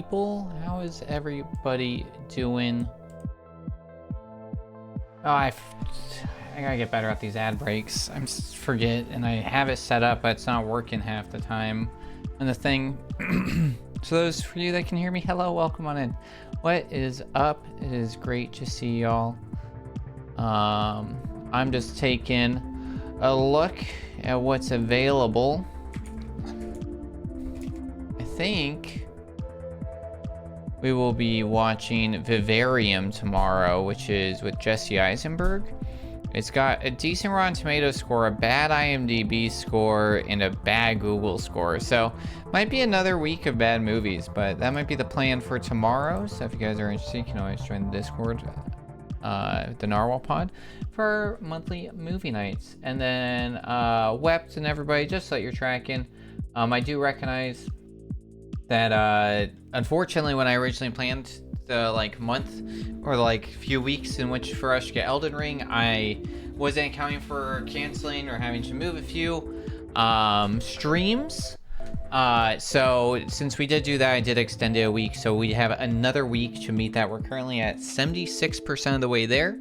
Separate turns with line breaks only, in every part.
people. How is everybody doing? Oh, I gotta get better at these ad breaks. I forget, and I have it set up, but it's not working half the time. And the thing, so those for you that can hear me, hello, welcome on in. What is up? It is great to see y'all. I'm just taking a look at what's available. I think we will be watching Vivarium tomorrow, which is with Jesse Eisenberg. It's got a decent Rotten Tomatoes score, a bad IMDb score, and a bad Google score. So might be another week of bad movies, but that might be the plan for tomorrow. So if you guys are interested, you can always join the Discord, the Narwhal Pod, for monthly movie nights. And then Wept and everybody, just so that you're tracking. I do recognize that unfortunately when I originally planned the month or few weeks in which for us to get Elden Ring, I wasn't accounting for canceling or having to move a few streams. So since we did do that, I did extend it a week, so we have another week to meet that. We're currently at 76% of the way there.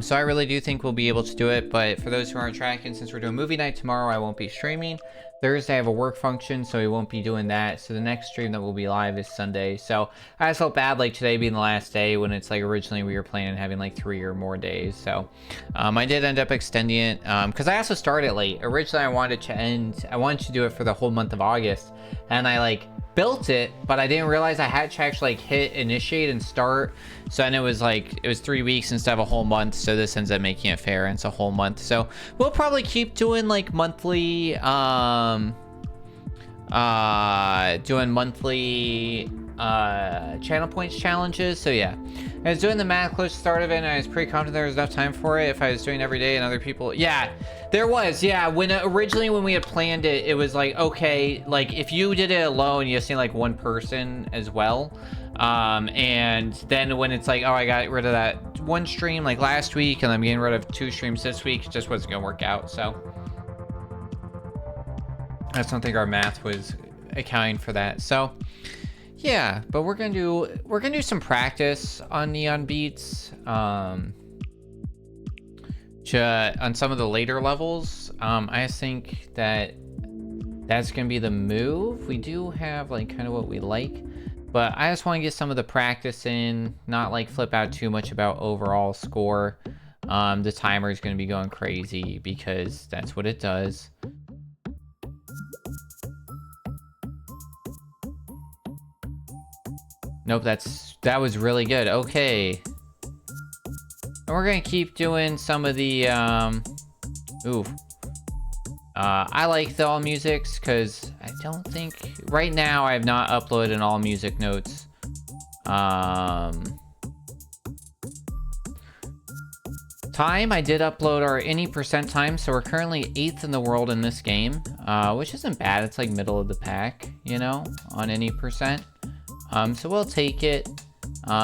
So I really do think we'll be able to do it, but for those who aren't tracking, since we're doing movie night tomorrow, I won't be streaming. Thursday I have a work function, so we won't be doing that. So the next stream that will be live is Sunday. So I just felt bad today being the last day when it's originally we were planning on having 3 or more days. So I did end up extending it because I also started late. Originally I wanted to do it for the whole month of August, and I built it, but I didn't realize I had to actually hit initiate and start. So then it was 3 weeks instead of a whole month. So this ends up making it fair, and it's a whole month. So we'll probably keep doing monthly channel points challenges. So yeah, I was doing the math close to the start of it, and I was pretty confident there was enough time for it if I was doing every day and other people. Yeah, there was. Yeah, when we had planned it, it was okay, if you did it alone, you just need one person as well. And then when it's oh, I got rid of that one stream last week, and I'm getting rid of 2 streams this week, it just wasn't gonna work out. So I just don't think our math was accounting for that. So yeah, but we're gonna do some practice on Neon Beats on some of the later levels. I think that's gonna be the move. We do have kind of what we like, but I just want to get some of the practice in, not flip out too much about overall score. The timer is going to be going crazy because that's what it does. Nope, that was really good. Okay. And we're going to keep doing some of the I like the all musics because I don't think right now I have not uploaded an all music notes. Time, I did upload our any percent time, so we're currently 8th in the world in this game, which isn't bad. It's middle of the pack, on any percent. So we'll take it.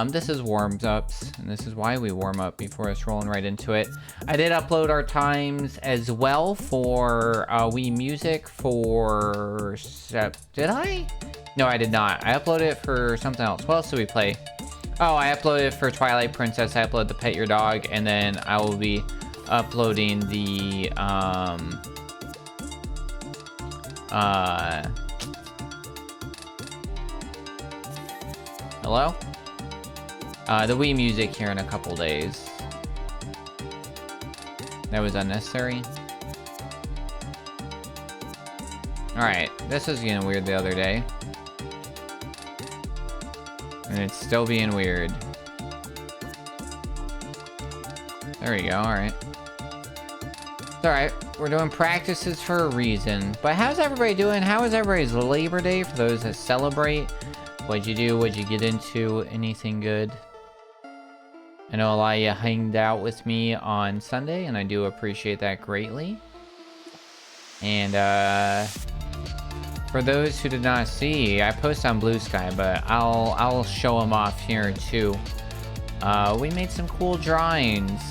This is warm-ups, and this is why we warm up before us rolling right into it. I did upload our times as well for Wii Music for... Did I? No, I did not. I uploaded it for something else. What else did we play? Oh, I uploaded it for Twilight Princess. I uploaded the Pet Your Dog, and then I will be uploading the... Hello? The Wii Music here in a couple days. That was unnecessary. Alright, this was getting weird the other day. And it's still being weird. There we go, alright. It's alright, we're doing practices for a reason. But how's everybody doing? How is everybody's Labor Day for those that celebrate? What'd you do? What'd you get into? Anything good? I know a lot of you hanged out with me on Sunday, and I do appreciate that greatly. And for those who did not see, I post on Blue Sky, but I'll show them off here too. We made some cool drawings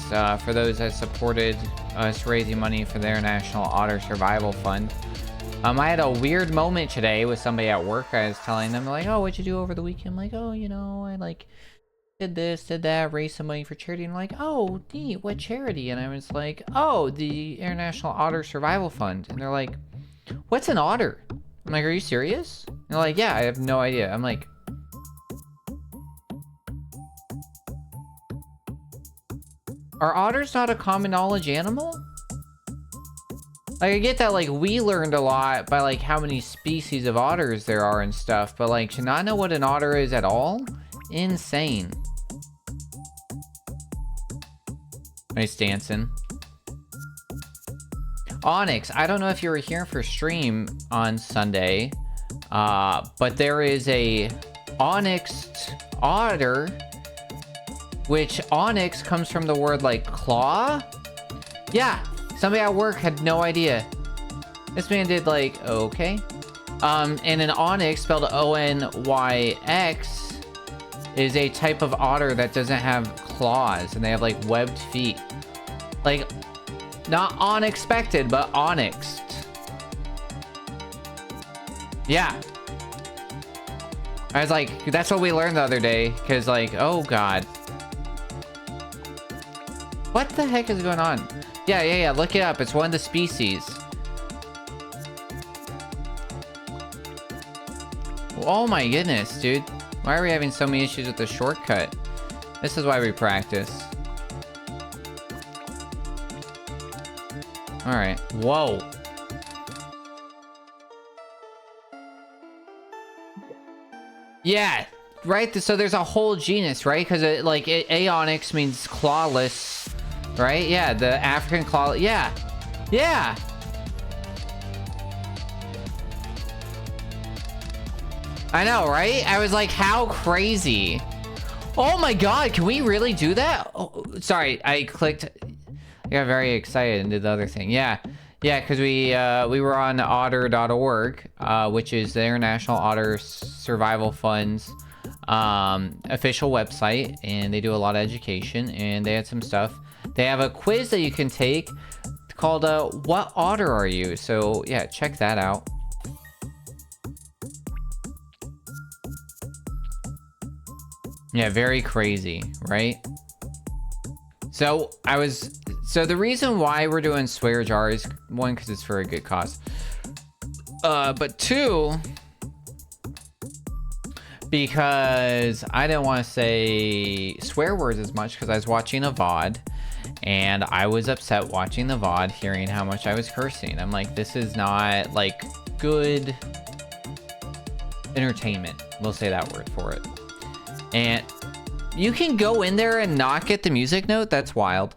for those that supported us raising money for their National Otter Survival Fund. I had a weird moment today with somebody at work. I was telling them like, oh, what'd you do over the weekend? I'm like, oh, you know, I like did this, did that, raised some money for charity. And like, oh, neat, what charity? And I was like, oh, the International Otter Survival Fund. And they're like, what's an otter? I'm like, are you serious? And they're like, yeah, I have no idea. I'm like, are otters not a common knowledge animal? Like, I get that, like, we learned a lot by, like, how many species of otters there are and stuff, but, like, to not know what an otter is at all? Insane. Nice dancing. Onyx, I don't know if you were here for stream on Sunday, but there is a onyxed otter, which onyx comes from the word, like, claw? Yeah. Somebody at work had no idea. This man did like, okay. And an onyx, spelled O-N-Y-X, is a type of otter that doesn't have claws, and they have like webbed feet. Like, not unexpected, but onyxed. Yeah. I was like, that's what we learned the other day, because like, oh god. What the heck is going on? Yeah, look it up. It's one of the species. Oh my goodness, dude. Why are we having so many issues with the shortcut? This is why we practice. Alright. Whoa. Yeah, right? So there's a whole genus, right? Because Aonyx means clawless. Right? Yeah, the African claw. Yeah. Yeah. I know, right? I was like, how crazy. Oh my god, can we really do that? Oh, sorry, I clicked. I got very excited and did the other thing. Yeah. Yeah, because we were on otter.org, which is the International Otter Survival Fund's official website, and they do a lot of education, and they had some stuff. They have a quiz that you can take called, what otter are you? So, yeah, check that out. Yeah, very crazy, right? So, the reason why we're doing swear jar is, one, because it's for a good cause. But two, because I didn't want to say swear words as much because I was watching a VOD. And I was upset watching the VOD, hearing how much I was cursing. I'm like, this is not, like, good entertainment. We'll say that word for it. And you can go in there and not get the music note? That's wild.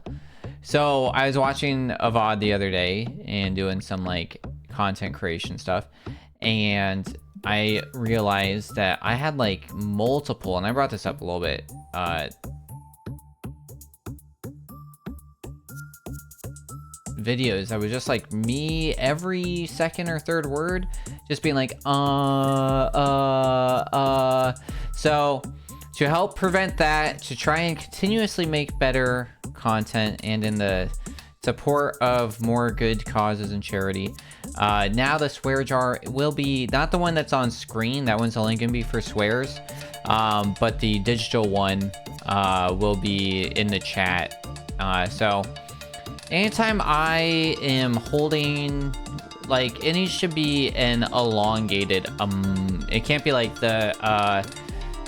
So, I was watching a VOD the other day and doing some, like, content creation stuff. And I realized that I had, like, multiple, and I brought this up a little bit, videos that was just like me every second or third word just being like so to help prevent that, to try and continuously make better content and in the support of more good causes and charity, now the swear jar will be not the one that's on screen. That one's only gonna be for swears, but the digital one will be in the chat. So anytime I am holding, like, it needs to be an elongated, it can't be like the,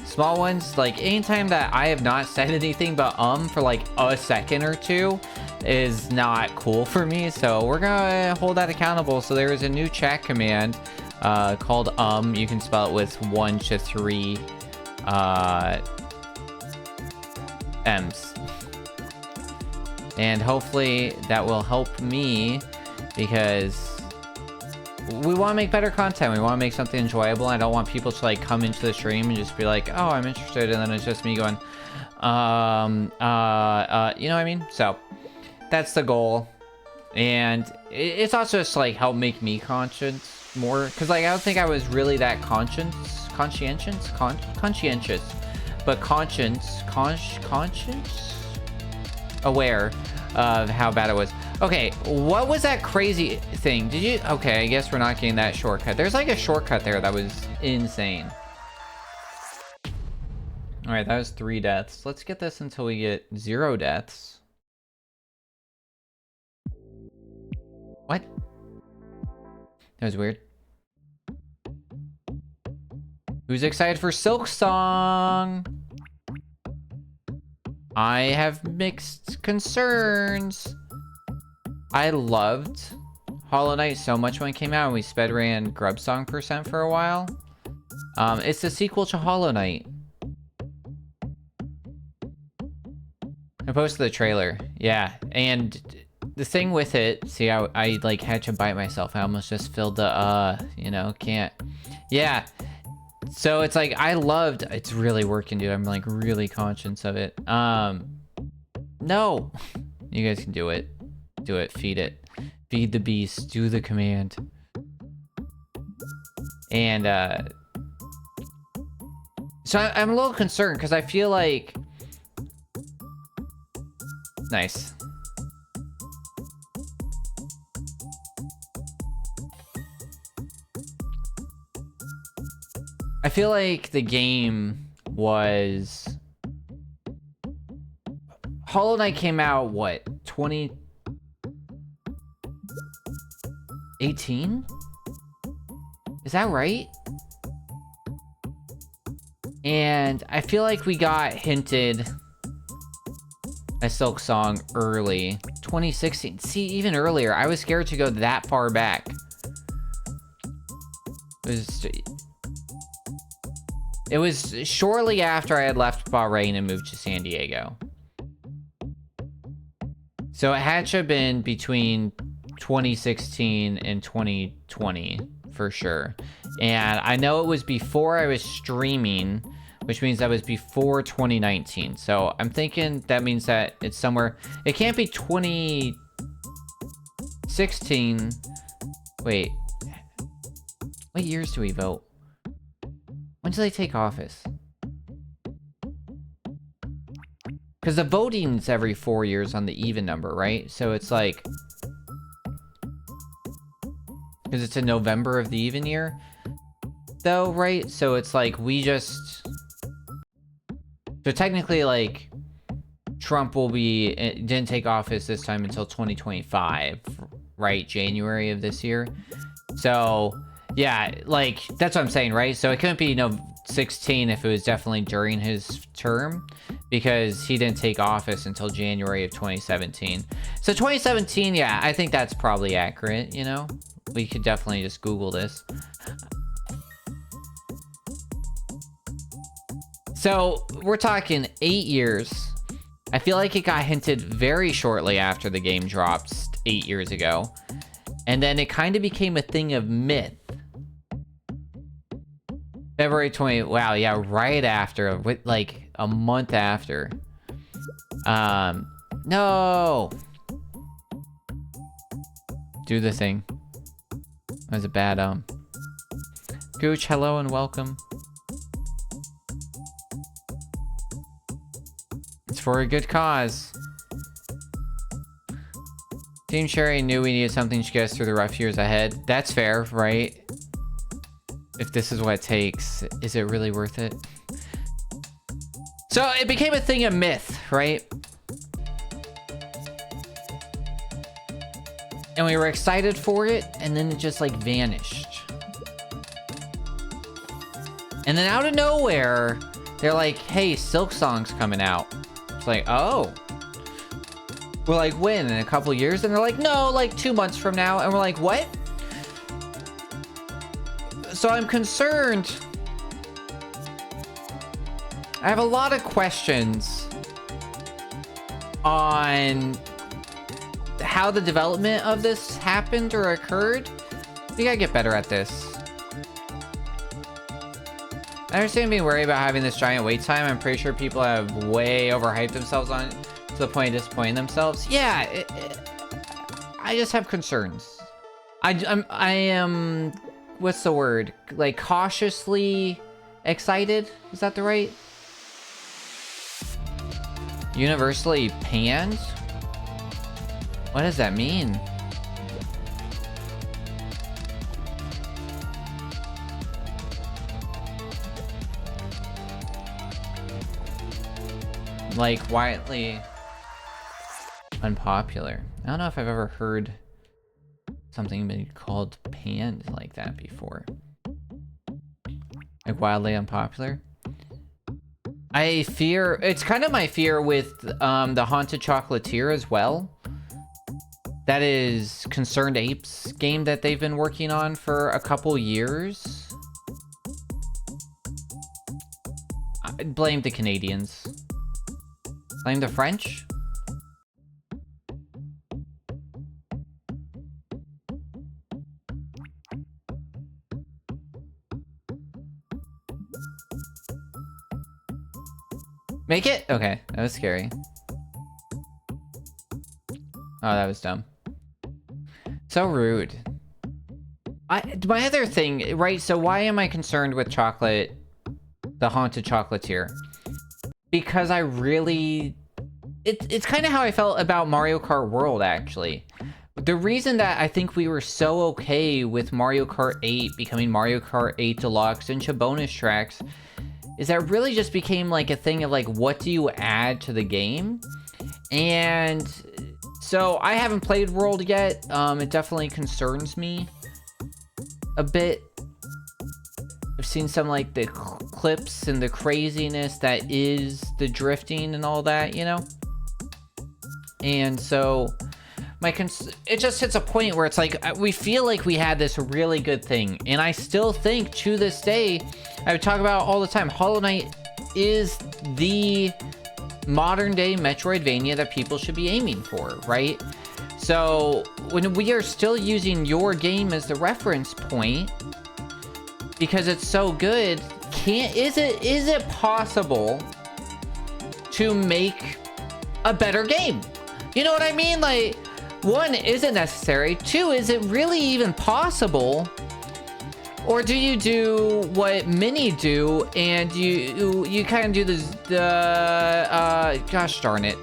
small ones. Like, anytime that I have not said anything but, for like a second or two is not cool for me. So we're gonna hold that accountable. So there is a new chat command, called, you can spell it with 1 to 3, M's. And hopefully that will help me, because we want to make better content. We want to make something enjoyable. I don't want people to like come into the stream and just be like, oh, I'm interested, and then it's just me going, you know what I mean? So that's the goal. And it's also just like help make me conscious more, because like I don't think I was really that conscientious, but conscience aware of how bad it was. Okay, what was that crazy thing? Did you... Okay, I guess we're not getting that shortcut. There's like a shortcut there that was insane. All right, that was 3 deaths. Let's get this until we get 0 deaths. What? That was weird. Who's excited for Silk Song? I have mixed concerns. I loved Hollow Knight so much when it came out, and we sped ran Grub Song % for a while. It's the sequel to Hollow Knight. I posted the trailer. Yeah, and the thing with it, see, I like had to bite myself. I almost just filled the you know, can't. Yeah. So it's like I loved, it's really working, dude. I'm like really conscious of it. No. You guys can do it. Do it. Feed it. Feed the beast. Do the command. And so I'm a little concerned because I feel like nice. I feel like the game was... Hollow Knight came out, what, 2018? Is that right? And I feel like we got hinted a Silk Song early. 2016. See, even earlier. I was scared to go that far back. It was shortly after I had left Bahrain and moved to San Diego. So it had to have been between 2016 and 2020 for sure. And I know it was before I was streaming, which means that was before 2019. So I'm thinking that means that it's somewhere... It can't be 2016. Wait. What years do we vote? When do they take office? Because the voting's every 4 years on the even number, right? So it's like... Because it's in November of the even year, though, right? So it's like we just... So technically, like, Trump will be... didn't take office this time until 2025, right? January of this year. So... Yeah, like, that's what I'm saying, right? So it couldn't be, 16 if it was definitely during his term, because he didn't take office until January of 2017. So 2017, yeah, I think that's probably accurate, you know? We could definitely just Google this. So we're talking 8 years. I feel like it got hinted very shortly after the game dropped 8 years ago. And then it kind of became a thing of myth. February 20, wow, yeah, right after, like a month after. No! Do the thing. That was a bad, Gooch, hello and welcome. It's for a good cause. Team Sherry knew we needed something to get us through the rough years ahead. That's fair, right? If this is what it takes, is it really worth it? So it became a thing of myth, right? And we were excited for it, and then it just like vanished. And then out of nowhere, they're like, hey, Silk Song's coming out. It's like, oh. We're like, when? In a couple years? And they're like, no, like 2 months from now. And we're like, what? So I'm concerned. I have a lot of questions on how the development of this happened or occurred. We gotta get better at this. I understand being worried about having this giant wait time. I'm pretty sure people have way overhyped themselves on it to the point of disappointing themselves. Yeah, I just have concerns. I am, what's the word? Like cautiously excited? Is that the right? Universally panned? What does that mean? Like, widely unpopular. I don't know if I've ever heard something being called panned like that before. Like, wildly unpopular. I fear... It's kind of my fear with the Haunted Chocolatier as well. That is Concerned Apes game that they've been working on for a couple years. I blame the Canadians. Blame the French? Make it? Okay, that was scary. Oh, that was dumb. So rude. My other thing, right, so why am I concerned with chocolate, the Haunted Chocolatier? Because I really... It's kind of how I felt about Mario Kart World, actually. The reason that I think we were so okay with Mario Kart 8 becoming Mario Kart 8 Deluxe and bonus tracks is that it really just became like a thing of like, what do you add to the game? And so I haven't played World yet. It definitely concerns me a bit. I've seen some like the clips and the craziness that is the drifting and all that, you know? And so it just hits a point where it's like, we feel like we had this really good thing. And I still think to this day, I would talk about all the time, Hollow Knight is the modern day Metroidvania that people should be aiming for, right? So when we are still using your game as the reference point, because it's so good, is it possible to make a better game? You know what I mean? Like, one, is it necessary? Two, is it really even possible? Or do you do what many do and you kind of do gosh darn it.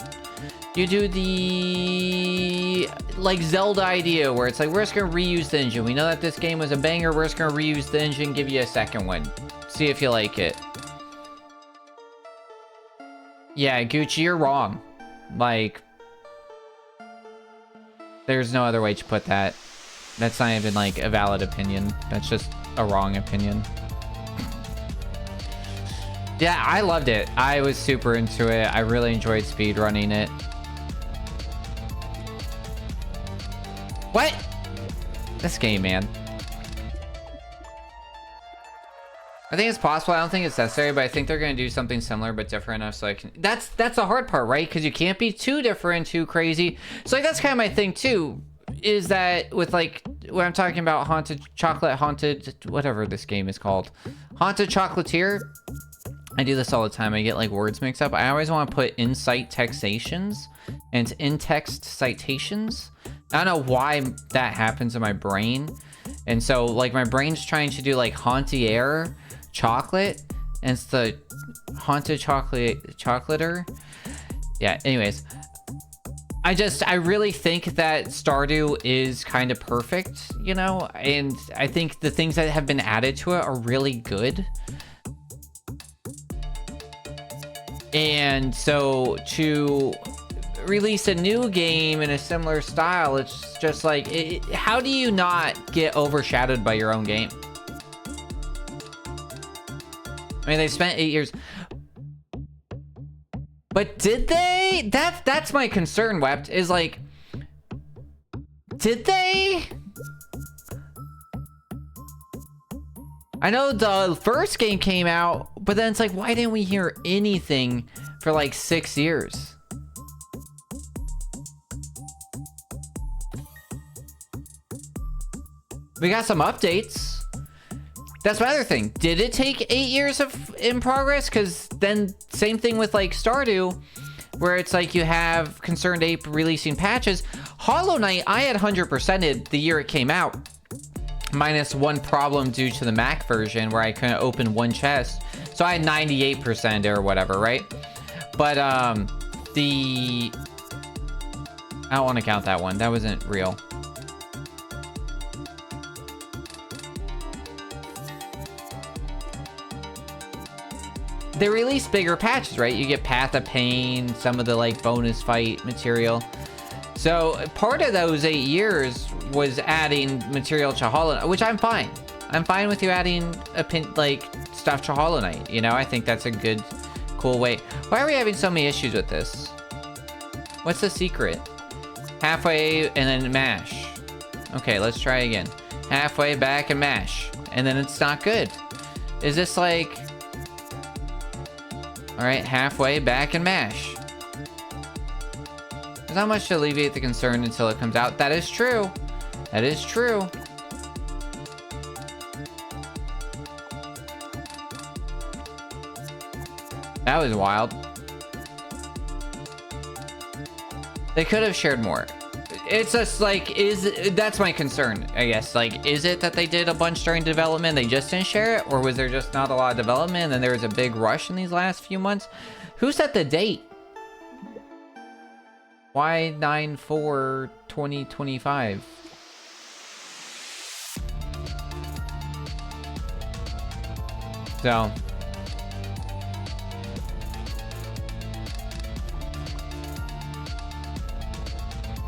You do the like Zelda idea where it's like, we're just gonna reuse the engine. We know that this game was a banger, we're just gonna reuse the engine, give you a second one. See if you like it. Yeah, Gucci, you're wrong. Like, there's no other way to put that. That's not even like a valid opinion. That's just a wrong opinion. Yeah, I loved it. I was super into it. I really enjoyed speedrunning it. What? This game, man. I think it's possible. I don't think it's necessary, but I think they're going to do something similar but different enough so I can... That's the hard part, right? Because you can't be too different, too crazy. So like, that's kind of my thing too, is that with like, when I'm talking about Haunted, whatever this game is called. Haunted Chocolatier. I do this all the time. I get like words mixed up. I always want to put in-site textations and in-text citations. I don't know why that happens in my brain. And so like my brain's trying to do like Hauntier chocolate, and it's the Haunted Chocolater. Yeah, anyways. I really think that Stardew is kind of perfect, you know? And I think the things that have been added to it are really good. And so to release a new game in a similar style, it's just like, how do you not get overshadowed by your own game? I mean, they spent 8 years. But did they? That's my concern, Wept, is like, did they? I know the first game came out, but then it's like, why didn't we hear anything for like 6 years? We got some updates. That's my other thing. Did it take 8 years in progress? Because then same thing with like Stardew, where it's like you have Concerned Ape releasing patches. Hollow Knight, I had 100%ed the year it came out. Minus one problem due to the Mac version where I couldn't open one chest. So I had 98% or whatever, right? But I don't want to count that one. That wasn't real. They release bigger patches, right? You get Path of Pain, some of the like bonus fight material. So part of those 8 years was adding material to Hollow Knight, which I'm fine. I'm fine with you adding like stuff to Hollow Knight. You know, I think that's a good, cool way. Why are we having so many issues with this? What's the secret? Halfway and then mash. Okay, let's try again. Halfway back and mash. And then it's not good. Is this like... Alright, halfway back and mash. There's not much to alleviate the concern until it comes out. That is true. That is true. That was wild. They could have shared more. It's just like, that's my concern, I guess. Like, is it that they did a bunch during development, they just didn't share it? Or was there just not a lot of development and there was a big rush in these last few months? Who set the date? Why 9/4/2025? So...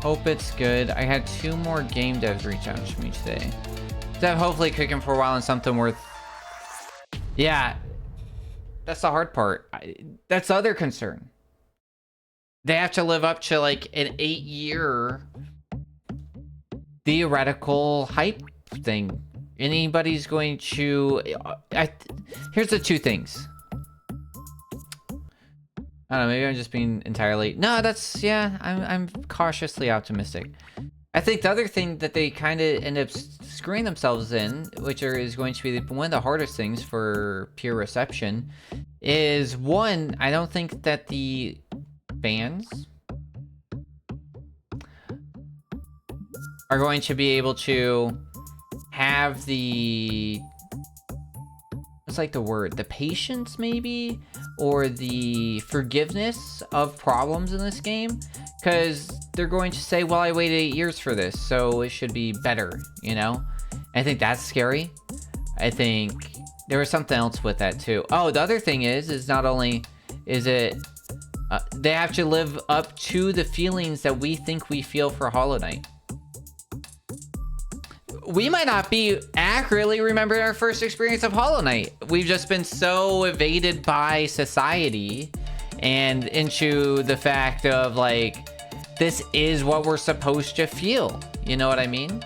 Hope it's good. I had 2 more game devs reach out to me today. So hopefully cooking for a while and something worth... Yeah. That's the hard part. That's the other concern. They have to live up to like an 8-year theoretical hype thing. Anybody's going to... Here's the 2 things. I don't know, maybe I'm just being entirely... No, that's... Yeah, I'm cautiously optimistic. I think the other thing that they kind of end up screwing themselves in, which is going to be one of the hardest things for peer reception, is one, I don't think that the fans are going to be able to have the... What's like the word? The patience, maybe? Or the forgiveness of problems in this game, because they're going to say, well, I waited 8 years for this, so it should be better, you know? I think that's scary. I think there was something else with that too. Oh, the other thing is not only is it they have to live up to the feelings that we think we feel for Hollow Knight. We might not be accurately remembering our first experience of Hollow Knight. We've just been so evaded by society and into the fact of like, this is what we're supposed to feel. You know what I mean?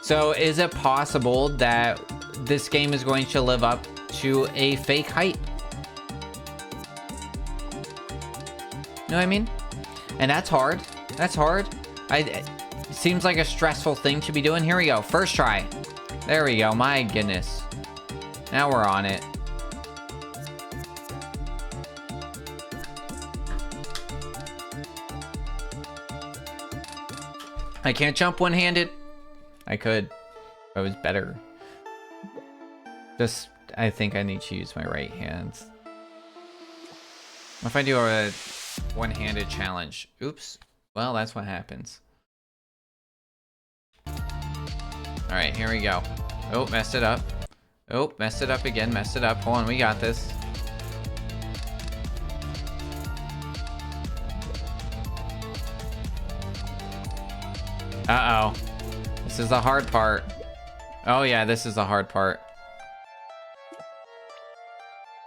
So is it possible that this game is going to live up to a fake hype? You know what I mean? And that's hard. That's hard. It seems like a stressful thing to be doing. Here we go. First try. There we go. My goodness. Now we're on it. I can't jump one-handed. I could. I was better. Just, I think I need to use my right hand. If I do a one-handed challenge. Oops. Well, that's what happens. Alright, here we go. Oh, messed it up. Oh, messed it up again. Messed it up. Hold on, we got this. Uh-oh. This is the hard part. Oh yeah, this is the hard part.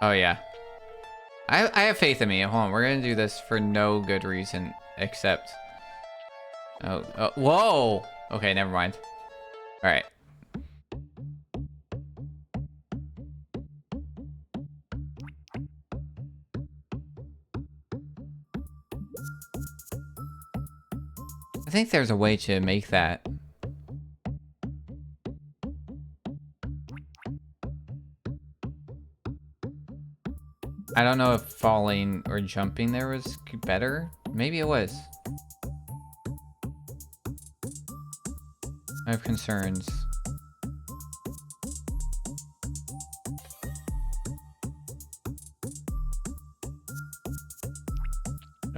Oh yeah. I have faith in me. Hold on, we're gonna do this for no good reason except... Oh, whoa! Okay, never mind. Alright. I think there's a way to make that. I don't know if falling or jumping there was better. Maybe it was. I have concerns.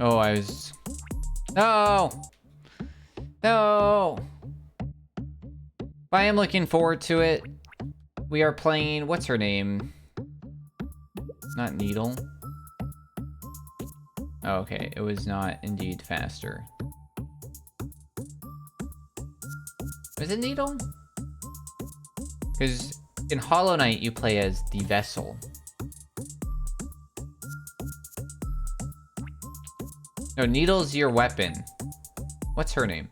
Oh, I was... No! No! But I am looking forward to it. We are playing... What's her name? Not Needle. Oh, okay. It was not indeed faster. Was it Needle? Because in Hollow Knight, you play as the Vessel. No, Needle's your weapon. What's her name?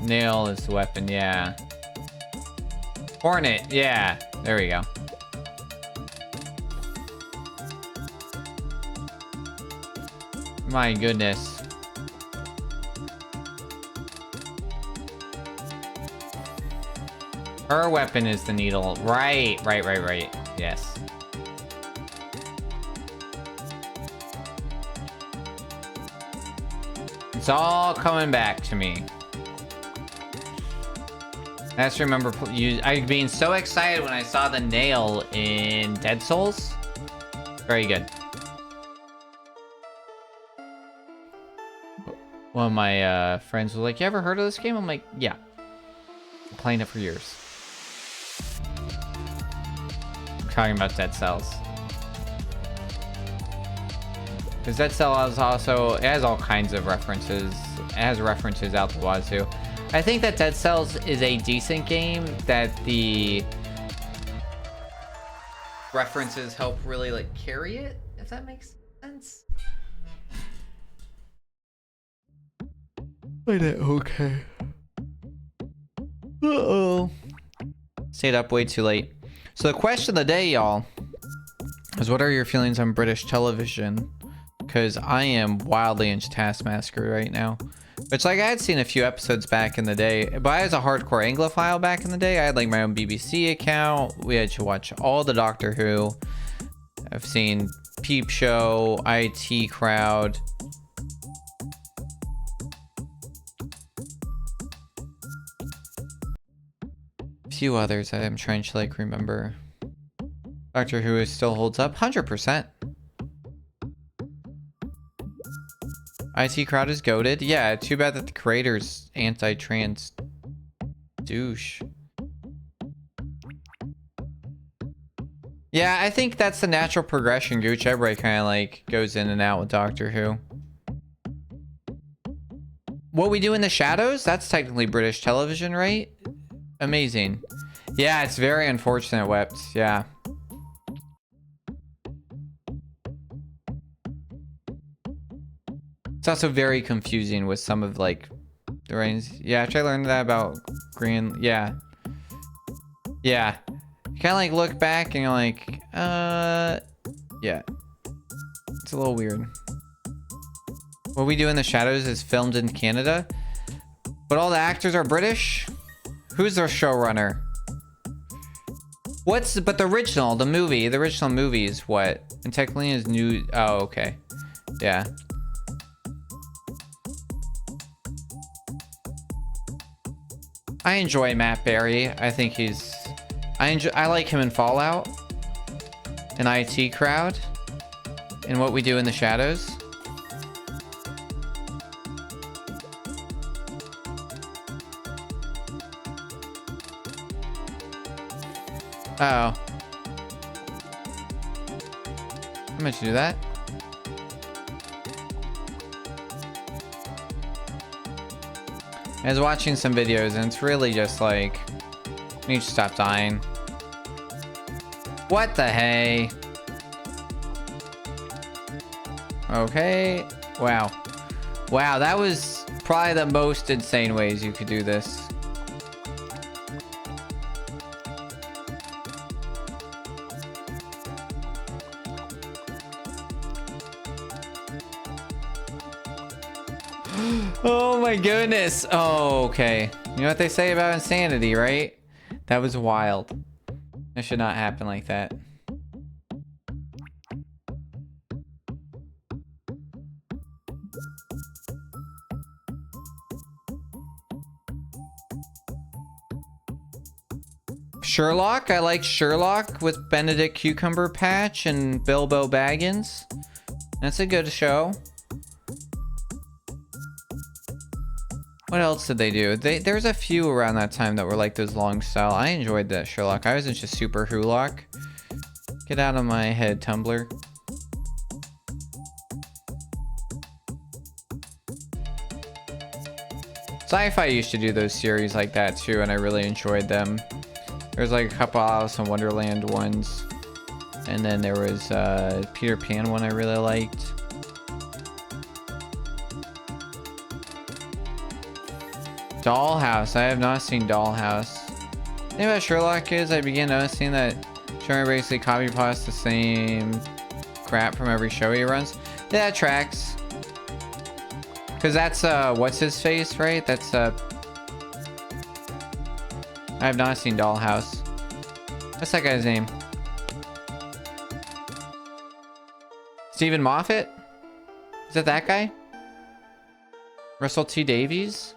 Nail is the weapon, yeah. Hornet, yeah. There we go. My goodness. Her weapon is the needle. Right. Yes. It's all coming back to me. I just remember I being so excited when I saw the nail in Dead Souls. Very good. One of my friends was like, "You ever heard of this game?" I'm like, "Yeah. I'm playing it for years." I'm talking about Dead Cells. Because Dead Cells also, it has all kinds of references. It has references out the wazoo. I think that Dead Cells is a decent game that the references help really like carry it, if that makes sense. Played it okay. Uh-oh. Stayed up way too late. So the question of the day, y'all, is what are your feelings on British television? Because I am wildly into Taskmaster right now. Which, like, I had seen a few episodes back in the day, but I was a hardcore Anglophile back in the day. I had, like, my own BBC account. We had to watch all the Doctor Who. I've seen Peep Show, IT Crowd. A few others I'm trying to, like, remember. Doctor Who still holds up 100%. IT Crowd is goated. Yeah, too bad that the creator's anti-trans douche. Yeah, I think that's the natural progression, Gooch. Everybody kind of like goes in and out with Doctor Who. What We Do in the Shadows? That's technically British television, right? Amazing. Yeah, it's very unfortunate, Wept. Yeah. It's also very confusing with some of like the reigns. Yeah, after I learned that about Green, yeah. Yeah. You kind of like look back and you're like, yeah. It's a little weird. What We Do in the Shadows is filmed in Canada, but all the actors are British? Who's their showrunner? But the original movie is what? And technically is new. Oh, okay. Yeah. I enjoy Matt Berry. I think I like him in Fallout, in IT Crowd, and What We Do in the Shadows. Uh oh. I'm going to do that. I was watching some videos and it's really just like, you need to stop dying. What the hey? Okay. Wow. Wow, that was probably the most insane ways you could do this. Oh my goodness. Oh, okay. You know what they say about insanity, right? That was wild. It should not happen like that. Sherlock. I like Sherlock with Benedict Cumberbatch and Bilbo Baggins. That's a good show. What else did they do? There's a few around that time that were like those long style. I enjoyed that Sherlock. I was just super Hulock. Get out of my head, Tumblr. Sci-Fi used to do those series like that too, and I really enjoyed them. There's like a couple Alice in Wonderland ones. And then there was Peter Pan one I really liked. Dollhouse. I have not seen Dollhouse. The thing about Sherlock is I began noticing that Sherlock basically copy paste the same crap from every show he runs. Yeah, that tracks. Cause that's what's his face, right? That's I have not seen Dollhouse. What's that guy's name? Stephen Moffat? Is that guy? Russell T Davies?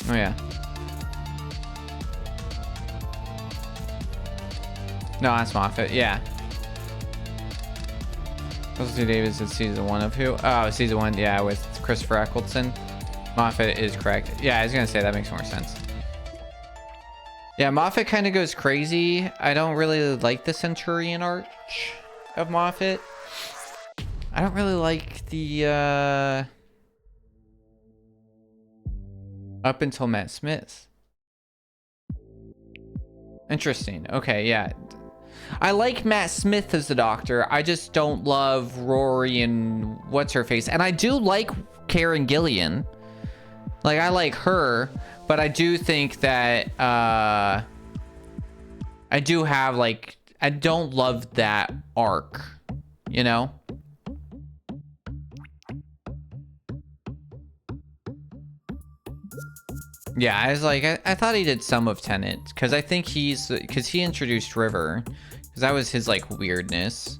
Oh yeah. No, that's Moffat. Yeah. Russell T Davies is season 1 of who? Oh, season 1. Yeah, with Christopher Eccleston. Moffat is correct. Yeah, I was gonna say that makes more sense. Yeah, Moffat kind of goes crazy. I don't really like the Centurion arch of Moffat. I don't really like the up until Matt Smith. Interesting. Okay, yeah. I like Matt Smith as the Doctor. I just don't love Rory and what's her face. And I do like Karen Gillian. Like, I like her, but I do think that I do have like, I don't love that arc, you know? Yeah, I was like, I thought he did some of Tenet, because I think because he introduced River, because that was his like weirdness.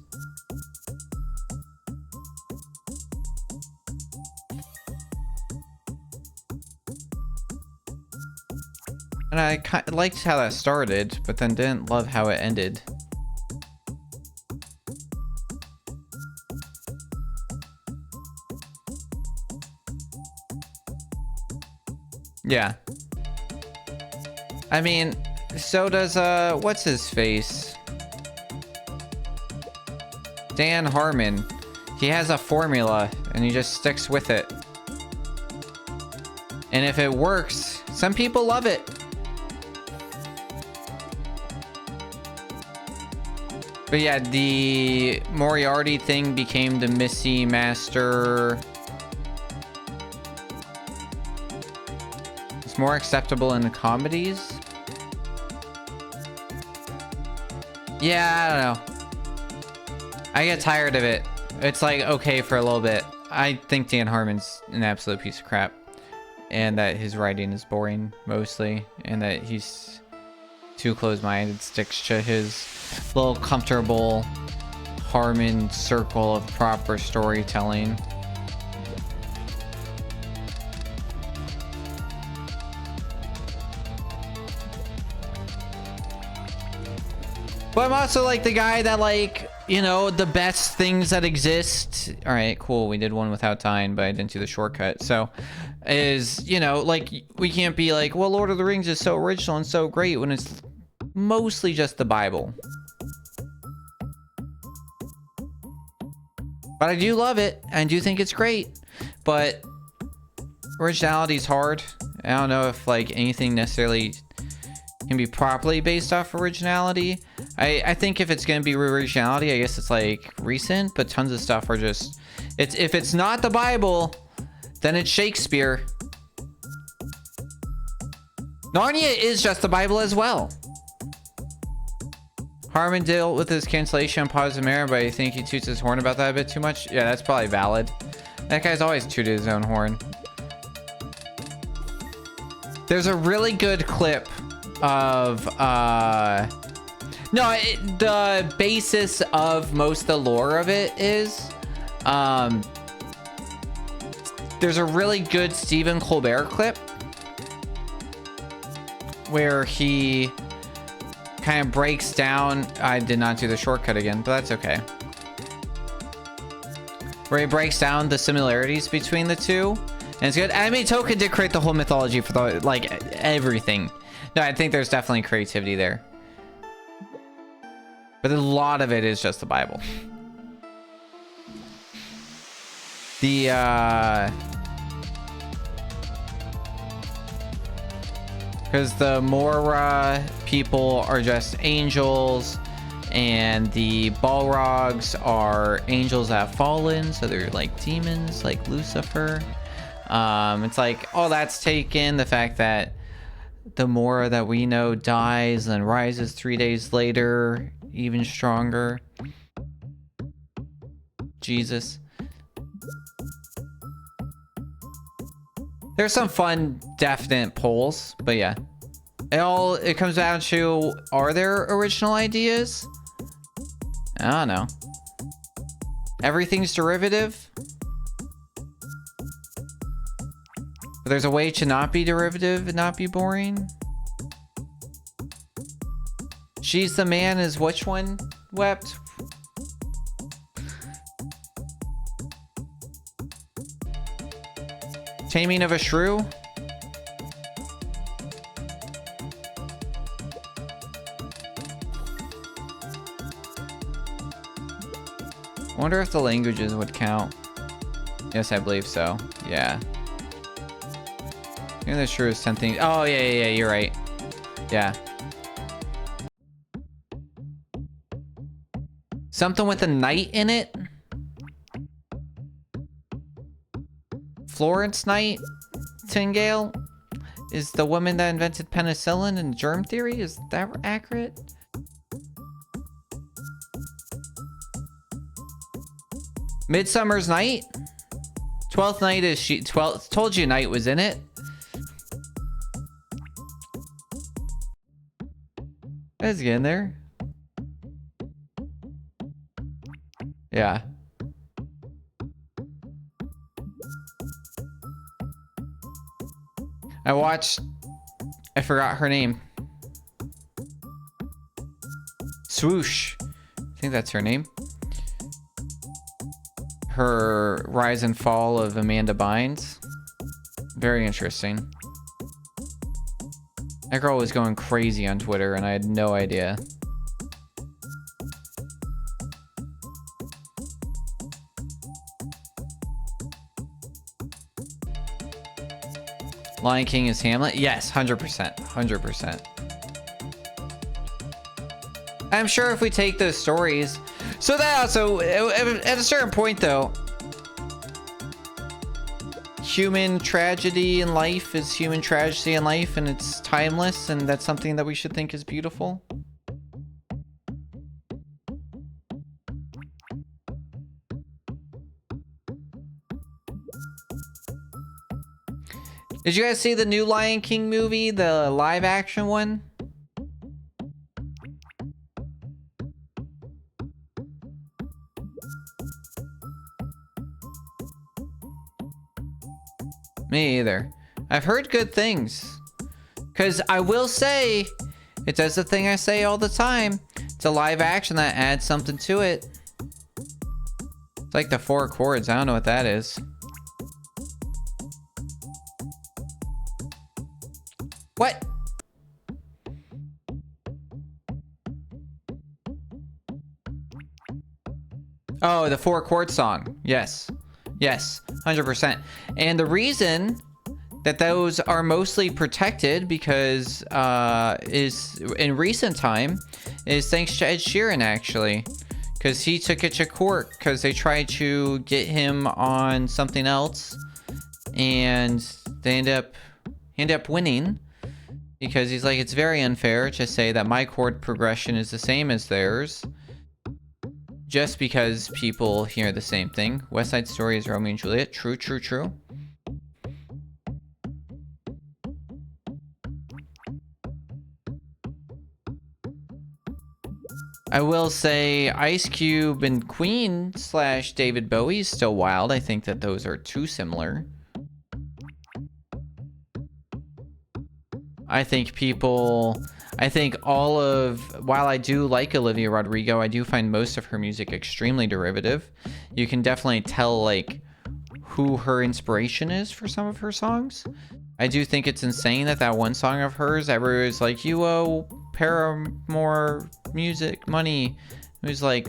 And I liked how that started, but then didn't love how it ended. Yeah. I mean, so does, what's his face? Dan Harmon. He has a formula, and he just sticks with it. And if it works, some people love it. But yeah, the Moriarty thing became the Missy Master. It's more acceptable in the comedies. Yeah, I don't know. I get tired of it. It's like okay for a little bit. I think Dan Harmon's an absolute piece of crap. And that his writing is boring, mostly. And that he's too close-minded, sticks to his little comfortable Harmon circle of proper storytelling. But I'm also like the guy that like, you know, the best things that exist. All right, cool. We did one without dying, but I didn't do the shortcut. So is, you know, like we can't be like, well, Lord of the Rings is so original and so great when it's mostly just the Bible. But I do love it. I do think it's great. But originality is hard. I don't know if like anything necessarily can be properly based off originality. I think if it's going to be originality, I guess it's like recent, but tons of stuff are just, if it's not the Bible, then it's Shakespeare. Narnia is just the Bible as well. Harmon dealt with his cancellation on Paws of Mare, but I think he toots his horn about that a bit too much. Yeah, that's probably valid. That guy's always tooted his own horn. There's a really good clip of the basis of most of the lore of it is there's a really good Stephen Colbert clip where he kind of breaks down. I did not do the shortcut again, but that's okay. Where he breaks down the similarities between the two. And it's good. I mean, Tolkien did create the whole mythology for the, like, everything. No, I think there's definitely creativity there. But a lot of it is just the Bible. Because the Mora people are just angels, and the Balrogs are angels that have fallen, so they're like demons, like Lucifer. It's like, oh, that's taken. The fact that the Mora that we know dies and rises 3 days later, even stronger. Jesus. There's some fun, definite polls, but yeah. It comes down to, are there original ideas? I don't know. Everything's derivative? But there's a way to not be derivative and not be boring? She's the man is which one wept? Taming of a Shrew? I wonder if the languages would count. Yes, I believe so. Yeah. Taming of the Shrew is 10 things. Oh, yeah, you're right. Yeah. Something with a knight in it? Florence Nightingale is the woman that invented penicillin and germ theory. Is that accurate? Midsummer's Night? 12th Night is she? 12th. Told you Night was in it. Let's get in there. Yeah. I watched... I forgot her name. Swoosh. I think that's her name. Her rise and fall of Amanda Bynes. Very interesting. That girl was going crazy on Twitter and I had no idea. Lion King is Hamlet? Yes, 100%. 100%. I'm sure if we take those stories... So that also, at a certain point though, human tragedy in life is human tragedy in life and it's timeless and that's something that we should think is beautiful. Did you guys see the new Lion King movie, the live action one? Me either. I've heard good things. Because I will say, it does the thing I say all the time. It's a live action that adds something to it. It's like the 4 chords. I don't know what that is. What? Oh, the 4 chord song. Yes. Yes, 100%. And the reason that those are mostly protected because is in recent time is thanks to Ed Sheeran actually, because he took it to court because they tried to get him on something else and they end up winning because he's like, it's very unfair to say that my chord progression is the same as theirs just because people hear the same thing. West Side Story is Romeo and Juliet. True, true, true. I will say Ice Cube and Queen / David Bowie is still wild. I think that those are too similar. I think people, while I do like Olivia Rodrigo, I do find most of her music extremely derivative. You can definitely tell, like, who her inspiration is for some of her songs. I do think it's insane that that one song of hers, everyone's like, you owe Paramore music money. It was like,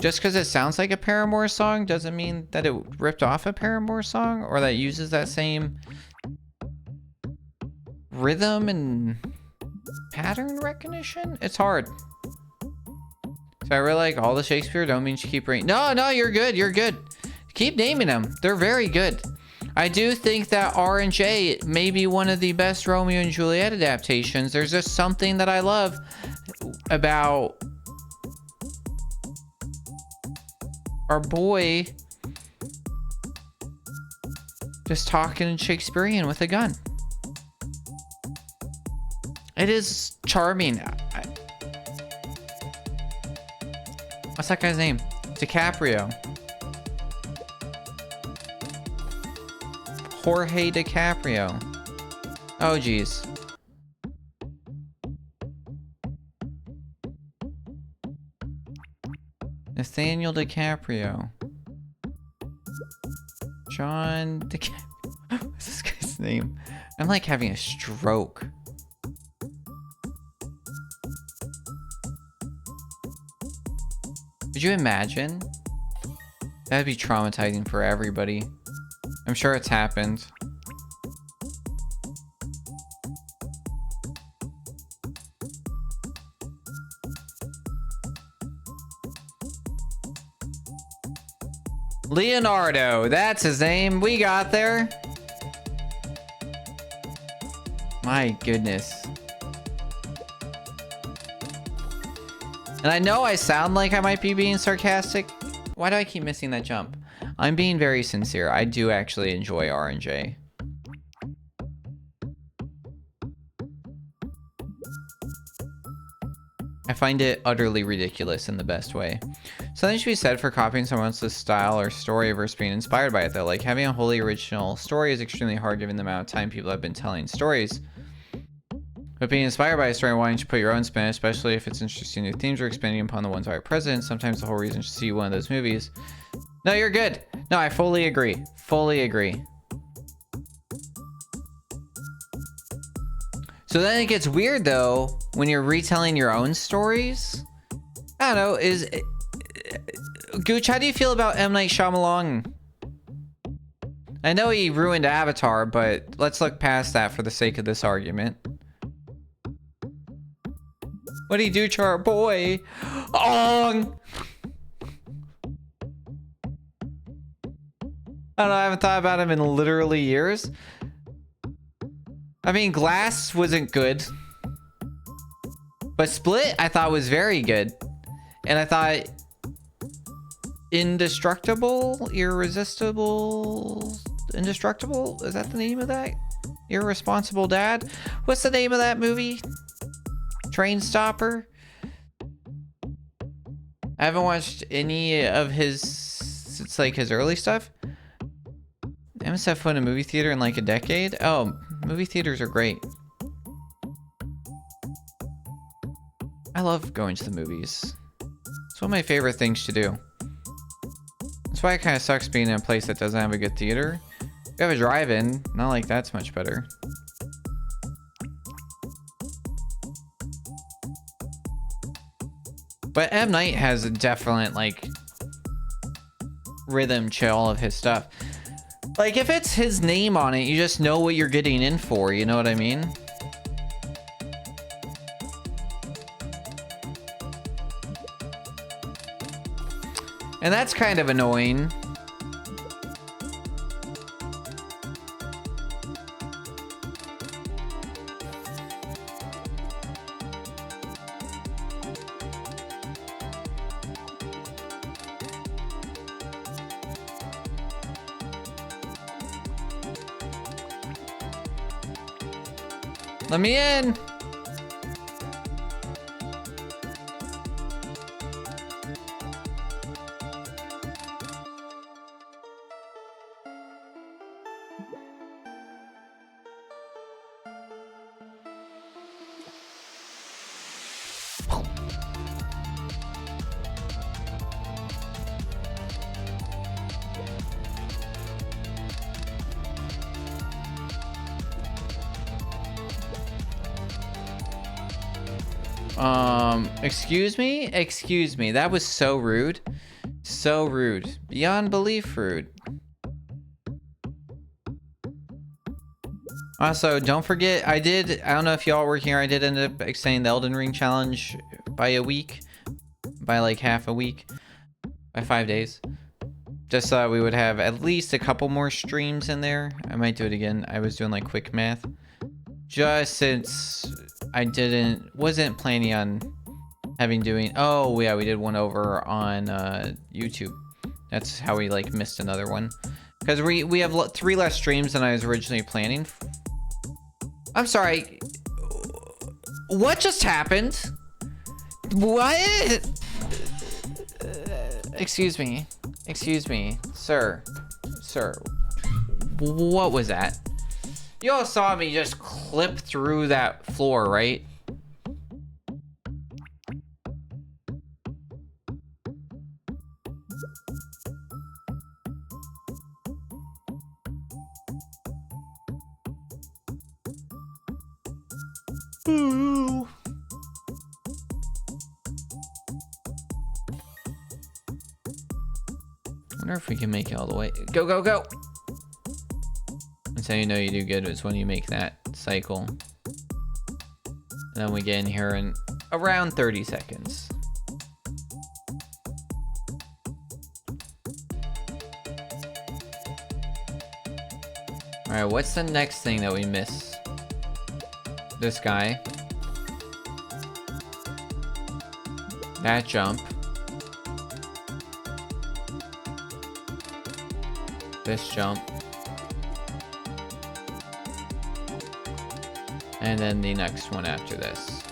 just because it sounds like a Paramore song doesn't mean that it ripped off a Paramore song or that uses that same rhythm and pattern recognition. It's hard. So I really like all the Shakespeare. Don't mean to keep reading. No, you're good. You're good. Keep naming them. They're very good. I do think that R&J may be one of the best Romeo and Juliet adaptations. There's just something that I love about our boy just talking Shakespearean with a gun. It is charming. What's that guy's name? DiCaprio. Jorge DiCaprio. Oh, geez. Nathaniel DiCaprio. John DiCaprio. What's this guy's name? I'm like having a stroke. Could you imagine? That'd be traumatizing for everybody. I'm sure it's happened. Leonardo, that's his name. We got there. My goodness. And I know I sound like I might be being sarcastic. Why do I keep missing that jump? I'm being very sincere. I do actually enjoy R&J. I find it utterly ridiculous in the best way. Something should be said for copying someone else's style or story versus being inspired by it, though. Like, having a wholly original story is extremely hard given the amount of time people have been telling stories. But being inspired by a story and wanting to put your own spin, especially if it's interesting new themes or expanding upon the ones already present, sometimes the whole reason to see one of those movies. No, you're good. No, I fully agree. Fully agree. So then it gets weird, though, when you're retelling your own stories. I don't know, Gooch, how do you feel about M. Night Shyamalan? I know he ruined Avatar, but let's look past that for the sake of this argument. What do you do, Char boy? Ong! I don't know, I haven't thought about him in literally years. I mean, Glass wasn't good. But Split, I thought was very good. And I thought Indestructible? Irresistible? Indestructible? Is that the name of that? Irresponsible Dad? What's the name of that movie? Train Stopper? I haven't watched any of his, it's like his early stuff. I haven't set foot in a movie theater in like a decade. Oh, movie theaters are great. I love going to the movies. It's one of my favorite things to do. That's why it kind of sucks being in a place that doesn't have a good theater. We have a drive-in, not like that's much better. But M. Night has a definite, like, rhythm to all of his stuff. Like, if it's his name on it, you just know what you're getting in for, you know what I mean? And that's kind of annoying. Let me in. Excuse me? Excuse me. That was so rude. So rude. Beyond belief rude. Also, don't forget, I don't know if y'all were here, I did end up extending the Elden Ring challenge by a week. By like half a week. By 5 days. Just thought we would have at least a couple more streams in there. I might do it again. I was doing like quick math. Just since I wasn't planning on oh yeah, we did one over on YouTube. That's how we like missed another one. Because we have 3 less streams than I was originally planning. I'm sorry. What just happened? What? Excuse me. Excuse me. Sir. Sir. What was that? You all saw me just clip through that floor, right? Ooh. Wonder if we can make it all the way. Go, go, go! That's how you know you do good, is when you make that cycle. And then we get in here in around 30 seconds. Alright, what's the next thing that we miss? This guy. That jump. This jump. And then the next one after this.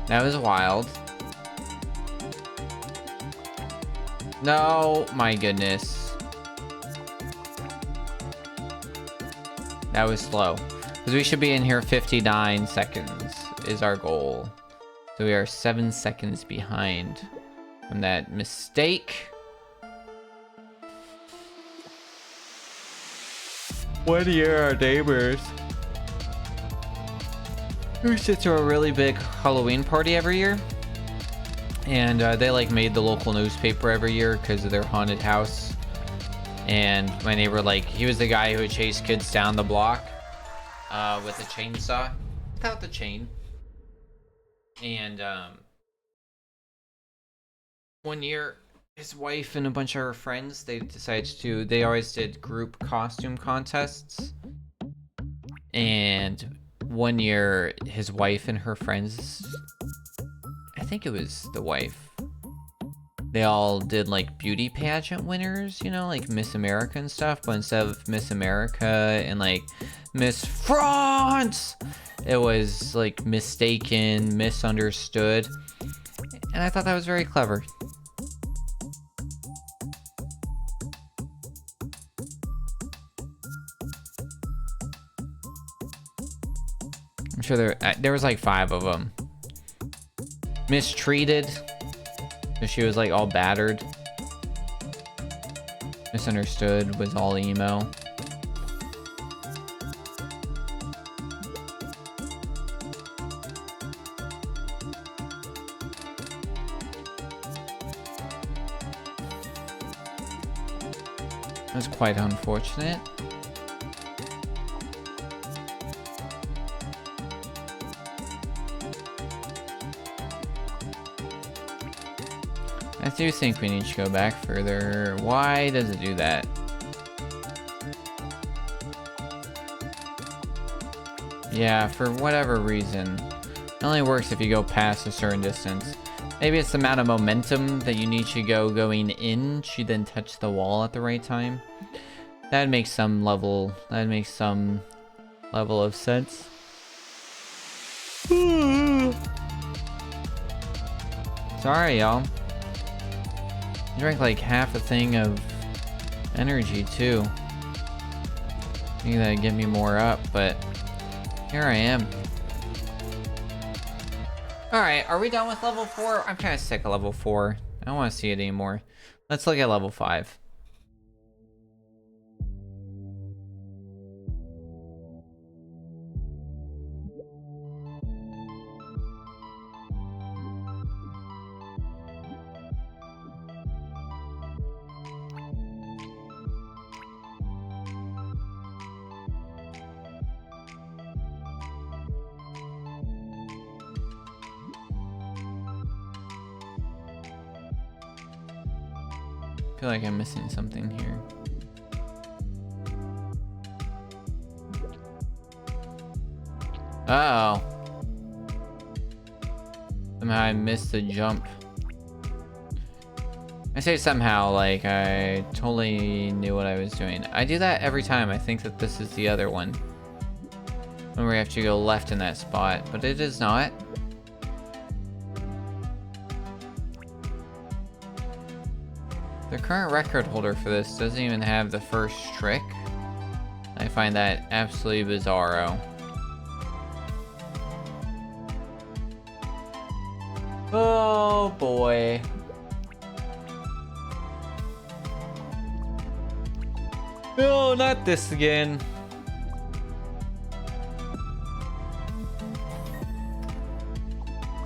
That was wild. No, my goodness. That was slow. Because we should be in here 59 seconds is our goal. So we are 7 seconds behind from that mistake. One year, our neighbors we used to a really big Halloween party every year, and they like made the local newspaper every year because of their haunted house. And my neighbor, like, he was the guy who would chase kids down the block with a chainsaw without the chain. And one year, his wife and a bunch of her friends, they always did group costume contests. And one year, his wife and her friends, I think it was the wife, they all did like beauty pageant winners, you know, like Miss America and stuff. But instead of Miss America and like Miss France, it was like mistaken, misunderstood. And I thought that was very clever. I'm sure there was like 5 of them. Mistreated. So she was like all battered. Misunderstood was all emo. It was quite unfortunate. I do think we need to go back further. Why does it do that? Yeah, for whatever reason. It only works if you go past a certain distance. Maybe it's the amount of momentum that you need to go going in to then touch the wall at the right time. That makes some level of sense. Sorry, y'all. I drank like half a thing of energy too. Maybe that'd get me more up, but here I am. Alright, are we done with level 4? I'm kind of sick of level 4. I don't want to see it anymore. Let's look at level 5. feel like I'm missing something here. Uh-oh. Somehow I missed the jump. I say somehow, like I totally knew what I was doing. I do that every time. I think that this is the other one. When we have to go left in that spot, but it is not. The current record holder for this doesn't even have the first trick. I find that absolutely bizarro. Oh boy. No, not this again.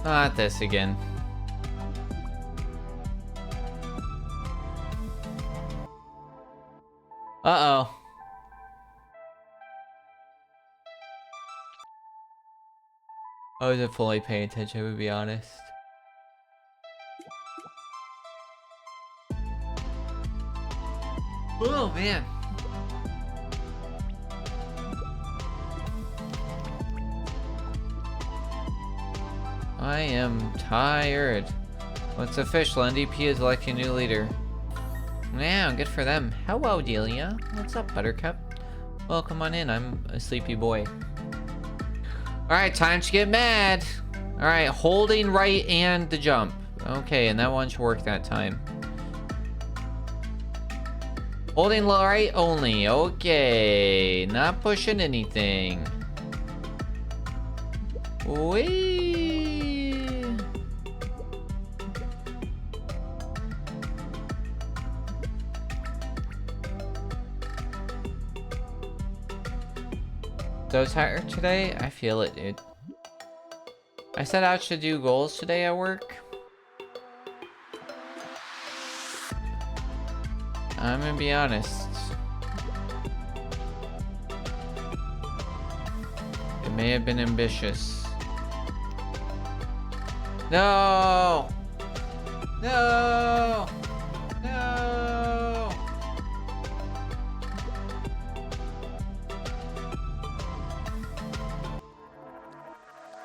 Not this again. Uh-oh. I wasn't fully paying attention, to be honest. Oh, man. I am tired. Well, it's official. NDP is electing a new leader. Yeah, good for them. Hello, Delia. What's up, Buttercup? Well, come on in. I'm a sleepy boy. Alright, time to get mad. Alright, holding right and the jump. Okay, and that one should work that time. Holding right only. Okay, not pushing anything. Whee! So tired today? I feel it, dude. I set out to do goals today at work. I'm gonna be honest. It may have been ambitious. No! No! No!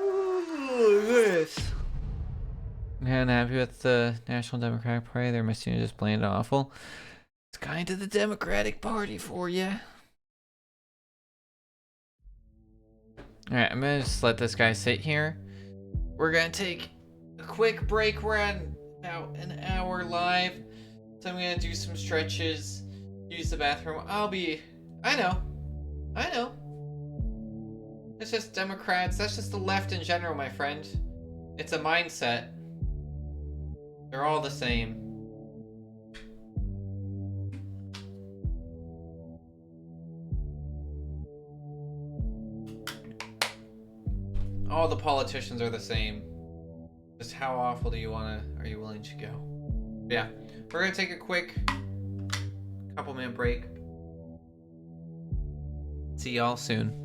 Ooh, this. Man, happy with the National Democratic Party. Their mission is just bland and awful. It's kind of the Democratic Party for you. Alright, I'm gonna just let this guy sit here. We're gonna take a quick break. We're at about an hour live. So I'm gonna do some stretches, use the bathroom. I know. It's just Democrats. That's just the left in general, my friend. It's a mindset. They're all the same. All the politicians are the same. Just how awful are you willing to go? But yeah, we're gonna take a quick couple minute break. See y'all soon.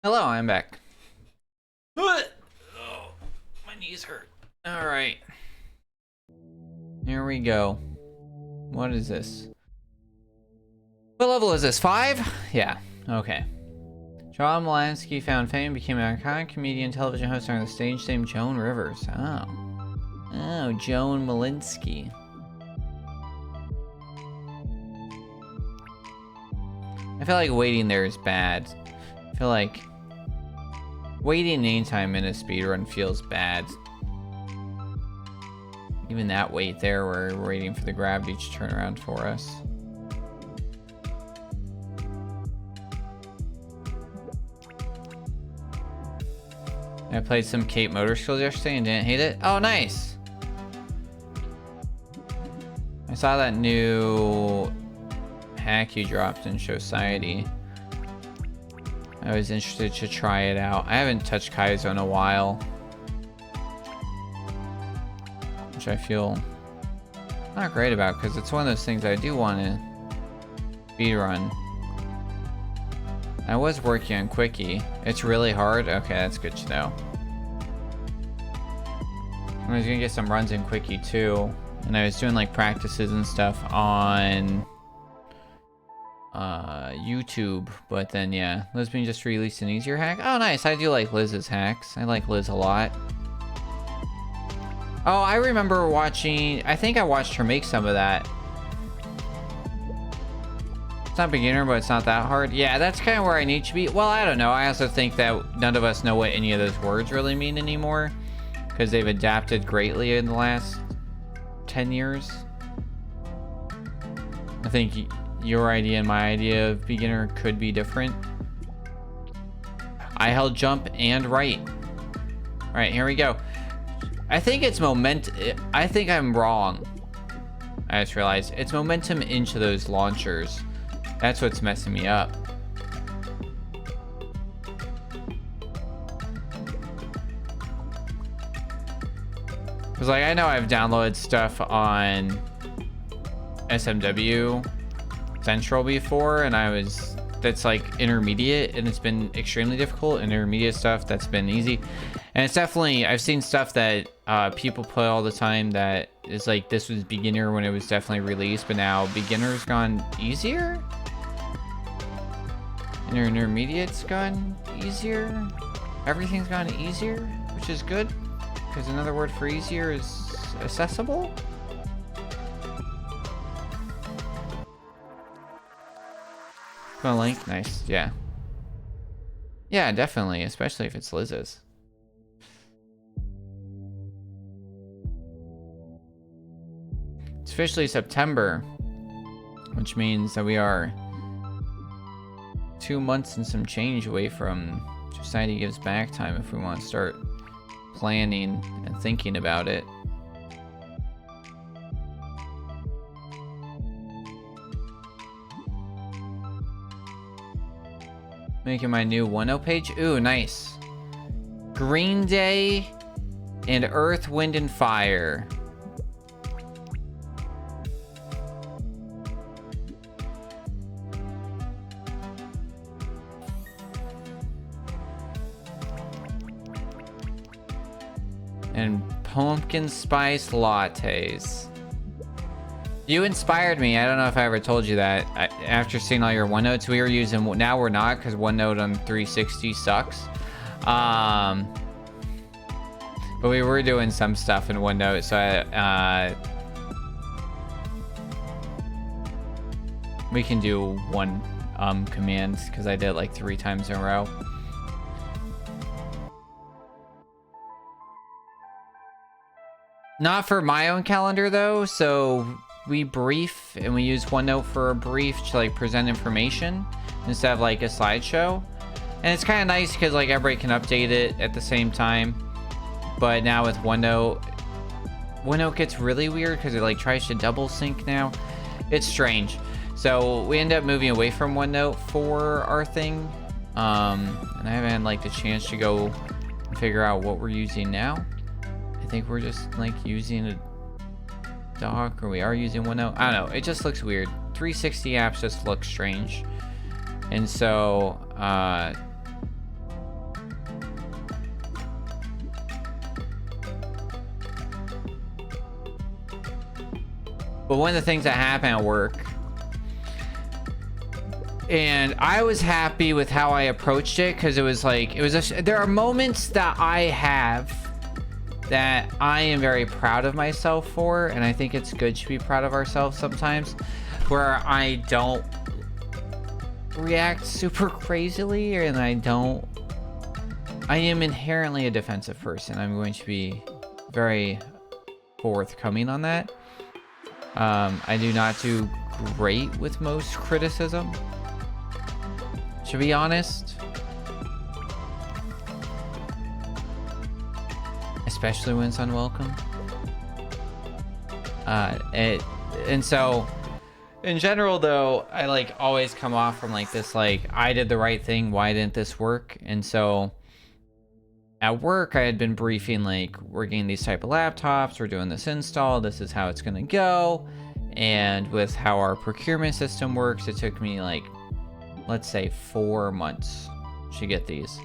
Hello, I'm back. Oh, my knees hurt. All right. Here we go. What is this? What level is this? 5? Yeah. Okay. John Molansky found fame, became an iconic comedian, television host during the stage name Joan Rivers. Oh. Oh, Joan Malinsky. I feel like waiting there is bad. I feel like waiting anytime in a speedrun feels bad. Even that wait there where we're waiting for the gravity to turn around for us. I played some Cape Motor Skills yesterday and didn't hate it. Oh, nice! I saw that new hack you dropped in Society. I was interested to try it out. I haven't touched Kaizo in a while, which I feel not great about because it's one of those things I do want to speedrun. I was working on Quickie. It's really hard? Okay, that's good to know. I was gonna get some runs in Quickie too, and I was doing like practices and stuff on YouTube, but then yeah, Lisbon just released an easier hack. Oh nice, I do like Liz's hacks. I like Liz a lot. Oh, I remember watching, I think I watched her make some of that. It's not beginner, but it's not that hard. Yeah, that's kind of where I need to be. Well, I don't know. I also think that none of us know what any of those words really mean anymore, because they've adapted greatly in the last 10 years. I think your idea and my idea of beginner could be different. I held jump and right. All right, here we go. I think it's I think I'm wrong. I just realized it's momentum into those launchers. That's what's messing me up. Because like I know I've downloaded stuff on SMW Central before, and that's like intermediate, and it's been extremely difficult. And intermediate stuff that's been easy, and it's definitely, I've seen stuff that people play all the time that is like, this was beginner when it was definitely released, but now beginner's gone easier, and intermediate's gone easier. Everything's gone easier, which is good, because another word for easier is accessible. Got a link? Nice. Yeah. Yeah, definitely. Especially if it's Liz's. It's officially September, which means that we are 2 months and some change away from Society Gives Back time if we want to start planning and thinking about it. Making my new OneNote page. Ooh, nice. Green Day and Earth, Wind, and Fire. And pumpkin spice lattes. You inspired me. I don't know if I ever told you that. After seeing all your OneNotes, we were using, now we're not, because OneNote on 360 sucks. But we were doing some stuff in OneNote, so we can do one command, because I did it like 3 times in a row. Not for my own calendar though, so we brief and we use OneNote for a brief to like present information instead of like a slideshow. And it's kind of nice because like everybody can update it at the same time. But now with OneNote gets really weird because it like tries to double sync now. It's strange. So we end up moving away from OneNote for our thing. And I haven't had like the chance to go and figure out what we're using now. I think we're just like using a doc, or we are using OneNote. I don't know. It just looks weird. 360 apps just look strange. And so, but one of the things that happened at work, and I was happy with how I approached it, because it was like, there are moments that I have that I am very proud of myself for, and I think it's good to be proud of ourselves sometimes, where I don't react super crazily, and I am inherently a defensive person. I'm going to be very forthcoming on that. I do not do great with most criticism, to be honest. Especially when it's unwelcome. And so in general though, I like always come off from like this, like, I did the right thing, why didn't this work? And so at work I had been briefing like, we're getting these type of laptops, we're doing this install, this is how it's gonna go. And with how our procurement system works, it took me like, let's say 4 months to get these.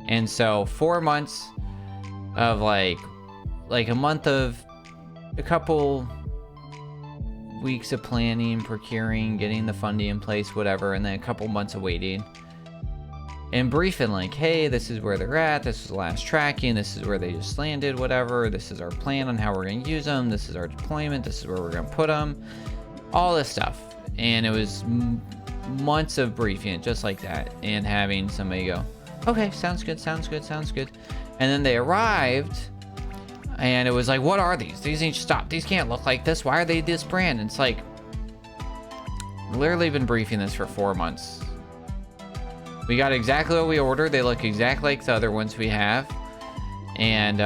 And so 4 months of like a month of a couple weeks of planning, procuring, getting the funding in place, whatever, and then a couple months of waiting and briefing like, hey, this is where they're at, this is the last tracking, this is where they just landed, whatever, this is our plan on how we're going to use them, this is our deployment, this is where we're going to put them, all this stuff. And it was months of briefing it just like that, and having somebody go, okay, sounds good. And then they arrived, and it was like, what are these? These need to stop. These can't look like this. Why are they this brand? And it's like, literally been briefing this for 4 months. We got exactly what we ordered. They look exactly like the other ones we have. And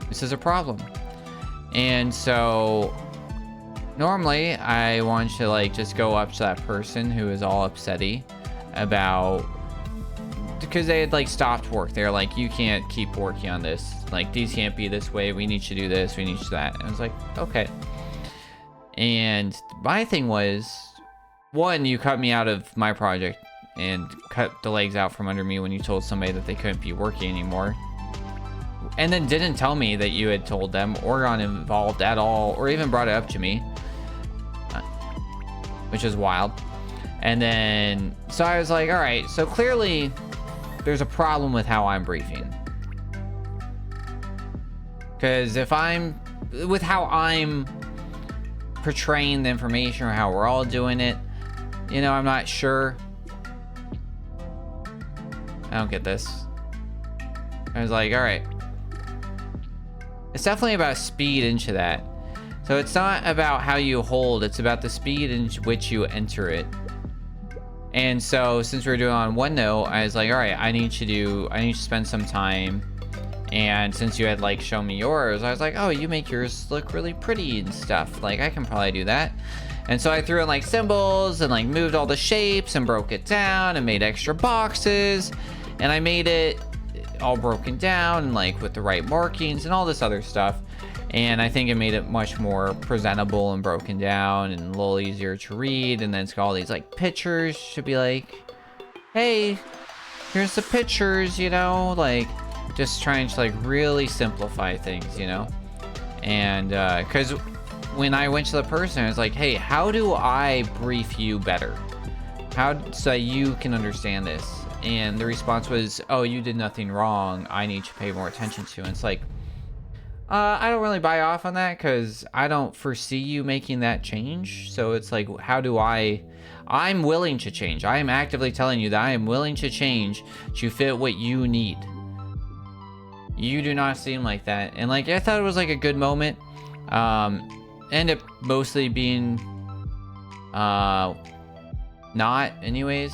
this is a problem. And so normally I want to like just go up to that person who is all upsetty about, because they had like stopped work. They're like, you can't keep working on this. Like, these can't be this way. We need to do this. We need to do that. And I was like, okay. And my thing was, one, you cut me out of my project and cut the legs out from under me when you told somebody that they couldn't be working anymore. And then didn't tell me that you had told them or got involved at all or even brought it up to me, which is wild. And then, so I was like, all right, so clearly there's a problem with how I'm briefing. Because if I'm, with how I'm portraying the information or how we're all doing it, you know, I'm not sure. I don't get this. I was like, all right. It's definitely about speed into that. So it's not about how you hold, it's about the speed in which you enter it. And so since we were doing it on OneNote, I was like, all right, I need to spend some time. And since you had like shown me yours, I was like, oh, you make yours look really pretty and stuff. Like, I can probably do that. And so I threw in like symbols and like moved all the shapes and broke it down and made extra boxes. And I made it all broken down and like with the right markings and all this other stuff. And I think it made it much more presentable and broken down and a little easier to read. And then it's got all these like pictures. Should be like, hey, here's the pictures, you know, like just trying to like really simplify things, you know. And because when I went to the person, I was like, hey, how do I brief you better? How so you can understand this? And the response was, oh, you did nothing wrong. I need to pay more attention to. And it's like, I don't really buy off on that because I don't foresee you making that change. So it's like, how do I'm willing to change. I am actively telling you that I am willing to change to fit what you need. You do not seem like that. And like, I thought it was like a good moment. Ended up mostly being, not anyways.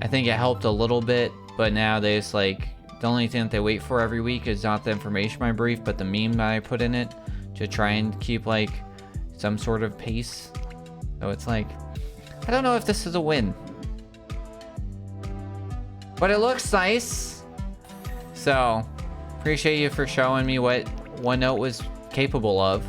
I think it helped a little bit, but now they just like, the only thing that they wait for every week is not the information I brief, but the meme that I put in it to try and keep like some sort of pace. So it's like, I don't know if this is a win, but it looks nice. So appreciate you for showing me what OneNote was capable of.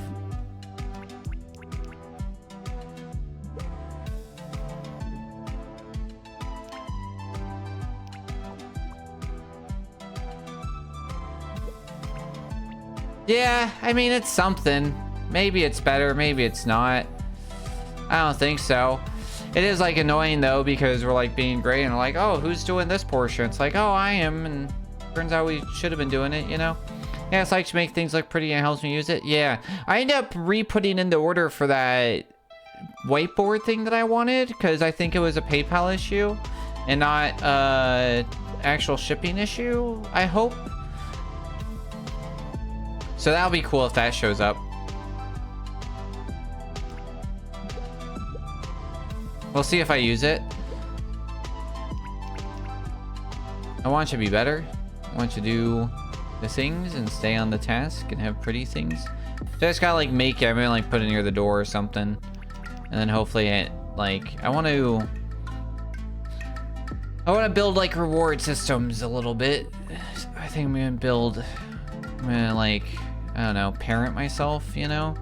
Yeah, I mean, it's something. Maybe it's better, maybe it's not. I don't think so. It is like annoying though, because we're like being great and like, oh, who's doing this portion? It's like, oh, I am, and turns out we should have been doing it, you know? Yeah, it's like to make things look pretty and it helps me use it. Yeah, I end up re-putting in the order for that whiteboard thing that I wanted, because I think it was a PayPal issue and not actual shipping issue, I hope. So that'll be cool if that shows up. We'll see if I use it. I want it to be better. I want to do the things and stay on the task and have pretty things. So I just gotta like make it. I'm gonna like put it near the door or something. And then hopefully it like, I want to build like reward systems a little bit. I think I'm gonna like, I don't know, parent myself, you know?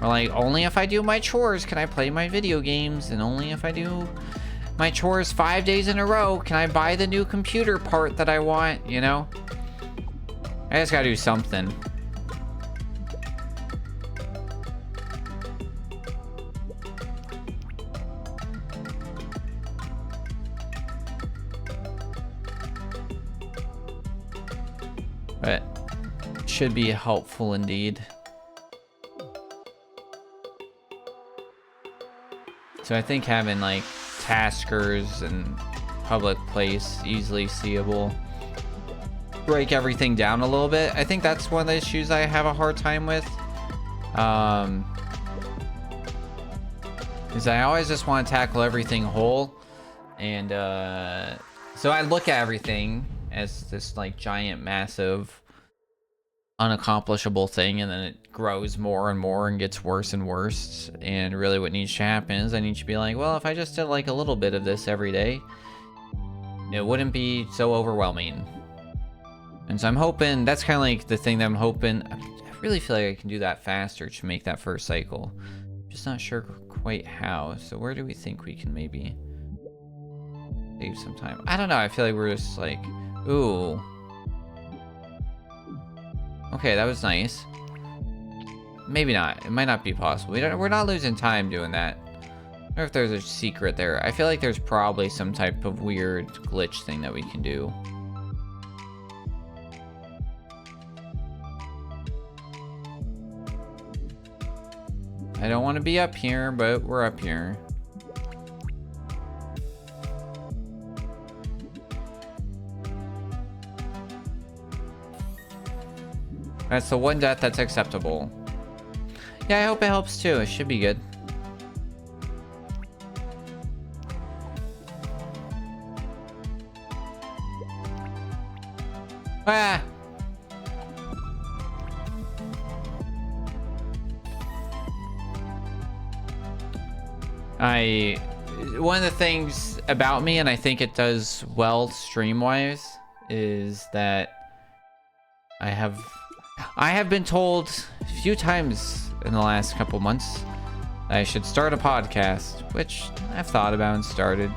Or like, only if I do my chores can I play my video games, and only if I do my chores 5 days in a row can I buy the new computer part that I want, you know? I just gotta do something. But should be helpful indeed. So I think having like taskers and public place easily seeable, break everything down a little bit. I think that's one of the issues I have a hard time with. Is I always just want to tackle everything whole. And so I look at everything as this like giant, massive, unaccomplishable thing, and then it grows more and more and gets worse and worse. And really what needs to happen is I need to be like, well, if I just did like a little bit of this every day, it wouldn't be so overwhelming. And so I'm hoping, that's kind of like the thing that I'm hoping. I really feel like I can do that faster to make that first cycle. Just not sure quite how. So where do we think we can maybe save some time? I don't know. I feel like we're just like, ooh. Okay, that was nice. Maybe not. It might not be possible. We're not losing time doing that. I don't know if there's a secret there. I feel like there's probably some type of weird glitch thing that we can do. I don't want to be up here, but we're up here. That's the one death that's acceptable. Yeah, I hope it helps too. It should be good. Ah! One of the things about me, and I think it does well stream-wise, is that I have been told a few times in the last couple months that I should start a podcast, which I've thought about and started.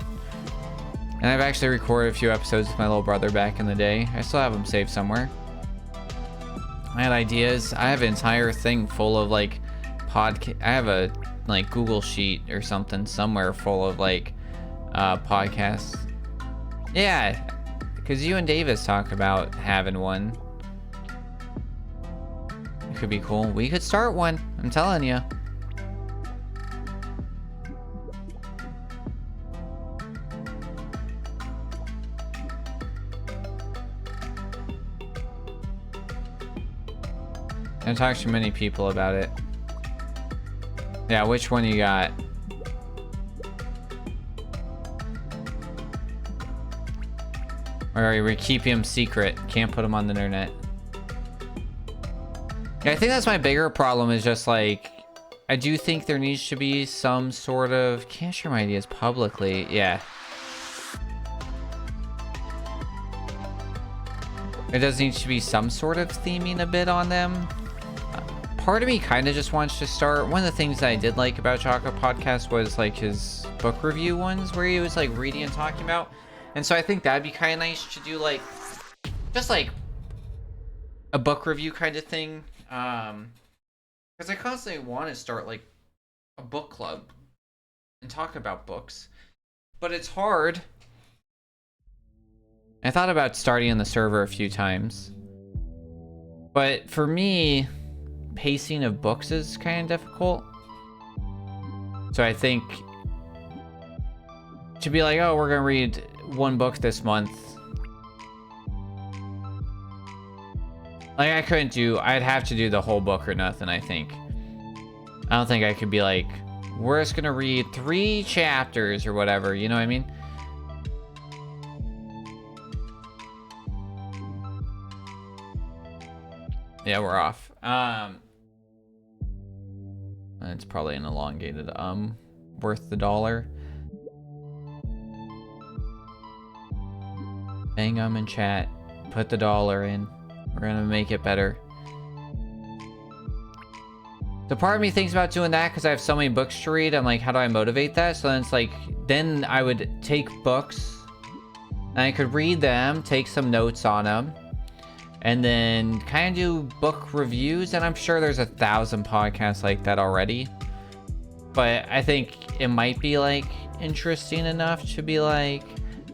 And I've actually recorded a few episodes with my little brother back in the day. I still have them saved somewhere. I had ideas. I have an entire thing full of like podcast. I have a like Google sheet or something somewhere full of like podcasts. Yeah, because you and Davis talk about having one. It could be cool. We could start one. I'm telling you. I don't talk to many people about it. Yeah, which one you got? Or we keep him secret. Can't put him on the internet. Yeah, I think that's my bigger problem, is just like, I do think there needs to be some sort of, can't share my ideas publicly. Yeah. There does need to be some sort of theming a bit on them. Part of me kind of just wants to start. One of the things that I did like about Chocolate Podcast was like his book review ones where he was like reading and talking about. And so I think that'd be kind of nice to do like, just like a book review kind of thing. Because I constantly want to start like a book club and talk about books, but it's hard. I thought about starting on the server a few times, but for me, pacing of books is kind of difficult. So I think to be like, oh, we're gonna read one book this month, like I'd have to do the whole book or nothing. I don't think I could be like, we're just gonna read 3 chapters or whatever, you know what I mean? Yeah, we're off. It's probably an elongated worth the $1. Bang in chat. Put the $1 in. We're gonna make it better. So part of me thinks about doing that because I have so many books to read. I'm like, how do I motivate that? So then it's like, then I would take books and I could read them, take some notes on them, and then kind of do book reviews. And I'm sure there's 1,000 podcasts like that already. But I think it might be like interesting enough to be like,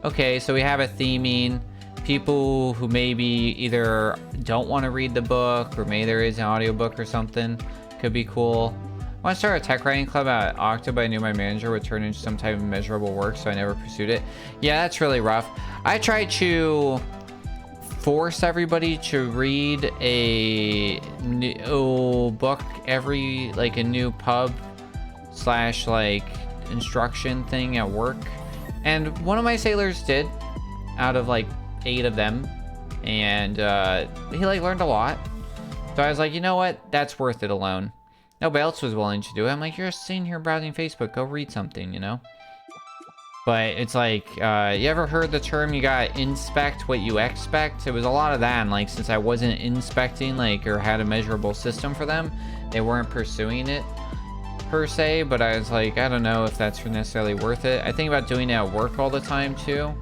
okay, so we have a theming. People who maybe either don't want to read the book or maybe there is an audiobook or something could be cool. I want to start a tech writing club at Octa, but I knew my manager would turn into some type of measurable work, so I never pursued it. Yeah, that's really rough. I tried to force everybody to read a new book every, like a new pub slash like instruction thing at work. And one of my sailors did, out of like 8 of them. And he like learned a lot. So I was like, you know what? That's worth it alone. Nobody else was willing to do it. I'm like, you're just sitting here browsing Facebook. Go read something, you know? But it's like, you ever heard the term, you gotta inspect what you expect? It was a lot of that, and like, since I wasn't inspecting, like, or had a measurable system for them, they weren't pursuing it, per se, but I was like, I don't know if that's necessarily worth it. I think about doing it at work all the time, too.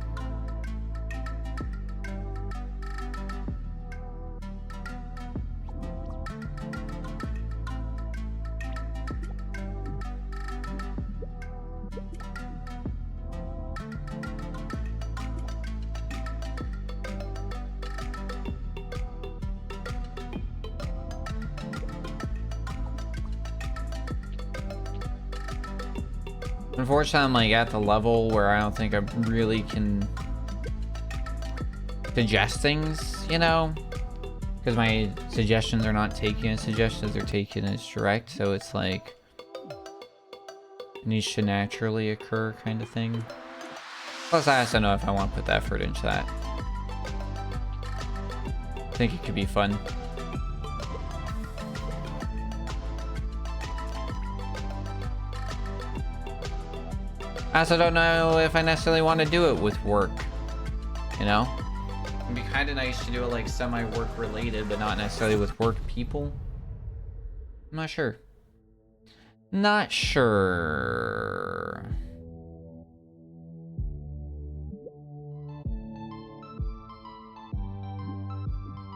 Unfortunately, I'm like at the level where I don't think I really can suggest things, you know, because my suggestions are not taken as suggestions, they're taken as direct. So it's like it needs to naturally occur kind of thing. Plus, I also know if I want to put the effort into that. I think it could be fun. I also don't know if I necessarily want to do it with work, you know? It'd be kind of nice to do it like semi-work related, but not necessarily with work people. I'm not sure. Not sure.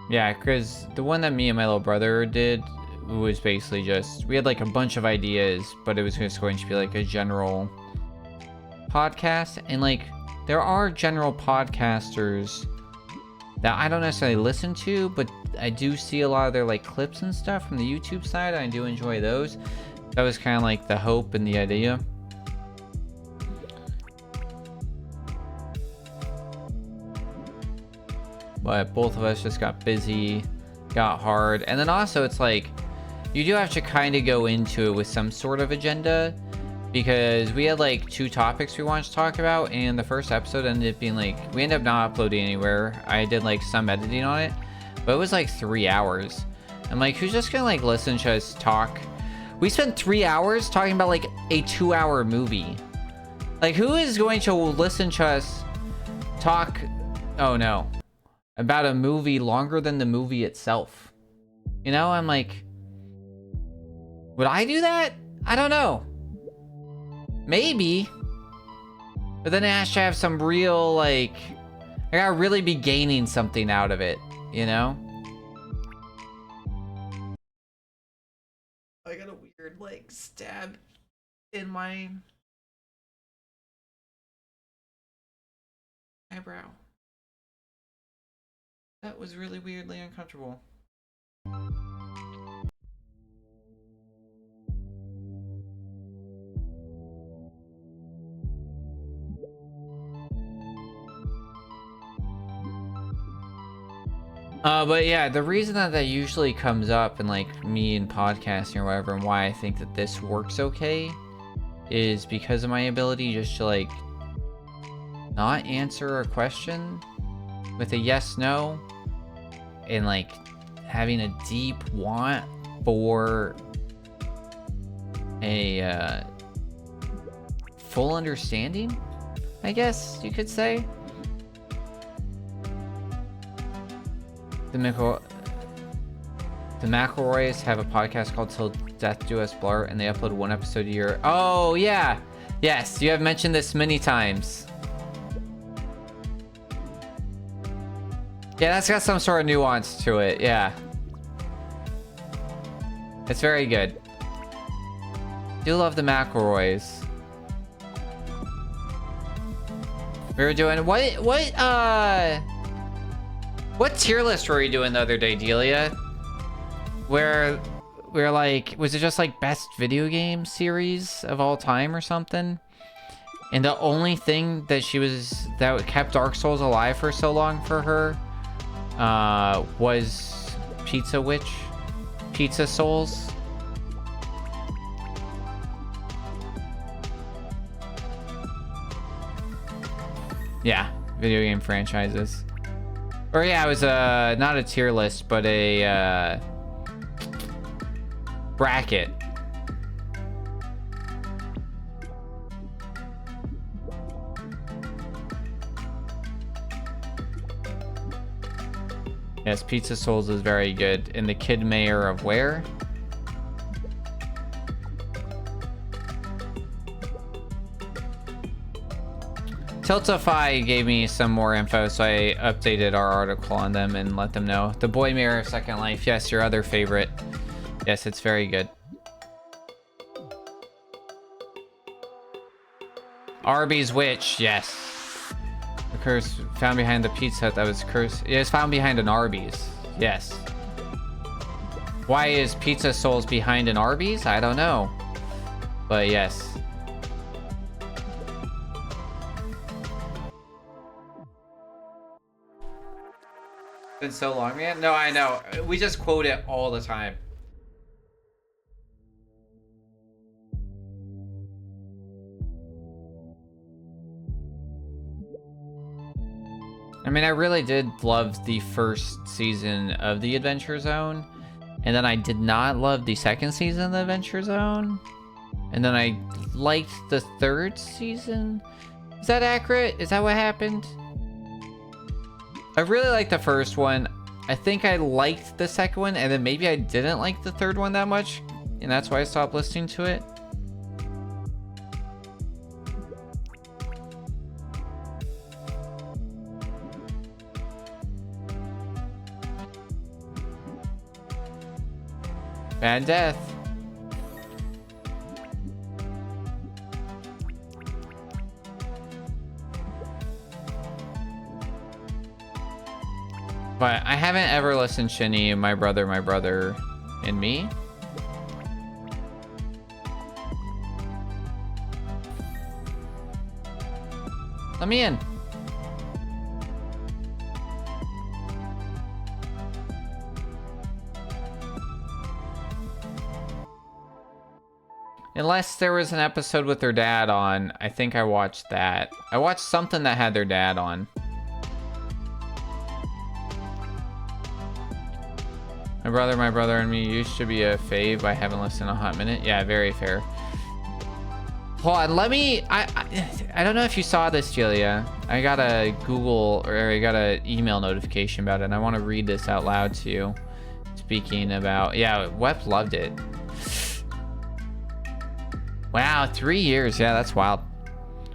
Yeah, because the one that me and my little brother did was basically just, we had like a bunch of ideas, but it was just going to be like a general podcast. And like, there are general podcasters that I don't necessarily listen to, but I do see a lot of their like clips and stuff from the YouTube side. I do enjoy those. That was kind of like the hope and the idea. But both of us just got busy, got hard. And then also it's like, you do have to kind of go into it with some sort of agenda, because we had like 2 topics we wanted to talk about, and the first episode ended up being like, we ended up not uploading anywhere. I did like some editing on it, but it was like 3 hours. I'm like, who's just gonna like listen to us talk? We spent 3 hours talking about like a 2-hour movie. Like, who is going to listen to us talk, oh no, about a movie longer than the movie itself? You know, I'm like, would I do that? I don't know. Maybe. But then it has to have some real, like, I gotta really be gaining something out of it, you know? I got a weird, like, stab in my eyebrow. That was really weirdly uncomfortable. But yeah, the reason that that usually comes up in like me and podcasting or whatever, and why I think that this works okay, is because of my ability just to like not answer a question with a yes, no, and like having a deep want for a full understanding, I guess you could say. The McElroys have a podcast called Till Death Do Us Blur, and they upload 1 episode a year. Oh, yeah. Yes, you have mentioned this many times. Yeah, that's got some sort of nuance to it, yeah. It's very good. Do love the McElroys. We were doing, what tier list were we doing the other day, Delia? Where we're like, was it just like best video game series of all time or something? And the only thing that that kept Dark Souls alive for so long for her was Pizza Witch, Pizza Souls. Yeah, video game franchises. Or yeah, it was not a tier list, but a bracket. Yes, Pizza Souls is very good. And the Kid Mayor of where? Tiltify gave me some more info, so I updated our article on them and let them know. The Boy Mayor of Second Life, yes, your other favorite. Yes, it's very good. Arby's Witch, yes. The curse found behind the Pizza Hut that was cursed. It was found behind an Arby's, yes. Why is Pizza Souls behind an Arby's? I don't know. But yes. Been so long, man. No, I know. We just quote it all the time. I mean, I really did love the first season of the Adventure Zone, and then I did not love the second season of the Adventure Zone, and then I liked the third season. Is that accurate? Is that what happened? I really liked the first one. I think I liked the second one, and then maybe I didn't like the third one that much, and that's why I stopped listening to it. Bad death. But I haven't ever listened to any My Brother, and Me. Let me in. Unless there was an episode with their dad on. I think I watched that. I watched something that had their dad on. My Brother and Me used to be a fave. I haven't listened in a hot minute. Yeah, very fair. Hold on, let me... I don't know if you saw this, Julia. I got a Google, or I got an email notification about it, and I want to read this out loud to you. Speaking about... Yeah, Wep loved it. Wow, 3 years. Yeah, that's wild.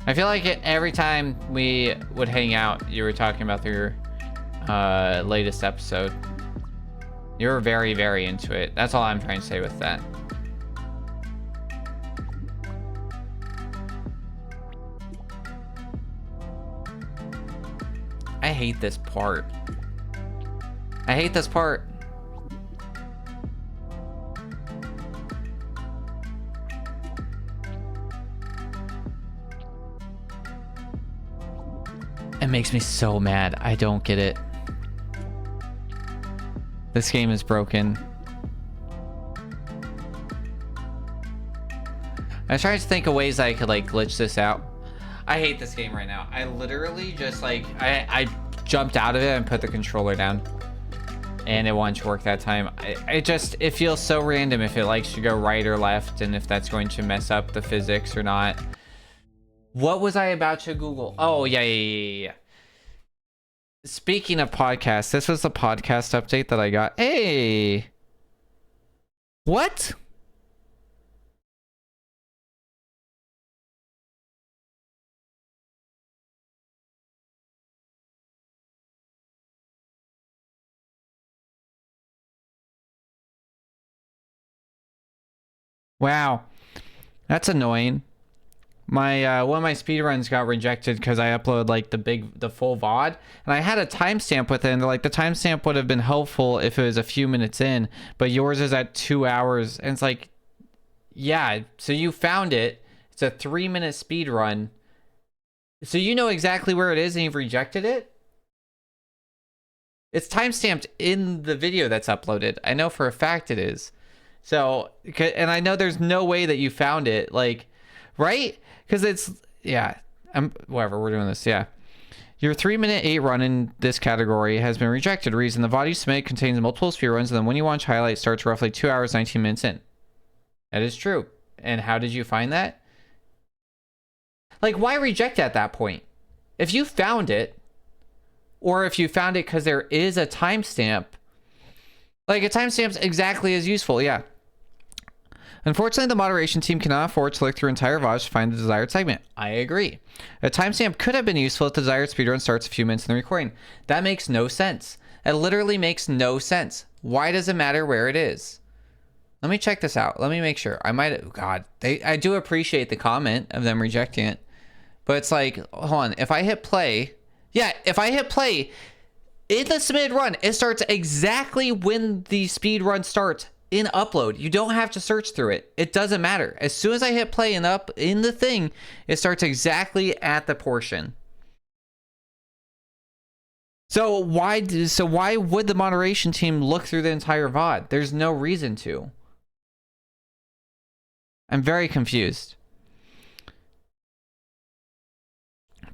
I feel like every time we would hang out, you were talking about your latest episode. You were very, very into it. That's all I'm trying to say with that. I hate this part. I hate this part. It makes me so mad. I don't get it. This game is broken. I was trying to think of ways I could like glitch this out. I hate this game right now. I literally just like I jumped out of it and put the controller down, and it wanted to work that time. It feels so random if it likes to go right or left, and if that's going to mess up the physics or not. What was I about to Google? Oh yeah. Speaking of podcasts, this was the podcast update that I got. Hey! What? Wow. That's annoying. My one of my speedruns got rejected because I uploaded like the full VOD, and I had a timestamp with it, and like the timestamp would have been helpful if it was a few minutes in, but yours is at 2 hours, and it's like, yeah, so you found it. It's a 3-minute speedrun. So you know exactly where it is and you've rejected it? It's timestamped in the video that's uploaded. I know for a fact it is. So, and I know there's no way that you found it, like, right? Because it's, yeah, whatever, we're doing this, yeah. Your 3-minute 8 run in this category has been rejected. Reason: the VOD you submit contains multiple speed runs, and then when you watch highlight starts roughly 2 hours, 19 minutes in. That is true. And how did you find that? Like, why reject at that point? If you found it, or if you found it because there is a timestamp, like, a timestamp's exactly as useful, yeah. Unfortunately, the moderation team cannot afford to look through entire VODs to find the desired segment. I agree. A timestamp could have been useful if the desired speedrun starts a few minutes in the recording. That makes no sense. It literally makes no sense. Why does it matter where it is? Let me check this out. Let me make sure. I might... God, I do appreciate the comment of them rejecting it. But it's like, hold on. If I hit play... Yeah, if I hit play, in the submitted run, it starts exactly when the speed run starts in upload. You don't have to search through it. It doesn't matter. As soon as I hit play and up in the thing, it starts exactly at the portion. So why would the moderation team look through the entire VOD? There's no reason to. I'm very confused.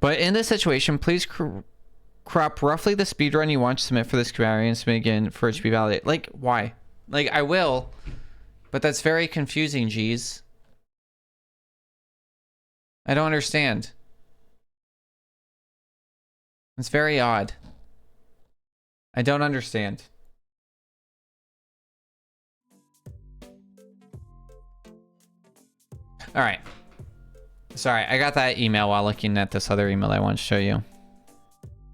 But in this situation, please crop roughly the speedrun you want to submit for this query and submit again for it to be validated. Like, why? Like, I will, but that's very confusing, geez. I don't understand. It's very odd. I don't understand. All right. Sorry, I got that email while looking at this other email I want to show you.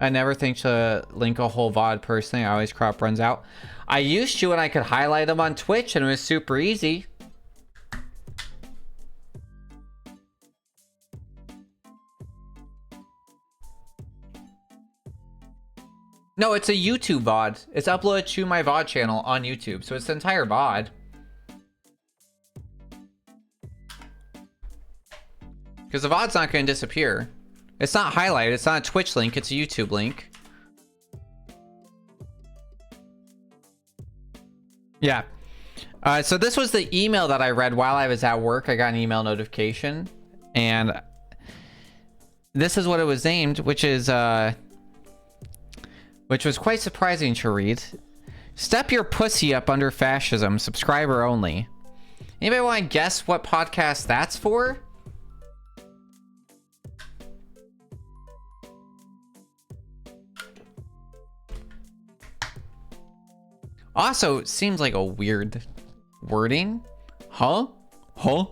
I never think to link a whole VOD personally. I always crop runs out. I used to, and I could highlight them on Twitch, and it was super easy. No, it's a YouTube VOD. It's uploaded to my VOD channel on YouTube, so it's the entire VOD. Because the VOD's not going to disappear. It's not highlighted. It's not a Twitch link. It's a YouTube link. Yeah. So this was the email that I read while I was at work. I got an email notification. And this is what it was named, which was quite surprising to read. Step your pussy up under fascism. Subscriber only. Anybody want to guess what podcast that's for? Also, seems like a weird wording. Huh? Huh?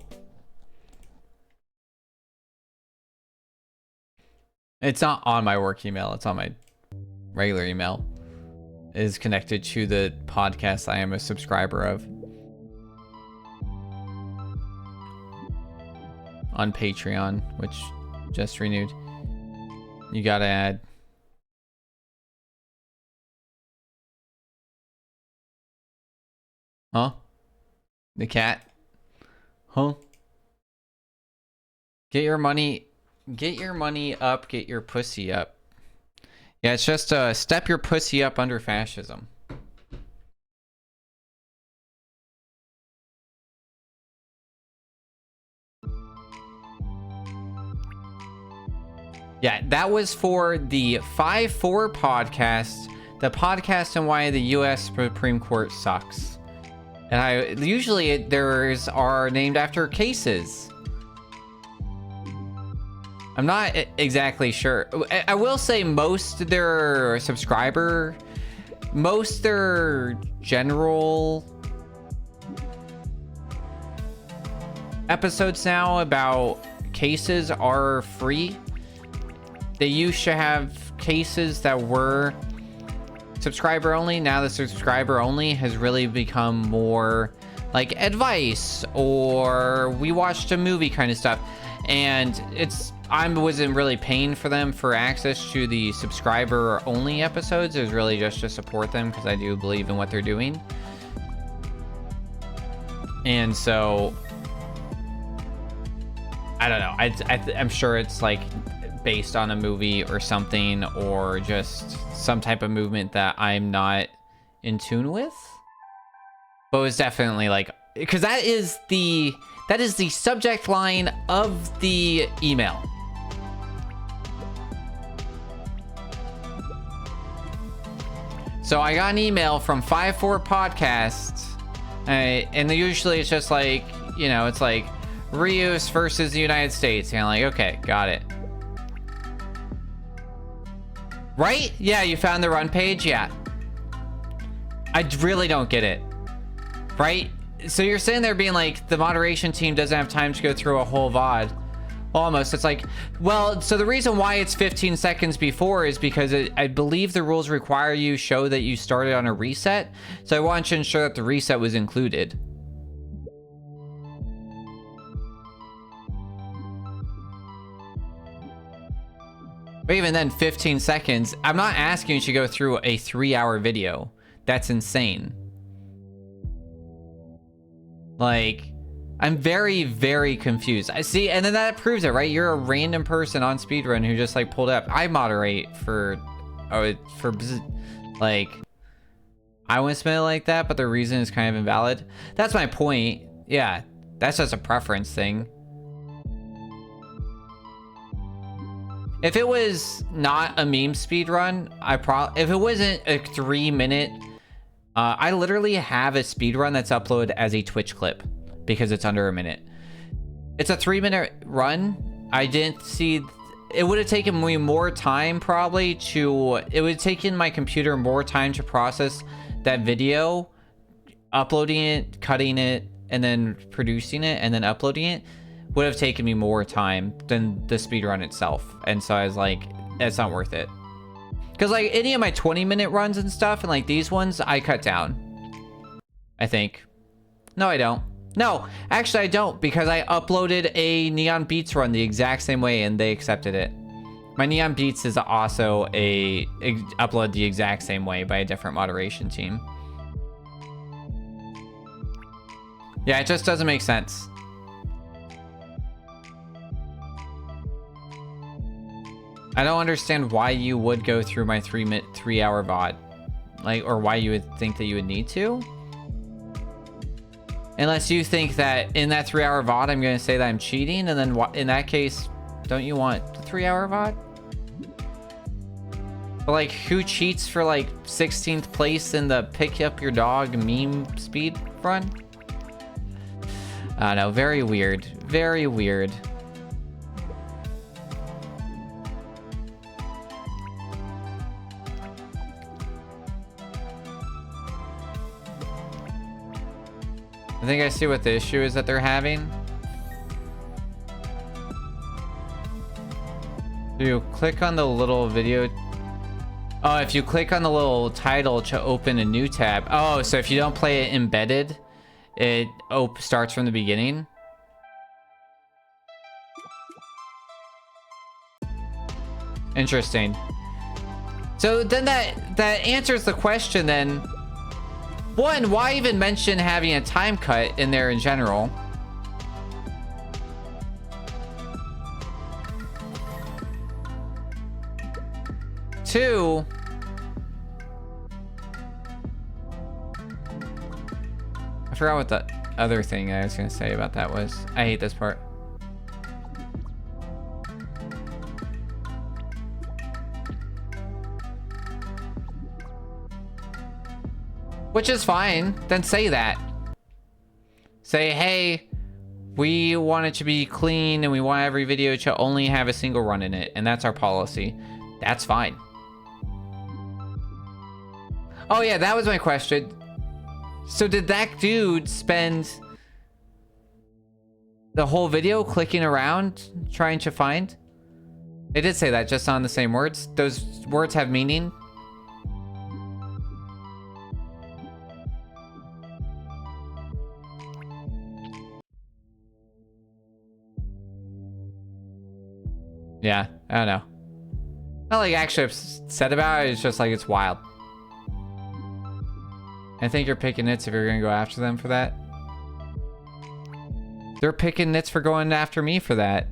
It's not on my work email. It's on my regular email. It is connected to the podcast I am a subscriber of. On Patreon, which just renewed. You gotta add. Huh? The cat? Huh? Get your money up, get your pussy up. Yeah, it's just step your pussy up under fascism. Yeah, that was for the 5-4 podcast, the podcast on why the U.S. Supreme Court sucks. And usually theirs are named after cases. I'm not exactly sure. I will say most their general episodes now about cases are free. They used to have cases that were subscriber only. Now the subscriber only has really become more like advice or we watched a movie kind of stuff. And I wasn't really paying for them for access to the subscriber only episodes. It was really just to support them because I do believe in what they're doing. And so I don't know. I'm sure it's like based on a movie or something, or just some type of movement that I'm not in tune with. But it was definitely like, because that is the subject line of the email. So I got an email from 54 Podcasts, and usually it's just like, you know, it's like reuse versus the United States. And I'm like, okay, got it. Right? Yeah, you found the run page? Yeah. I really don't get it. Right? So you're sitting there being like, the moderation team doesn't have time to go through a whole VOD. Almost. It's like, well, so the reason why it's 15 seconds before is because I believe the rules require you show that you started on a reset. So I want to ensure that the reset was included. But even then, 15 seconds, I'm not asking you to go through a 3-hour video. That's insane. Like, I'm very, very confused. I see, and then that proves it, right? You're a random person on speedrun who just like pulled up. I moderate for like, I wouldn't submit it like that, but the reason is kind of invalid. That's my point. Yeah, that's just a preference thing. If it was not a meme speedrun, if it wasn't a 3-minute, I literally have a speedrun that's uploaded as a Twitch clip because it's under a minute. It's a 3-minute run. I didn't see, it would have taken me more time probably it would have taken my computer more time to process that video, uploading it, cutting it, and then producing it, and then uploading it. Would have taken me more time than the speedrun itself. And so I was like, it's not worth it. Because like any of my 20-minute runs and stuff, and like these ones, I cut down. I think. No, I don't. No, actually I don't, because I uploaded a Neon Beats run the exact same way and they accepted it. My Neon Beats is also upload the exact same way by a different moderation team. Yeah, it just doesn't make sense. I don't understand why you would go through my 3-hour VOD. Like, or why you would think that you would need to. Unless you think that in that 3-hour VOD, I'm going to say that I'm cheating. And then in that case, don't you want the 3-hour VOD? But like, who cheats for like 16th place in the pick up your dog meme speed run? I don't know, very weird. Very weird. I think I see what the issue is that they're having. You click on the little video. Oh, if you click on the little title to open a new tab. Oh, so if you don't play it embedded, it starts from the beginning. Interesting. So then that answers the question then. One, why even mention having a time cut in there in general? Two, I forgot what the other thing I was going to say about that was. I hate this part. Which is fine. Then say that. Say, hey, we want it to be clean and we want every video to only have a single run in it. And that's our policy. That's fine. Oh yeah, that was my question. So did that dude spend the whole video clicking around trying to find? They did say that just on the same words. Those words have meaning. Yeah, I don't know. Not like actually upset about it, it's just like it's wild. I think you're picking nits if you're gonna go after them for that. They're picking nits for going after me for that.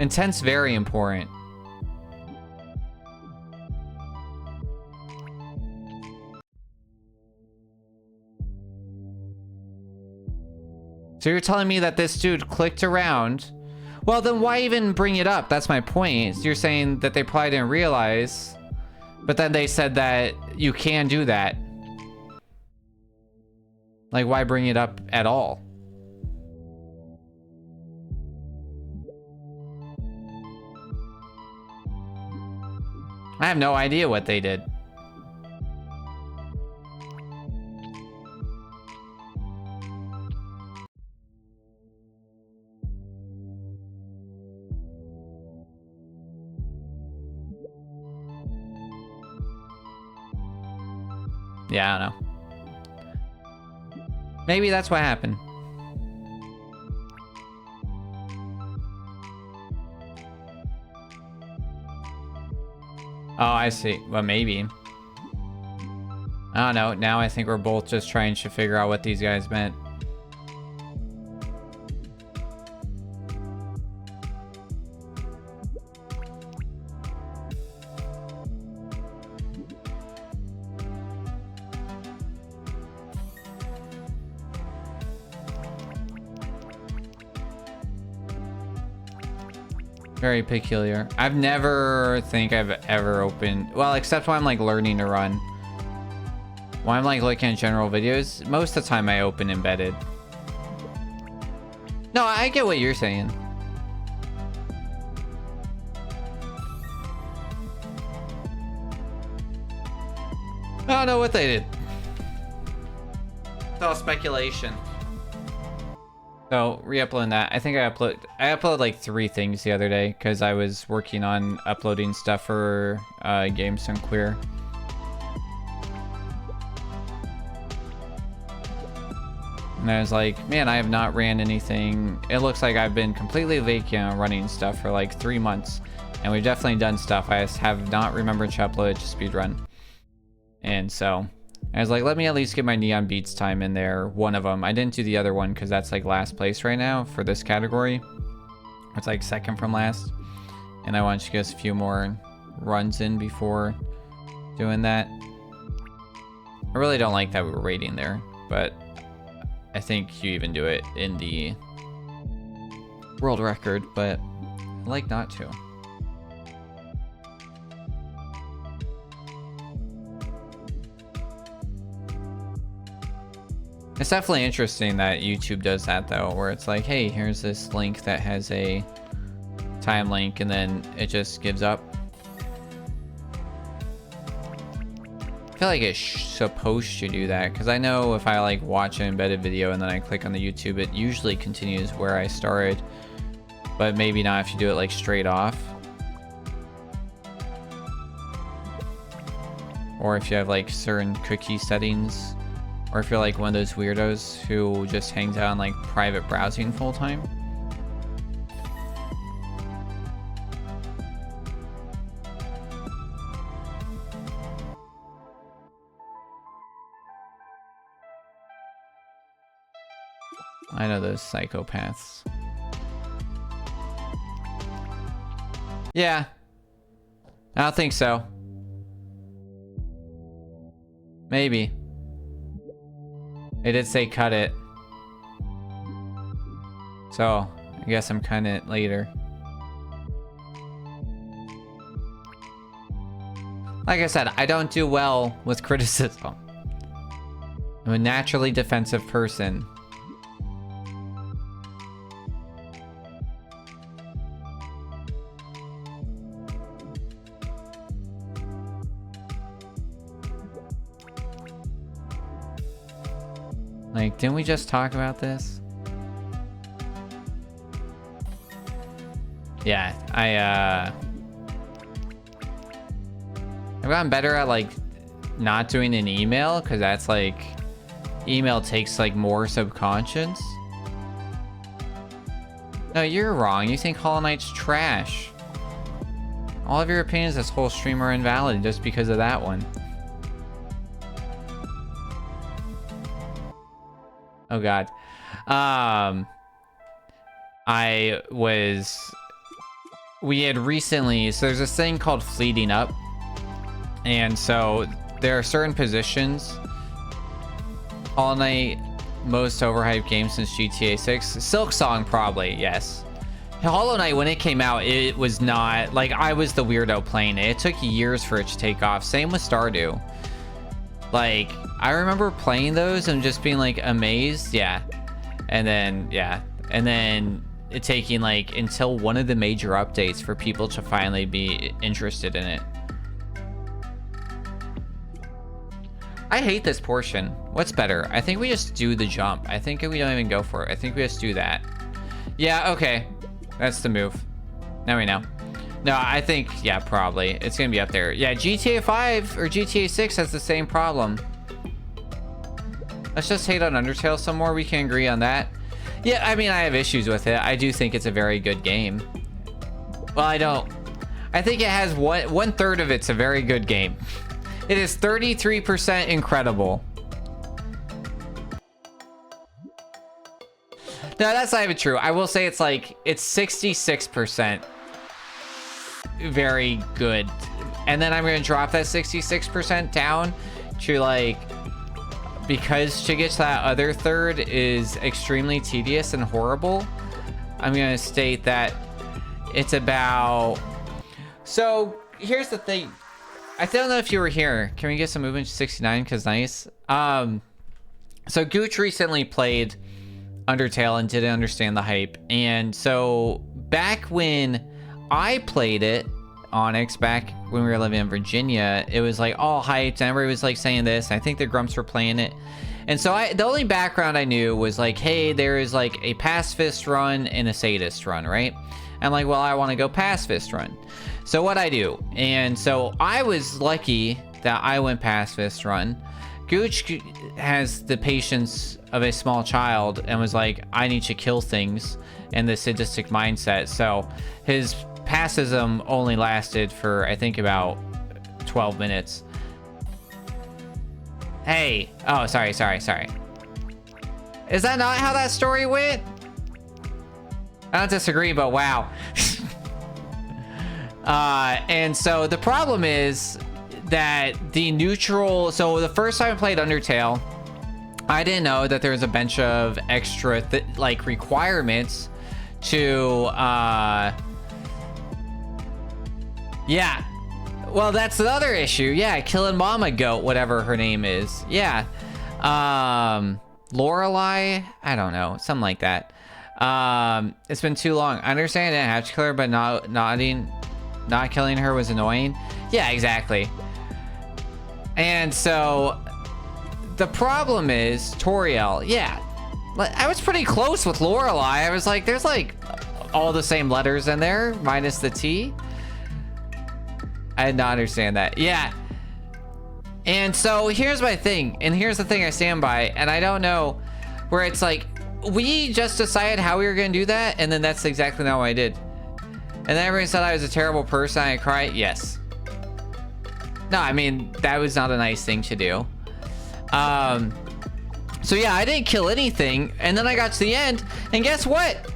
Intent's very important. So you're telling me that this dude clicked around. Well, then why even bring it up? That's my point. You're saying that they probably didn't realize, but then they said that you can do that. Like, why bring it up at all? I have no idea what they did. Yeah, I don't know. Maybe that's what happened. Oh, I see. Well, maybe. I don't know. Now I think we're both just trying to figure out what these guys meant. Very peculiar. I've never think I've ever opened, well, except when I'm like learning to run. When I'm like looking at general videos, most of the time I open embedded. No, I get what you're saying. I don't know what they did. It's all speculation. So, re-uploading that. I think I uploaded like 3 things the other day because I was working on uploading stuff for Games Unclear. And I was like, man, I have not ran anything. It looks like I've been completely vacant on running stuff for like 3 months. And we've definitely done stuff. I just have not remembered to upload it to speedrun. And so I was like, let me at least get my Neon Beats time in there. One of them. I didn't do the other one because that's like last place right now for this category. It's like second from last. And I wanted to get a few more runs in before doing that. I really don't like that we were rating there, but I think you even do it in the world record, but I like not to. It's definitely interesting that YouTube does that though, where it's like, hey, here's this link that has a time link and then it just gives up. I feel like it's supposed to do that because I know if I like watch an embedded video and then I click on the YouTube, it usually continues where I started, but maybe not if you do it like straight off. Or if you have like certain cookie settings. Or if you're like one of those weirdos who just hangs out on like private browsing full time. I know those psychopaths. Yeah. I don't think so. Maybe. It did say cut it. So, I guess I'm cutting it later. Like I said, I don't do well with criticism. I'm a naturally defensive person. Like, didn't we just talk about this? Yeah, I've gotten better at like not doing an email because that's like email takes like more subconscious. No, you're wrong. You think Hollow Knight's trash. All of your opinions this whole stream are invalid just because of that one. Oh god. I was we had recently, so there's this thing called fleeting up, and so there are certain positions. All Night, most overhyped game since GTA 6. Silk Song, probably, yes. Hollow Knight, when it came out, it was not, like, I was the weirdo playing it. It took years for it to take off. Same with Stardew. Like, I remember playing those and just being, like, amazed. Yeah. And then, yeah. And then it taking, like, until one of the major updates for people to finally be interested in it. I hate this portion. What's better? I think we just do the jump. I think we don't even go for it. I think we just do that. Yeah, okay. That's the move. Now we know. No, I think, yeah, probably. It's gonna be up there. Yeah, GTA 5 or GTA 6 has the same problem. Let's just hate on Undertale some more. We can agree on that. Yeah, I mean, I have issues with it. I do think it's a very good game. Well, I don't. I think it has one third of it's a very good game. It is 33% incredible. No, that's not even true. I will say it's 66% very good. And then I'm going to drop that 66% down to like, because to get to that other third is extremely tedious and horrible, I'm going to state that it's about... So here's the thing. I don't know if you were here. Can we get some movement to 69? Because nice. So Gooch recently played Undertale and didn't understand the hype. And so back when I played it, Onyx, back when we were living in Virginia, it was like all hyped and everybody was like saying this. I think the Grumps were playing it. And so the only background I knew was like, hey, there is like a pacifist run and a sadist run, right? I'm like, well, I want to go pacifist run. So what I do, and so I was lucky that I went pacifist run. Gooch has the patience of a small child and was like, I need to kill things, and the sadistic mindset. So his pacifism only lasted for, I think, about 12 minutes. Hey, oh, sorry. Is that not how that story went? I don't disagree, but wow. And so the problem is that the neutral... So the first time I played Undertale, I didn't know that there was a bunch of extra like requirements to yeah, well, that's another issue. Yeah, killing Mama Goat, whatever her name is. Yeah, Lorelei, I don't know, something like that. It's been too long. I understand I didn't have to kill her, but not killing her was annoying. Yeah, exactly. And so the problem is Toriel. Yeah, I was pretty close with Lorelei. I was like, there's like all the same letters in there minus the T. I did not understand that. Yeah. And so here's my thing, and here's the thing I stand by, and I don't know, where it's like, we just decided how we were gonna do that, and then that's exactly not what I did. And then everyone said I was a terrible person. I cried. Yes. No, I mean, that was not a nice thing to do. So yeah, I didn't kill anything, and then I got to the end, and guess what?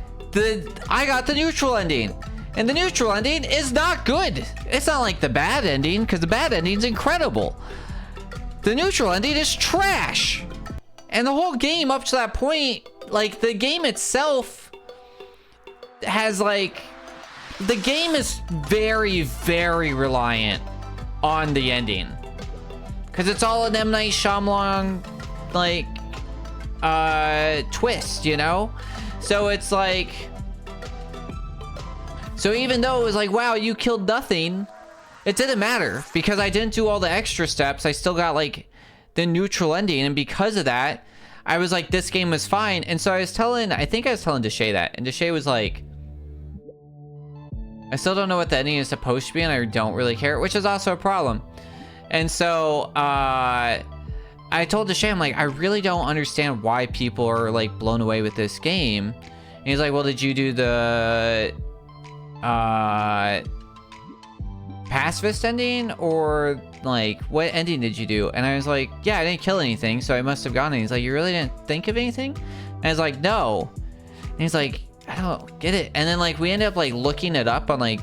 I got the neutral ending, and the neutral ending is not good. It's not like the bad ending, because the bad ending's incredible. The neutral ending is trash, and the whole game up to that point, like the game itself has like, the game is very, very reliant on the ending, because it's all an M. Night Shyamalan like twist, you know? So it's like, so even though it was like, wow, you killed nothing, it didn't matter, because I didn't do all the extra steps. I still got like the neutral ending, and because of that, I was like, this game was fine. And so I think I was telling Deshay that, and Deshay was like, I still don't know what the ending is supposed to be, and I don't really care, which is also a problem. And so I told Deshay, I'm like, I really don't understand why people are like blown away with this game. And he's like, well, did you do the pacifist ending, or like what ending did you do? And I was like, yeah, I didn't kill anything, so I must have gone. And he's like, you really didn't think of anything? And I was like, no. And he's like, I don't get it. And then like we ended up like looking it up on like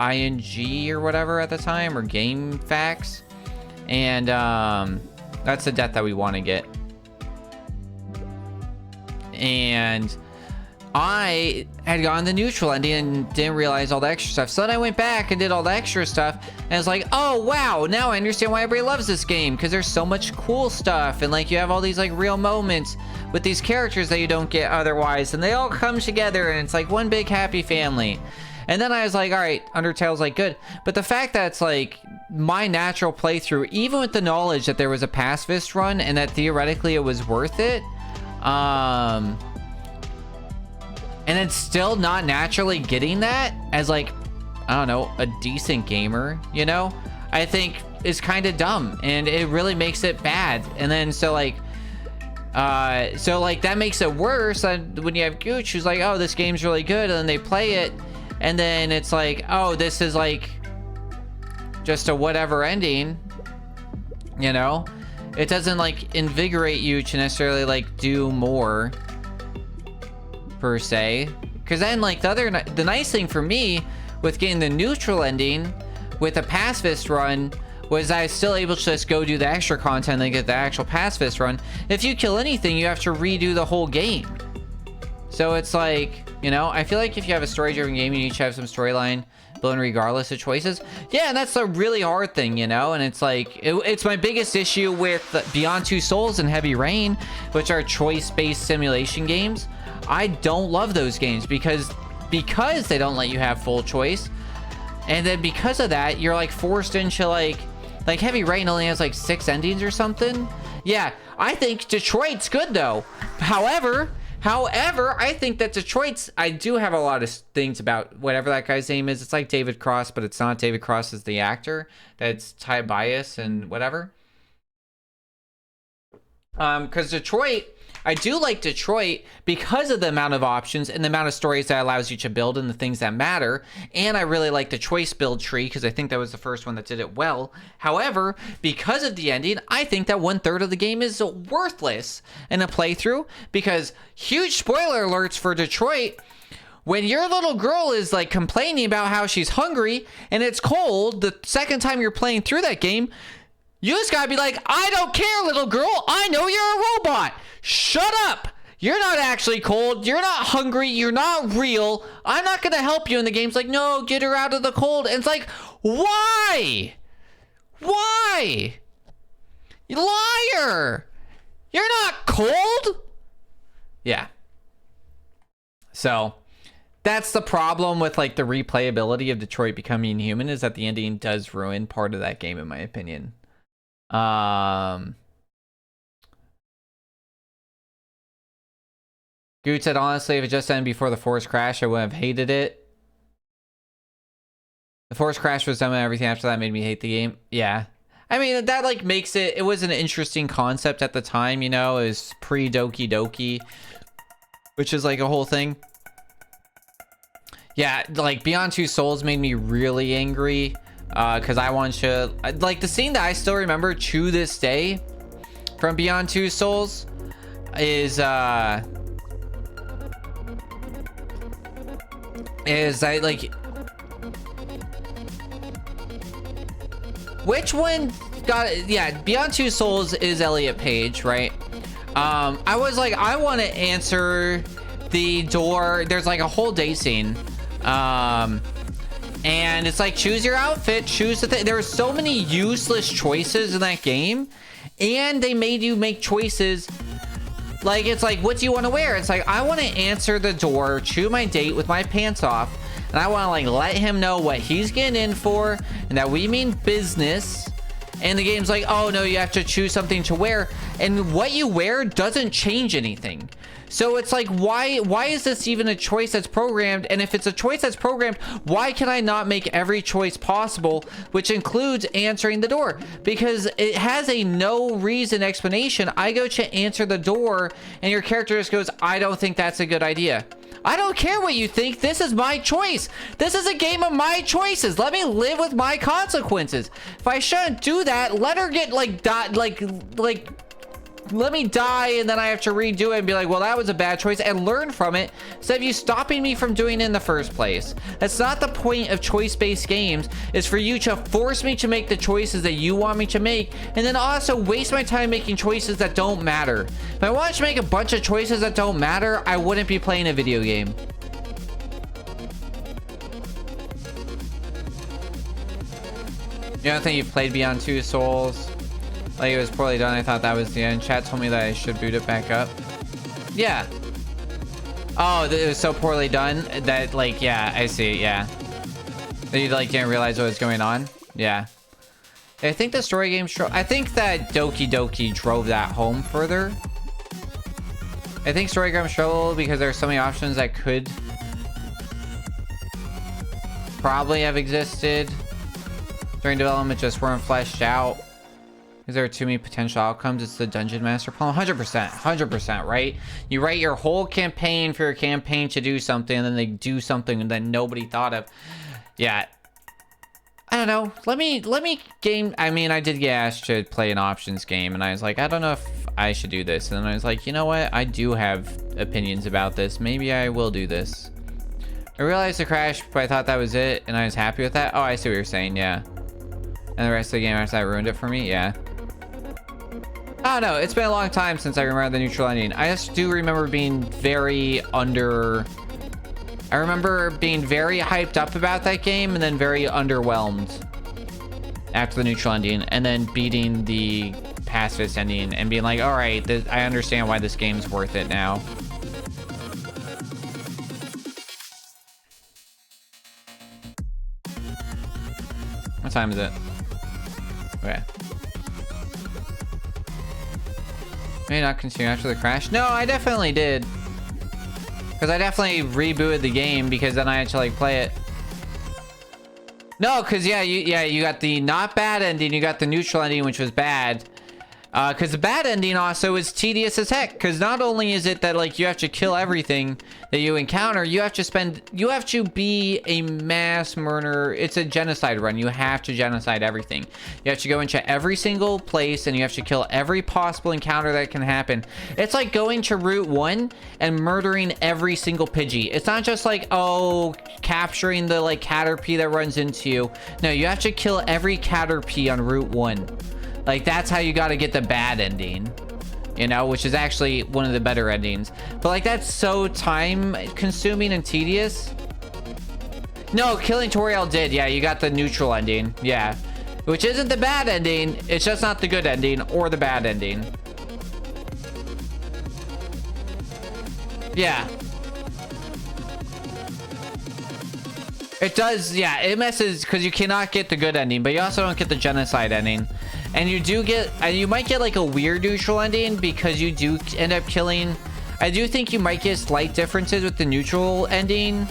ING or whatever at the time, or Game Facts. And that's the death that we want to get. And I had gotten the neutral ending and didn't realize all the extra stuff. So then I went back and did all the extra stuff, and it's like, oh wow, now I understand why everybody loves this game, because there's so much cool stuff, and like you have all these like real moments with these characters that you don't get otherwise, and they all come together, and it's like one big happy family. And then I was like, all right, Undertale's like good, but the fact that it's like my natural playthrough, even with the knowledge that there was a pacifist run and that theoretically it was worth it, and it's still not naturally getting that as like, I don't know, a decent gamer, you know, I think is kind of dumb, and it really makes it bad. And then so like that makes it worse when you have Gooch who's like, oh, this game's really good, and then they play it, and then it's like, oh, this is like just a whatever ending, you know. It doesn't like invigorate you to necessarily like do more per se, because then like the nice thing for me with getting the neutral ending with a pacifist run was I was still able to just go do the extra content and get the actual pacifist run. If you kill anything, you have to redo the whole game. So it's like, you know, I feel like if you have a story-driven game, you need to have some storyline building regardless of choices. Yeah, and that's a really hard thing, you know. And it's like it's my biggest issue with Beyond Two Souls and Heavy Rain, which are choice-based simulation games. I don't love those games because they don't let you have full choice, and then because of that, you're like forced into like Heavy Rain only has like 6 endings or something. Yeah, I think Detroit's good though. However, I think that Detroit's, I do have a lot of things about whatever that guy's name is. It's like David Cross, but it's not. David Cross is the actor. That's Ty Bias and whatever. Because Detroit, I do like Detroit because of the amount of options and the amount of stories that allows you to build and the things that matter. And I really like the choice build tree because I think that was the first one that did it well. However, because of the ending, I think that 1/3 of the game is worthless in a playthrough, because huge spoiler alerts for Detroit. When your little girl is like complaining about how she's hungry and it's cold the second time you're playing through that game, you just gotta be like, I don't care, little girl. I know you're a robot. Shut up. You're not actually cold. You're not hungry. You're not real. I'm not gonna help you. And the game's like, no, get her out of the cold. And it's like, why? Why? You liar. You're not cold. Yeah. So that's the problem with like the replayability of Detroit Becoming Human, is that the ending does ruin part of that game, in my opinion. Goot said, honestly, if it just ended before the forest crash, I would have hated it. The forest crash was done, and everything after that made me hate the game. Yeah. I mean, that like makes it was an interesting concept at the time, you know. It was pre-Doki Doki, which is like a whole thing. Yeah, like Beyond Two Souls made me really angry. Because I want to, like, the scene that I still remember to this day from Beyond Two Souls is I like, which one got, yeah, Beyond Two Souls is Elliot Page, right? I was like, I want to answer the door. There's like a whole date scene. And it's like, choose your outfit, choose the thing. There are so many useless choices in that game, and they made you make choices. Like, it's like, what do you want to wear? It's like, I want to answer the door to my date with my pants off, and I want to like let him know what he's getting in for, and that we mean business. And the game's like, oh no, you have to choose something to wear, and what you wear doesn't change anything. So it's like, why is this even a choice that's programmed? And if it's a choice that's programmed, why can I not make every choice possible, which includes answering the door? Because it has a no reason explanation. I go to answer the door, and your character just goes, I don't think that's a good idea. I don't care what you think. This is my choice. This is a game of my choices. Let me live with my consequences. If I shouldn't do that, let her get like let me die and then I have to redo it and be like, well, that was a bad choice, and learn from it instead of you stopping me from doing it in the first place. That's not the point of choice-based games, is for you to force me to make the choices that you want me to make, and then also waste my time making choices that don't matter. If I wanted to make a bunch of choices that don't matter, I wouldn't be playing a video game. You don't think you've played Beyond Two Souls? Like, it was poorly done. I thought that was the end. Chat told me that I should boot it back up. Yeah. Oh, it was so poorly done that, like, yeah, I see. Yeah. That you, like, didn't realize what was going on. Yeah. I think the story game... I think that Doki Doki drove that home further. I think story games struggle because there are so many options that could probably have existed during development, just weren't fleshed out. Is there too many potential outcomes? It's the dungeon master problem. 100%, right? You write your whole campaign for your campaign to do something, and then they do something that nobody thought of. Yeah. I don't know. Let me game. I mean, I did get asked to play an options game, and I was like, I don't know if I should do this. And then I was like, you know what? I do have opinions about this. Maybe I will do this. I realized the crash, but I thought that was it, and I was happy with that. Oh, I see what you're saying. Yeah. And the rest of the game after that ruined it for me. Yeah. I don't know. It's been a long time since I remember the neutral ending. I just do remember being very I remember being very hyped up about that game and then very underwhelmed after the neutral ending, and then beating the pacifist ending and being like, all right, I understand why this game's worth it now. What time is it? Okay. May not continue after the crash. No, I definitely did. Because I definitely rebooted the game because then I had to like play it. No, because you got the not bad ending, you got the neutral ending, which was bad. Because the bad ending also is tedious as heck. Because not only is it that like you have to kill everything that you encounter, you have to be a mass murderer. It's a genocide run. You have to genocide everything. You have to go into every single place and you have to kill every possible encounter that can happen. It's like going to Route 1 and murdering every single Pidgey. It's not just like, oh, capturing the like Caterpie that runs into you. No, you have to kill every Caterpie on Route 1. Like, that's how you got to get the bad ending, you know, which is actually one of the better endings. But, like, that's so time-consuming and tedious. No, Killing Toriel did. Yeah, you got the neutral ending. Yeah. Which isn't the bad ending. It's just not the good ending or the bad ending. Yeah. It does, yeah. It messes, because you cannot get the good ending, but you also don't get the genocide ending. And you do get, you might get like a weird neutral ending because you do end up killing. I do think you might get slight differences with the neutral ending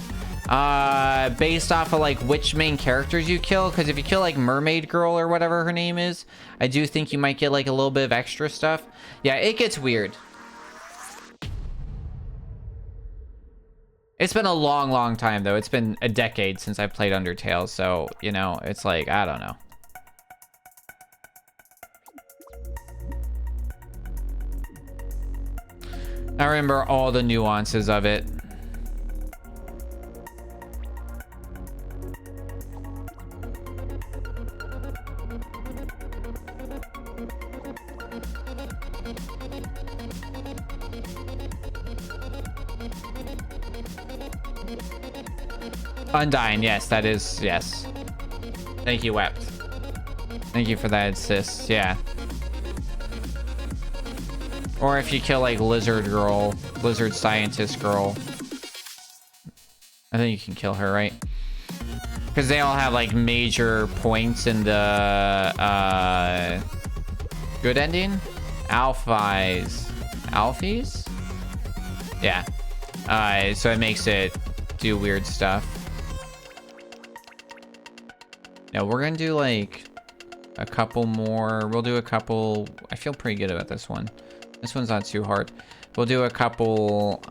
based off of like which main characters you kill. Because if you kill like Mermaid Girl or whatever her name is, I do think you might get like a little bit of extra stuff. Yeah, it gets weird. It's been a long time though. It's been a decade since I've played Undertale. So, you know, it's like, I don't know. I remember all the nuances of it. Undying, yes, that is, yes. Thank you, Wept. Thank you for that assist, yeah. Or if you kill like Lizard Girl, Lizard Scientist Girl. I think you can kill her, right? Because they all have like major points in the good ending. Alphys. Alphys? Yeah. So it makes it do weird stuff. Now we're gonna do like a couple more. We'll do a couple. I feel pretty good about this one. This one's not too hard. We'll do a couple,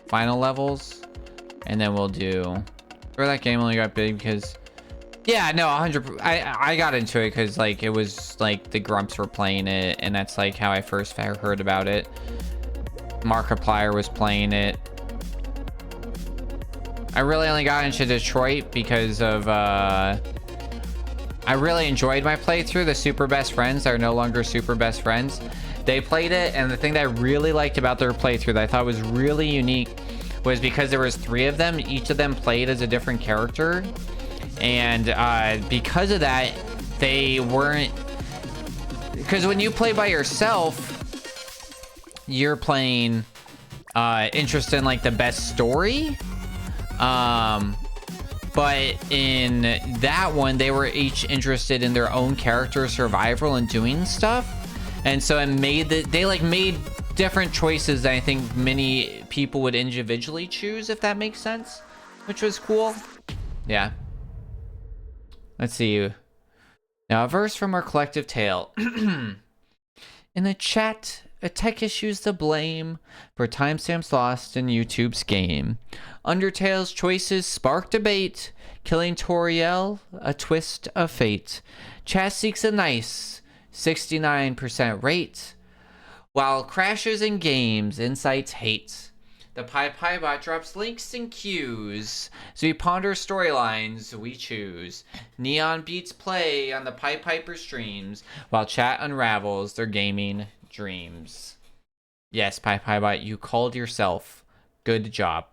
final levels, and then we'll do... Or that game only got big because Yeah, no, 100. I got into it because like it was like the Grumps were playing it, and that's like how I first heard about it. Markiplier was playing it. I really only got into Detroit because of I really enjoyed my playthrough. The super best friends are no longer super best friends. They played it, and the thing that I really liked about their playthrough that I thought was really unique was because there was 3 of them. Each of them played as a different character, and because of that, they weren't. Because when you play by yourself, you're playing interested in like the best story. But in that one, they were each interested in their own character survival and doing stuff. And so it made they like made different choices that I think many people would individually choose, if that makes sense, which was cool. Yeah. Let's see. Now, a verse from our collective tale. In the chat, a tech issues the blame for timestamps lost in YouTube's game. Undertale's choices spark debate, killing Toriel, a twist of fate. Chat seeks a nice 69% rate, while crashes in games incites hate. The PyPyBot drops links and cues, so we ponder storylines we choose. Neon beats play on the PyPiper streams, while chat unravels their gaming dreams. Yes, PyPyBot, you called yourself. Good job.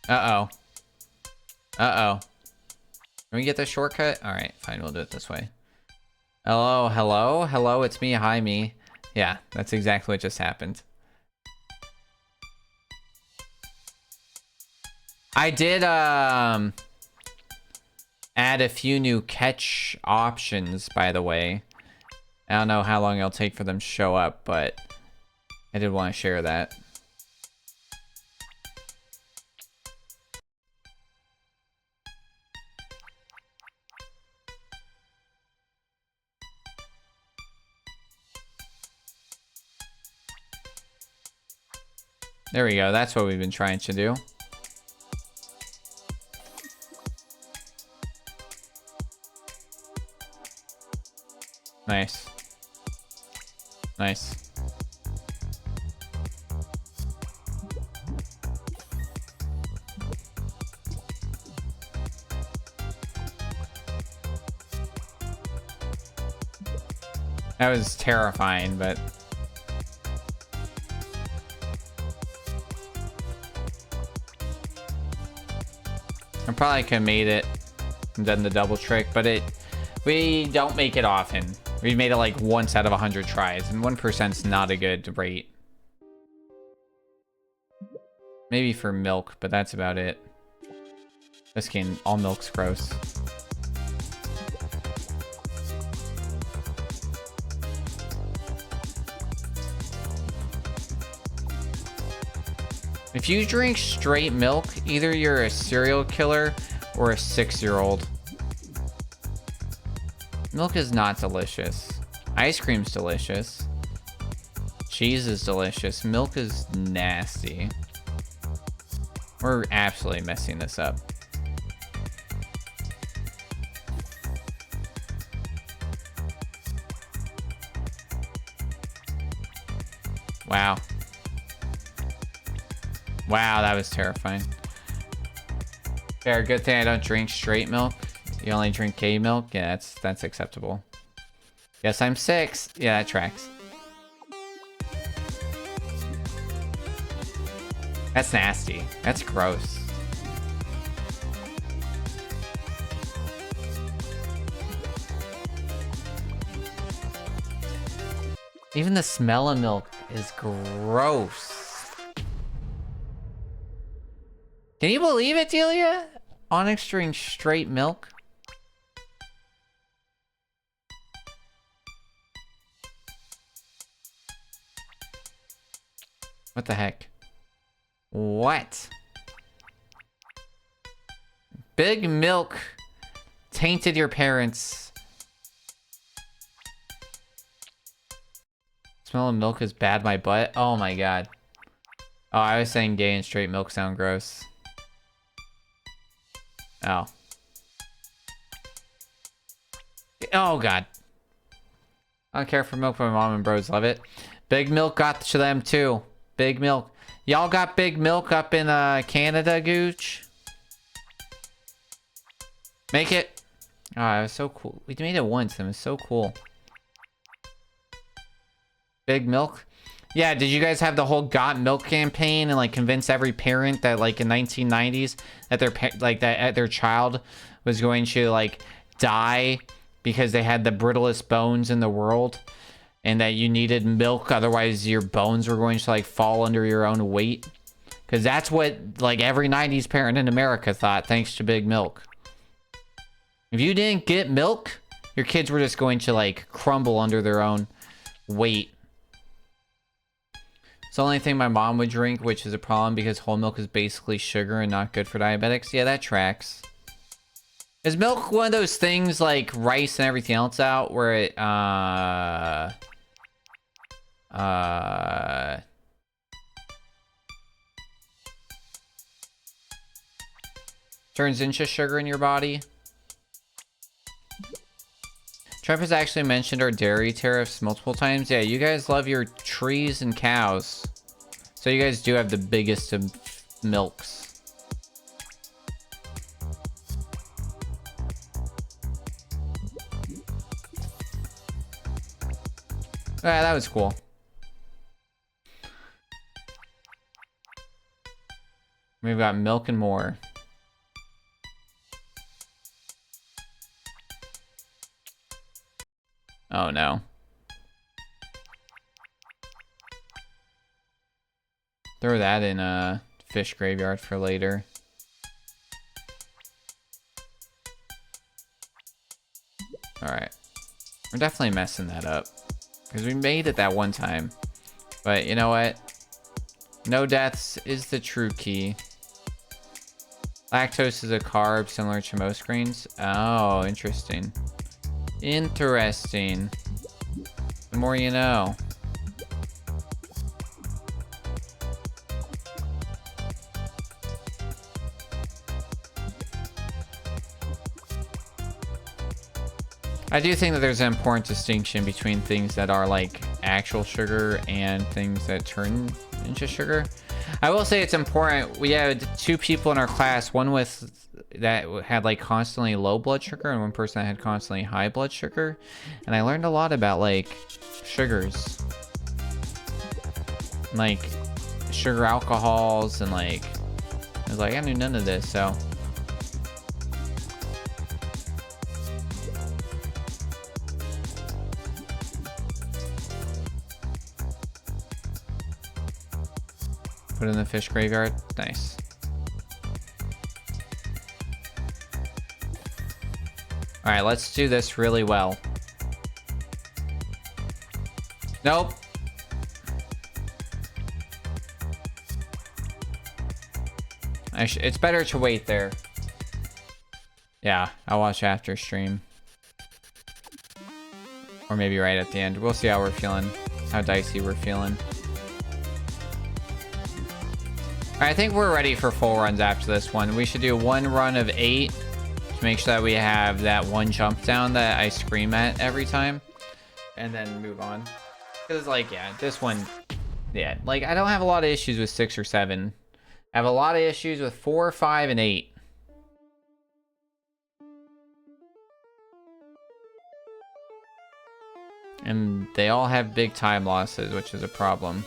Uh-oh. Uh-oh. Can we get the shortcut? Alright, fine, we'll do it this way. Hello, hello, hello, it's me, hi me. Yeah, that's exactly what just happened. I did, add a few new catch options, by the way. I don't know how long it'll take for them to show up, but I did want to share that. There we go. That's what we've been trying to do. Nice. Nice. That was terrifying, but... I probably could have made it and done the double trick, but we don't make it often. We've made it like once out of 100 tries, and 1%'s not a good rate. Maybe for milk, but that's about it. This game, all milk's gross. If you drink straight milk, either you're a serial killer or a 6-year-old. Milk is not delicious. Ice cream's delicious. Cheese is delicious. Milk is nasty. We're absolutely messing this up. Wow. Wow, that was terrifying. Fair, good thing I don't drink straight milk. You only drink K milk? Yeah, that's acceptable. Yes, I'm 6. Yeah, that tracks. That's nasty. That's gross. Even the smell of milk is gross. Can you believe it, Delia? Onyx drinks straight milk? What the heck? What? Big milk tainted your parents. Smell of milk is bad my butt. Oh my god. Oh, I was saying gay and straight milk sound gross. Oh. Oh god. I don't care for milk, but my mom and bros love it. Big milk got to them too. Big milk. Y'all got big milk up in Canada, Gooch? Make it. Oh, it was so cool. We made it once and it was so cool. Big milk. Yeah, did you guys have the whole Got Milk campaign and like convince every parent that like in 1990s that their child was going to like die because they had the brittlest bones in the world and that you needed milk, otherwise your bones were going to like fall under your own weight? Because that's what like every 90s parent in America thought, thanks to Big Milk. If you didn't get milk, your kids were just going to like crumble under their own weight. It's the only thing my mom would drink, which is a problem because whole milk is basically sugar and not good for diabetics. Yeah, that tracks. Is milk one of those things like rice and everything else out where it turns into sugar in your body? Trump has actually mentioned our dairy tariffs multiple times. Yeah, you guys love your trees and cows. So you guys do have the biggest of milks. Yeah, that was cool. We've got milk and more. Oh no. Throw that in a fish graveyard for later. Alright. We're definitely messing that up. Because we made it that one time. But you know what? No deaths is the true key. Lactose is a carb similar to most grains. Oh, interesting. Interesting. The more you know. I do think that there's an important distinction between things that are like actual sugar and things that turn into sugar. I will say it's important. We had two people in our class, one with that had like constantly low blood sugar and one person that had constantly high blood sugar, and I learned a lot about like sugars, like sugar alcohols, and like I was like, I knew none of this. So put it in the fish graveyard. Nice. All right, let's do this really well. Nope. It's better to wait there. Yeah, I'll watch after stream. Or maybe right at the end. We'll see how we're feeling, how dicey we're feeling. All right, I think we're ready for full runs after this one. We should do one run of 8 to make sure that we have that one jump down that I scream at every time, and then move on. Because like, yeah, this one, yeah, like I don't have a lot of issues with 6 or 7. I have a lot of issues with 4, 5, and 8. And they all have big time losses, which is a problem.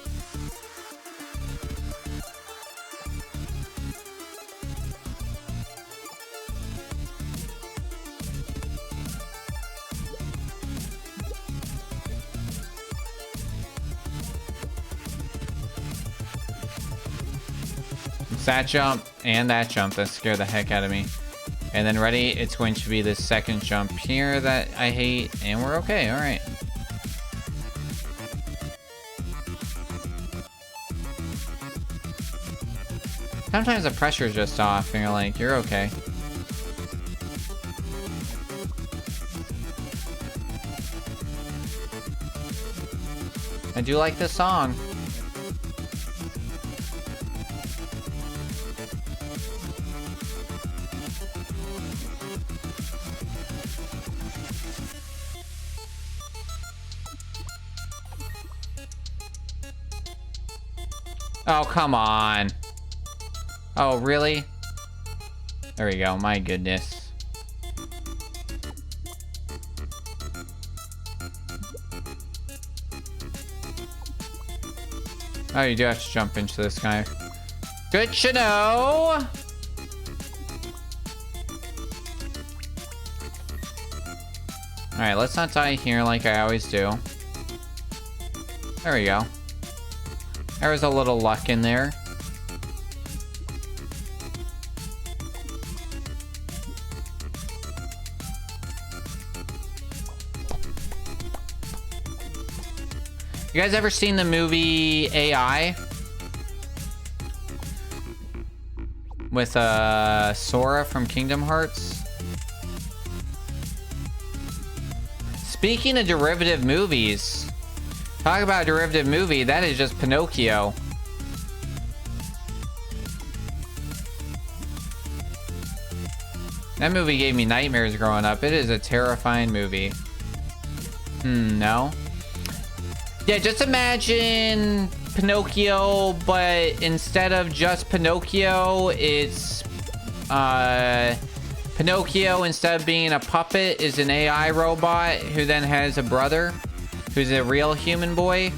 That jump and that jump that scared the heck out of me. And then ready, it's going to be this second jump here that I hate, and we're okay. All right. Sometimes the pressure's just off and you're like, you're okay. I do like this song. Oh, come on. Oh, really? There we go. My goodness. Oh, you do have to jump into this guy. Good to know. Alright, let's not die here like I always do. There we go. There was a little luck in there. You guys ever seen the movie AI? With Sora from Kingdom Hearts? Speaking of derivative movies, talk about a derivative movie, that is just Pinocchio. That movie gave me nightmares growing up. It is a terrifying movie. No. Yeah, just imagine Pinocchio, but instead of just Pinocchio, it's Pinocchio, instead of being a puppet, is an AI robot who then has a brother who's a real human boy.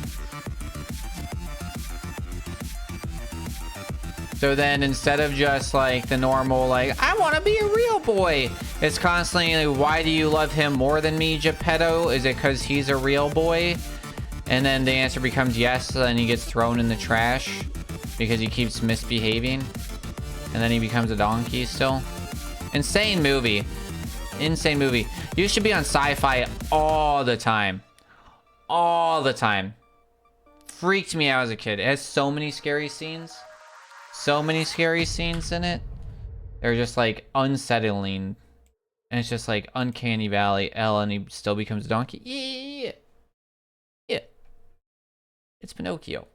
So then instead of just like the normal, like, I want to be a real boy, it's constantly like, why do you love him more than me, Geppetto? Is it because he's a real boy? And then the answer becomes yes, and then he gets thrown in the trash because he keeps misbehaving. And then he becomes a donkey still. Insane movie. Insane movie. You should be on sci-fi all the time. All the time. Freaked me out as a kid. It has so many scary scenes. So many scary scenes in it. They're just like unsettling. And it's just like uncanny valley. And he still becomes a donkey. Yeah. Yeah. It's Pinocchio.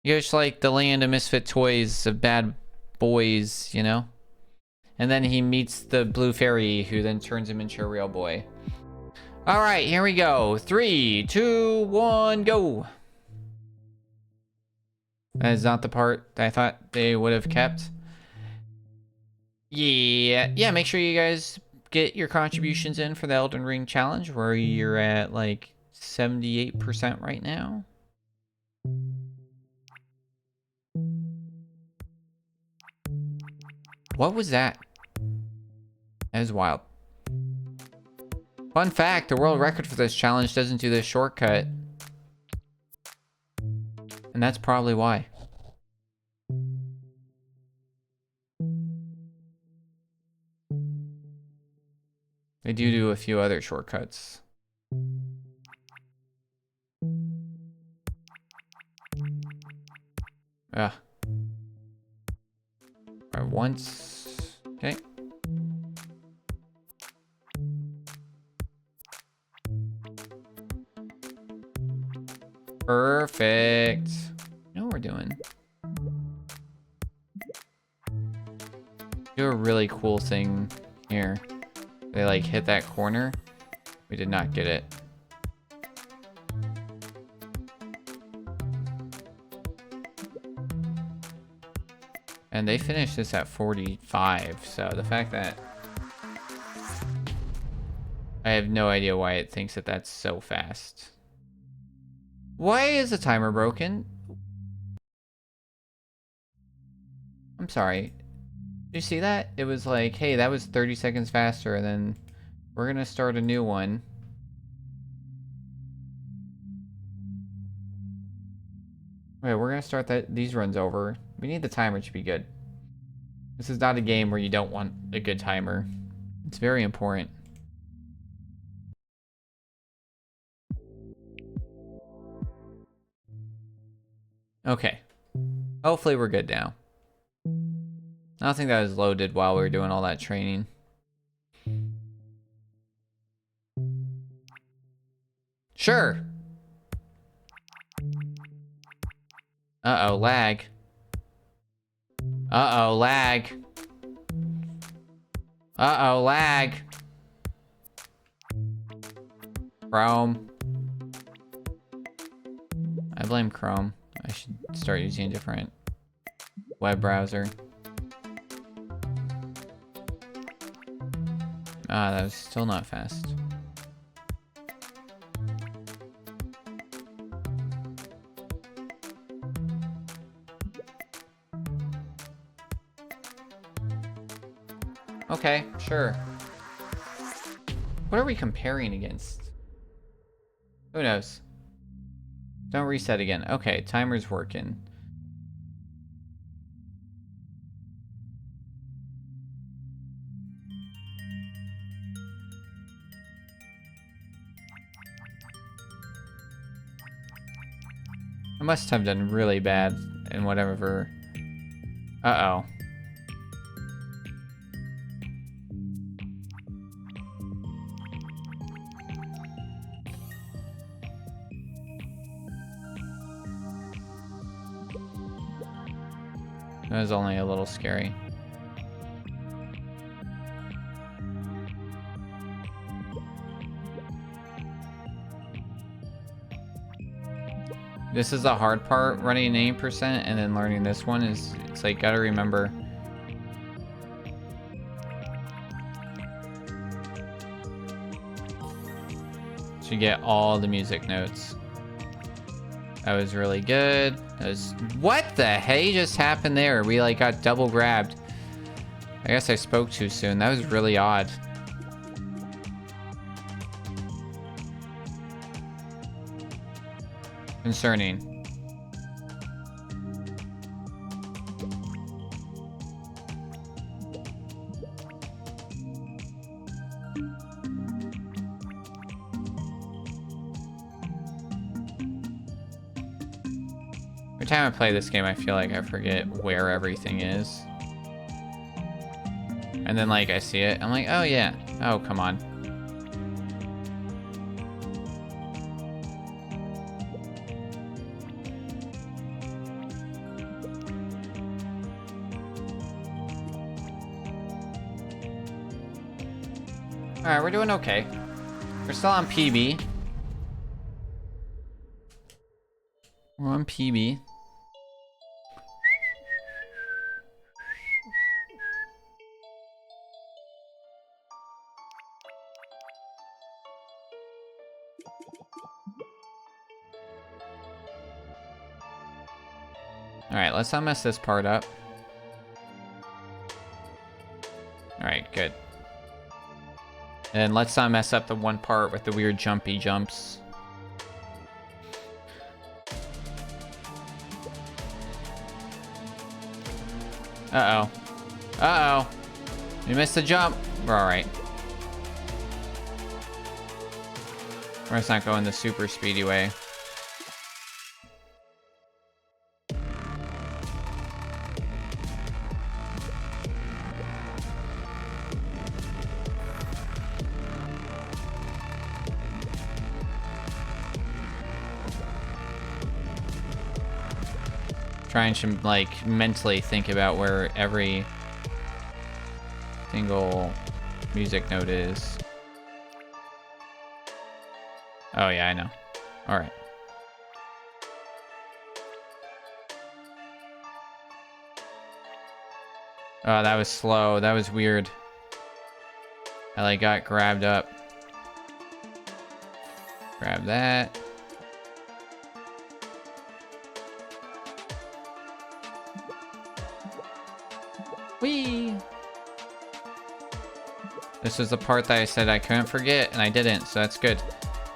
You're just like the land of misfit toys of bad boys, you know? And then he meets the blue fairy who then turns him into a real boy. All right, here we go. 3, 2, 1, go. That is not the part that I thought they would have kept. Yeah, make sure you guys get your contributions in for the Elden Ring challenge, where you're at like 78% right now. What was that? That was wild. Fun fact, the world record for this challenge doesn't do this shortcut. And that's probably why. They do a few other shortcuts. Ugh. Alright, once. Okay. Perfect. You know what we're doing? Do a really cool thing here. They like hit that corner. We did not get it. And they finished this at 45, so the fact that I have no idea why it thinks that that's so fast. Why is the timer broken? I'm sorry. Did you see that? It was like, hey, that was 30 seconds faster, and then we're gonna start a new one. Wait, we're gonna start these runs over. We need the timer to be good. This is not a game where you don't want a good timer. It's very important. Okay. Hopefully we're good now. I don't think that was loaded while we were doing all that training. Sure. Uh-oh, lag. Uh-oh, lag. Uh-oh, lag. Chrome. I blame Chrome. I should start using a different web browser. Ah, that was still not fast. Okay, sure. What are we comparing against? Who knows? Don't reset again. Okay, timer's working. I must have done really bad in whatever. Uh-oh. That was only a little scary. This is the hard part, running 80% and then learning this one is, it's like, gotta remember. To get all the music notes. That was really good. That was, what the hey just happened there? We like got double grabbed. I guess I spoke too soon. That was really odd. Concerning. Every time I play this game, I feel like I forget where everything is. And then, like, I see it. I'm like, oh, yeah. Oh, come on. Alright, we're doing okay. We're still on PB. We're on PB. Alright, let's not mess this part up. Alright, good. And let's not mess up the one part with the weird jumpy jumps. Uh-oh. Uh-oh. We missed the jump. We're alright. Let's not go in the super speedy way. Trying to like mentally think about where every single music note is. Oh yeah, I know. All right. Oh, that was slow. That was weird. I like got grabbed up. Grab that. Whee! This was the part that I said I couldn't forget, and I didn't, so that's good.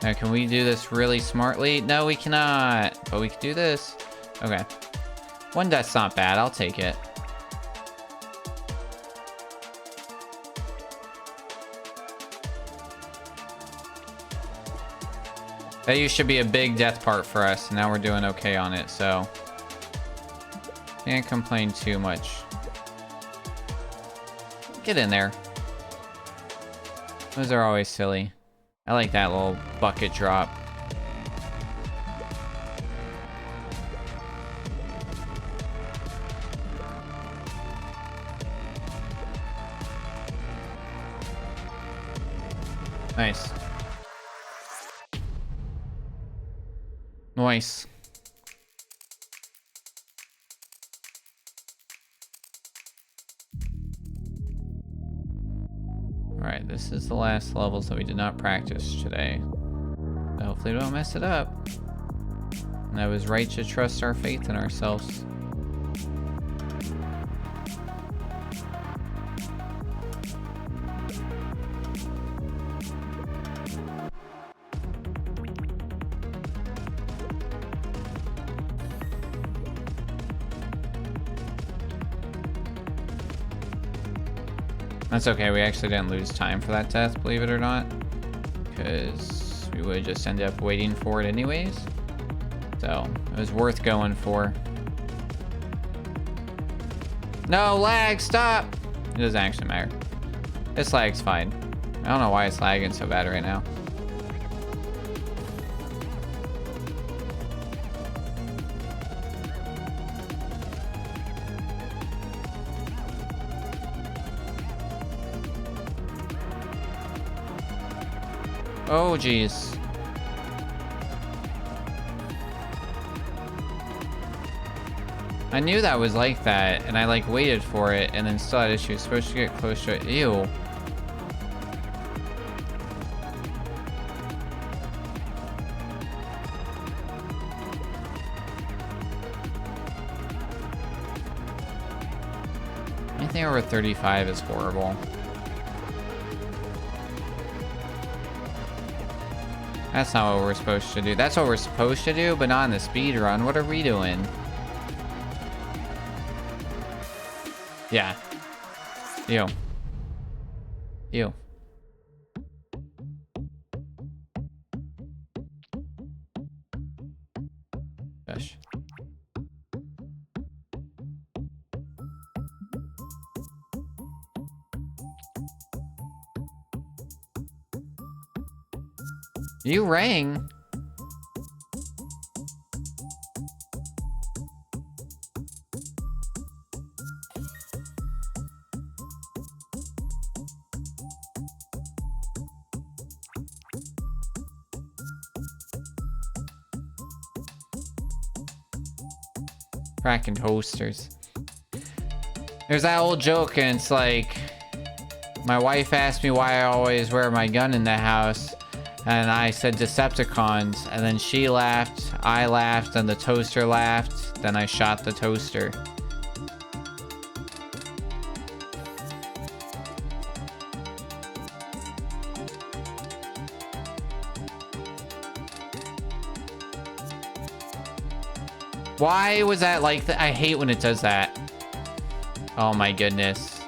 Now, can we do this really smartly? No, we cannot, but we can do this. Okay. One death's not bad, I'll take it. That used to be a big death part for us, and now we're doing okay on it, so... Can't complain too much. Get in there. Those are always silly. I like that little bucket drop. Nice. Nice. Alright, this is the last levels that we did not practice today. So hopefully we don't mess it up. And I was right to trust our faith in ourselves. That's okay, we actually didn't lose time for that death, believe it or not. Because we would just end up waiting for it anyways. So, it was worth going for. No, lag, stop! It doesn't actually matter. This lag's fine. I don't know why it's lagging so bad right now. Oh, jeez. I knew that was like that, and I like waited for it, and then still had issues. Supposed to get close to it. Ew. Anything over 35 is horrible. That's not what we're supposed to do. That's what we're supposed to do, but not in the speed run. What are we doing? Yeah. Ew. Ew. Gosh. You rang. Cracking toasters. There's that old joke, and it's like, my wife asked me why I always wear my gun in the house. And I said Decepticons, and then she laughed, I laughed, and the toaster laughed, then I shot the toaster. Why was that like that? I hate when it does that. Oh my goodness.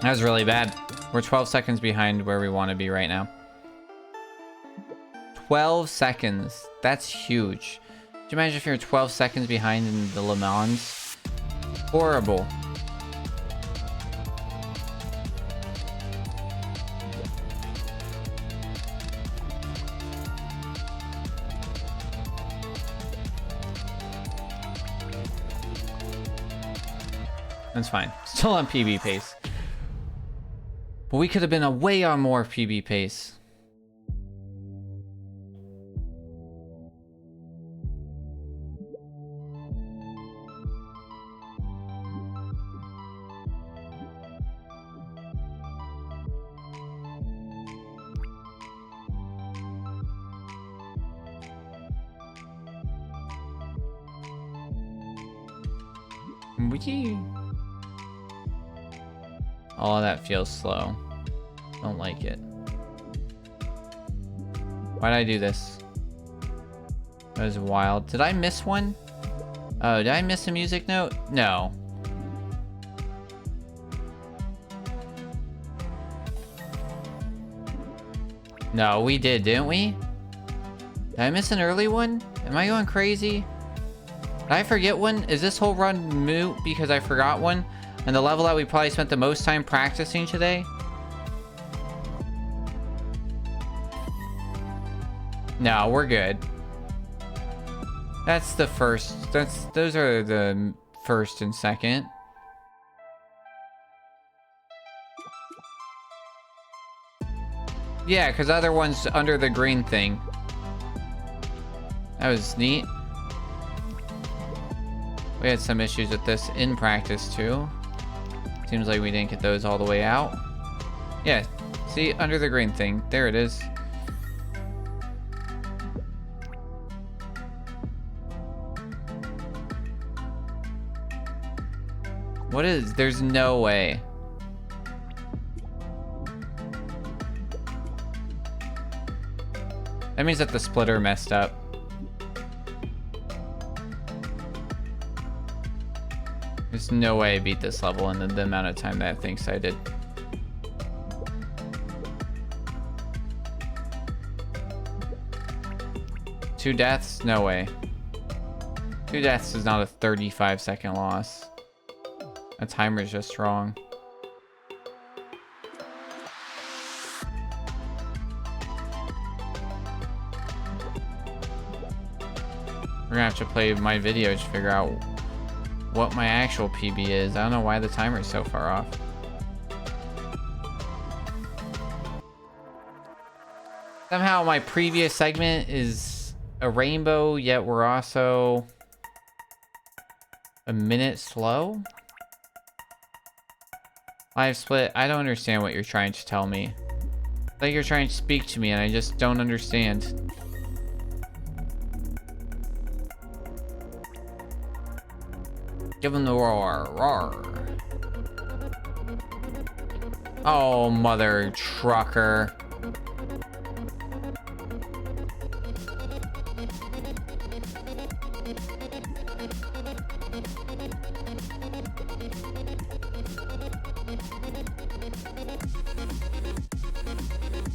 That was really bad. We're 12 seconds behind where we want to be right now. 12 seconds. That's huge. Could you imagine if you're 12 seconds behind in the Le Mans? Horrible. That's fine. Still on PB pace. But we could have been a way on more PB pace. All of that feels slow. Don't like it. Why did I do this? That was wild. Did I miss one? Oh, did I miss a music note? No. No, we did, didn't we? Did I miss an early one? Am I going crazy? Did I forget one? Is this whole run moot because I forgot one? And the level that we probably spent the most time practicing today? No, we're good. That's the first. Those are the first and second. Yeah, because other one's under the green thing. That was neat. We had some issues with this in practice too. Seems like we didn't get those all the way out. Yeah, see, under the green thing. There it is. What is... There's no way. That means that the splitter messed up. There's no way I beat this level in the amount of time that it thinks I did. Two deaths? No way. Two deaths is not a 35-second loss. The timer's just wrong. We're gonna have to play my video to figure out what my actual PB is. I don't know why the timer is so far off. Somehow my previous segment is a rainbow, yet we're also a minute slow? Live split, I don't understand what you're trying to tell me. It's like you're trying to speak to me and I just don't understand. Give him the roar, roar. Oh, mother trucker.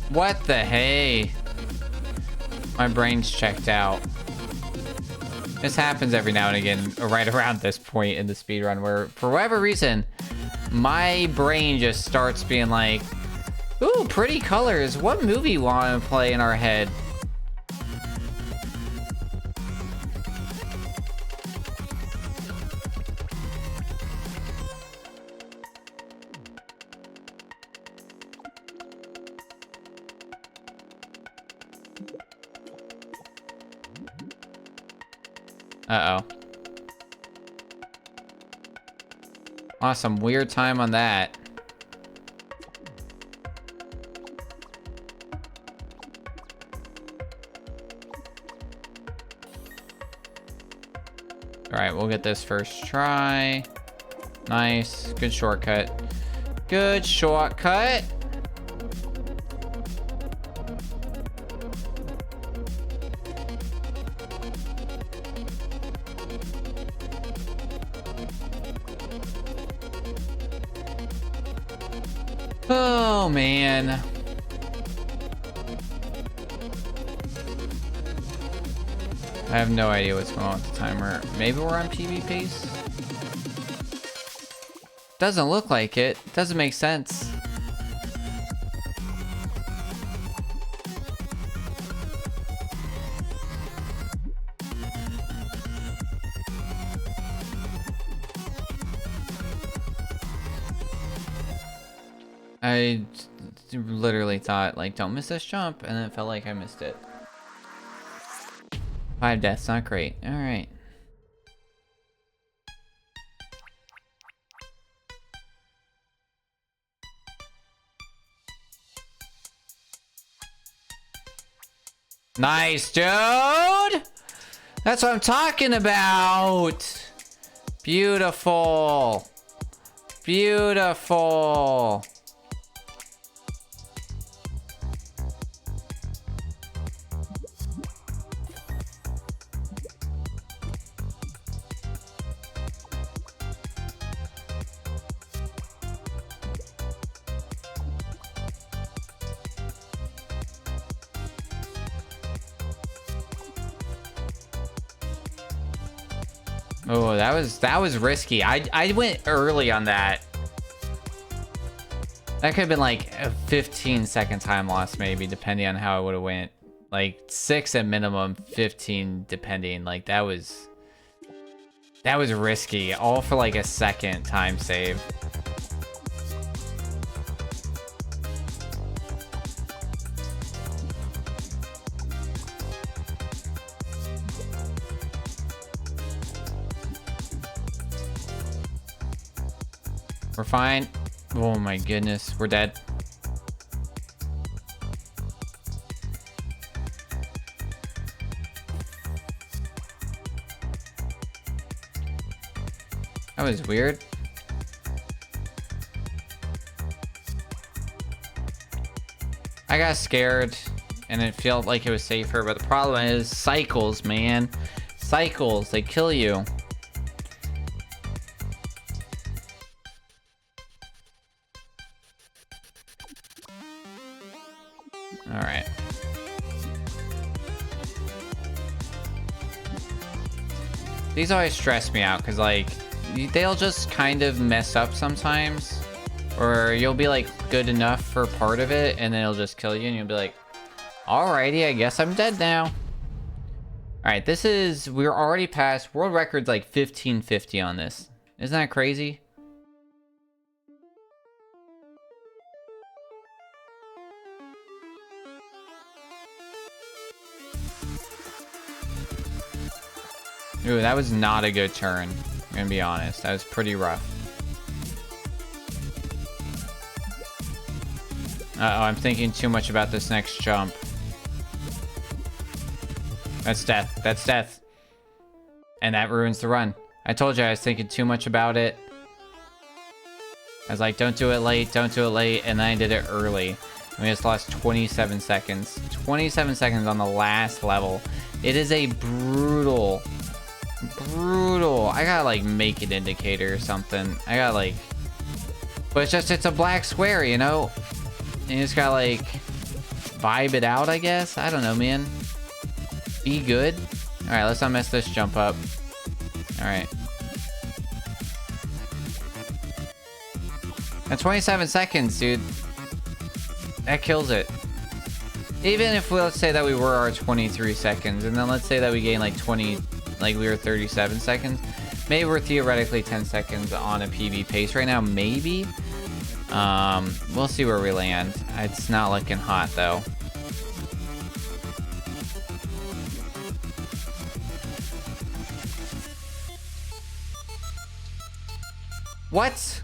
What the hey? My brain's checked out. This happens every now and again, right around this point in the speedrun, where for whatever reason, my brain just starts being like, ooh, pretty colors. What movie want to play in our head? Uh-oh. Awesome, weird time on that. Alright, we'll get this first try. Nice, good shortcut. Good shortcut. Oh, man. I have no idea what's going on with the timer. Maybe we're on PB pace? Doesn't look like it. Doesn't make sense. I literally thought, like, don't miss this jump, and then it felt like I missed it. 5 deaths, not great. Alright. Nice, dude! That's what I'm talking about! Beautiful! Beautiful! Oh, that was risky. I went early on that. That could have been like a 15-second time loss, maybe, depending on how it would have went. Like 6 at minimum, 15 depending. Like that was risky. All for like a second time save. We're fine. Oh my goodness. We're dead. That was weird. I got scared and it felt like it was safer, but the problem is cycles, man. Cycles, they kill you. All right. These always stress me out because, like, they'll just kind of mess up sometimes. Or you'll be, like, good enough for part of it, and then it'll just kill you, and you'll be like, alrighty, I guess I'm dead now. Alright, this is... We're already past... World record's, like, 1550 on this. Isn't that crazy? Ooh, that was not a good turn. I'm gonna be honest. That was pretty rough. Uh-oh, I'm thinking too much about this next jump. That's death. That's death. And that ruins the run. I told you I was thinking too much about it. I was like, don't do it late, don't do it late, and then I did it early. And we just lost 27 seconds. 27 seconds on the last level. It is a brutal... I gotta, like, make an indicator or something. I gotta, like... But it's just, it's a black square, you know? And you just gotta, like, vibe it out, I guess? I don't know, man. Be good. Alright, let's not mess this jump up. Alright. At 27 seconds, dude. That kills it. Even if, let's say that we were our 23 seconds, and then let's say that we gained, like, 20... Like, we were 37 seconds. Maybe we're theoretically 10 seconds on a PB pace right now. Maybe. We'll see where we land. It's not looking hot, though. What?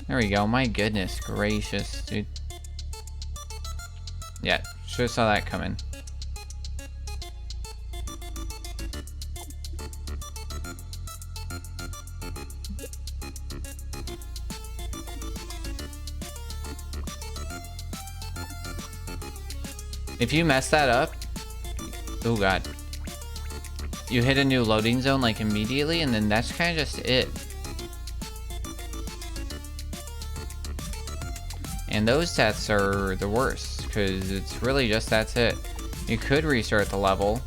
There we go. My goodness gracious, dude. Yeah, should have saw that coming. If you mess that up, oh god, you hit a new loading zone like immediately, and then that's kind of just it. And those deaths are the worst, because it's really just that's it. You could restart the level,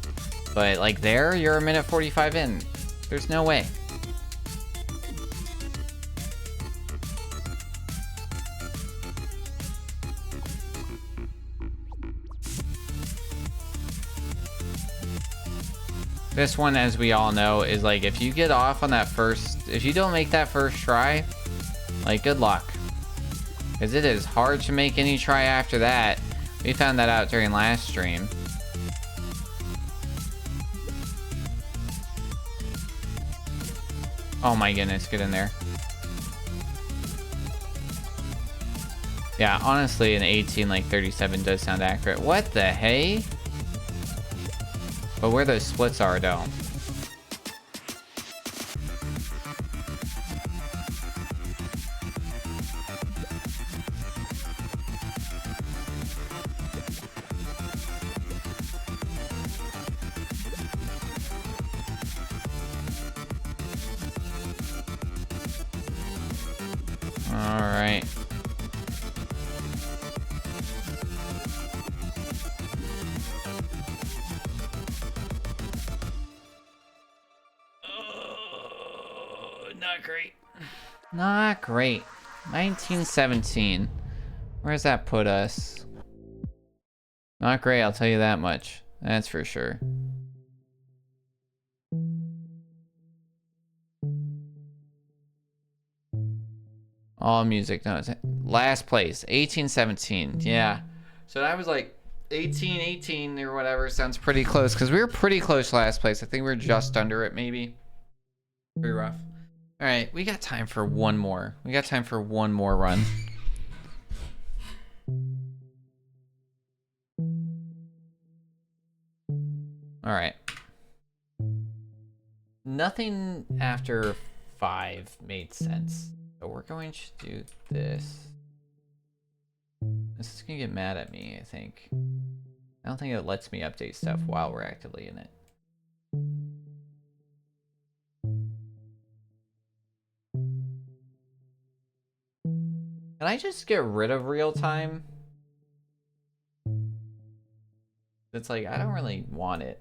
but like there, you're a minute 45 in. There's no way. This one, as we all know, is like if you get off on that first, if you don't make that first try, like good luck. Because it is hard to make any try after that. We found that out during last stream. Oh my goodness, get in there. Yeah, honestly, an 18 like 37 does sound accurate. What the hey? But where those splits are, though. All right. Not great. Not great. 1917. Where does that put us? Not great, I'll tell you that much. That's for sure. All music notes. Last place, 1817. Yeah. So that was like 1818 or whatever. Sounds pretty close, because we were pretty close last place. I think we were just under it, maybe. Pretty rough. All right, we got time for one more. We got time for one more run. All right. Nothing after 5 made sense. So we're going to do this. This is gonna get mad at me, I think. I don't think it lets me update stuff while we're actively in it. Can I just get rid of real time? It's like, I don't really want it.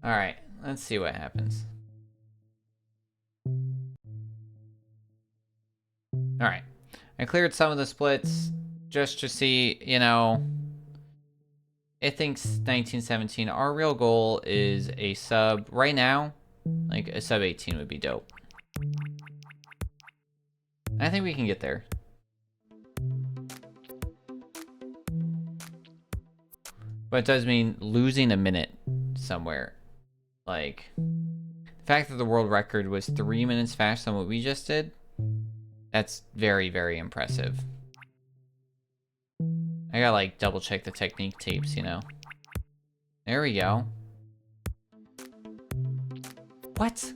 Alright, let's see what happens. Alright, I cleared some of the splits just to see, you know, it thinks 1917. Our real goal is a sub, right now, like a sub 18 would be dope. I think we can get there. But it does mean losing a minute somewhere. Like, the fact that the world record was 3 minutes faster than what we just did, that's very, very impressive. I gotta, like, double check the technique tapes, you know? There we go. What?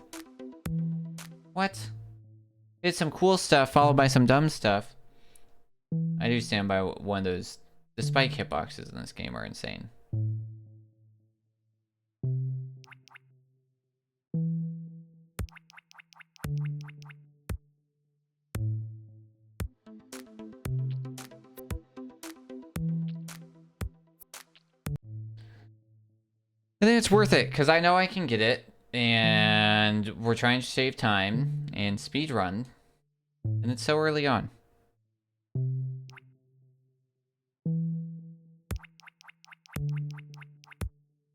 What? Did some cool stuff followed by some dumb stuff. I do stand by one of those. The spike hitboxes in this game are insane. I think it's worth it because I know I can get it, and we're trying to save time and speed run, and it's so early on.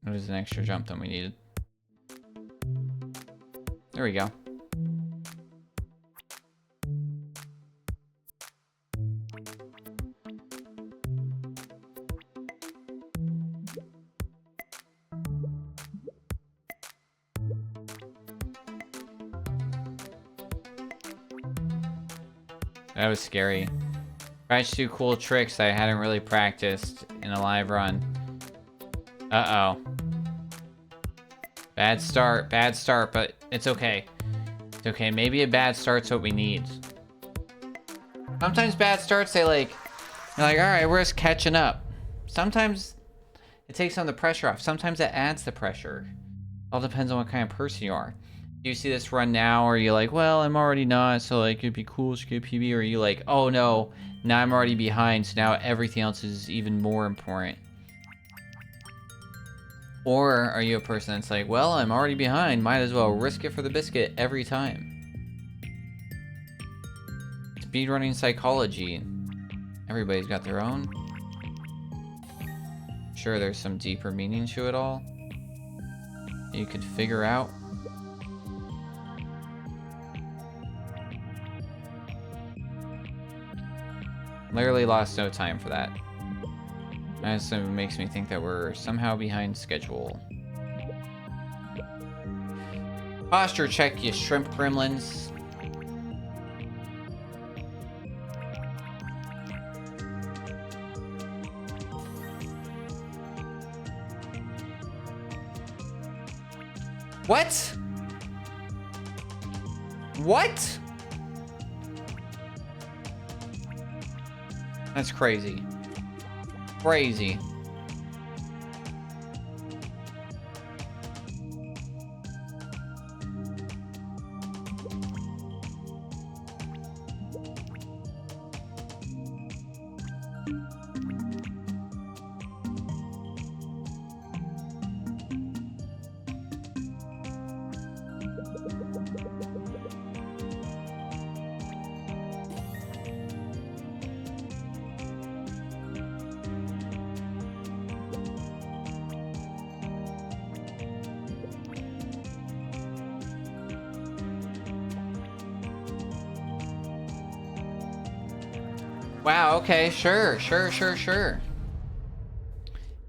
It was an extra jump than we needed. There we go. That was scary. Tried to do cool tricks I hadn't really practiced in a live run. Uh-oh. Bad start, but it's okay. It's okay, maybe a bad start's what we need. Sometimes bad starts, they're like, alright, we're just catching up. Sometimes it takes some of the pressure off. Sometimes it adds the pressure. All depends on what kind of person you are. Do you see this run now, or are you like, well, I'm already not, so like it'd be cool to get PB, or are you like, oh no, now I'm already behind, so now everything else is even more important? Or are you a person that's like, well, I'm already behind, might as well risk it for the biscuit every time? Speedrunning psychology. Everybody's got their own. Sure, there's some deeper meaning to it all you could figure out. Literally lost no time for that. That makes me think that we're somehow behind schedule. Posture check, you shrimp gremlins. What? What? That's crazy. Crazy. Wow, okay, sure, sure, sure, sure.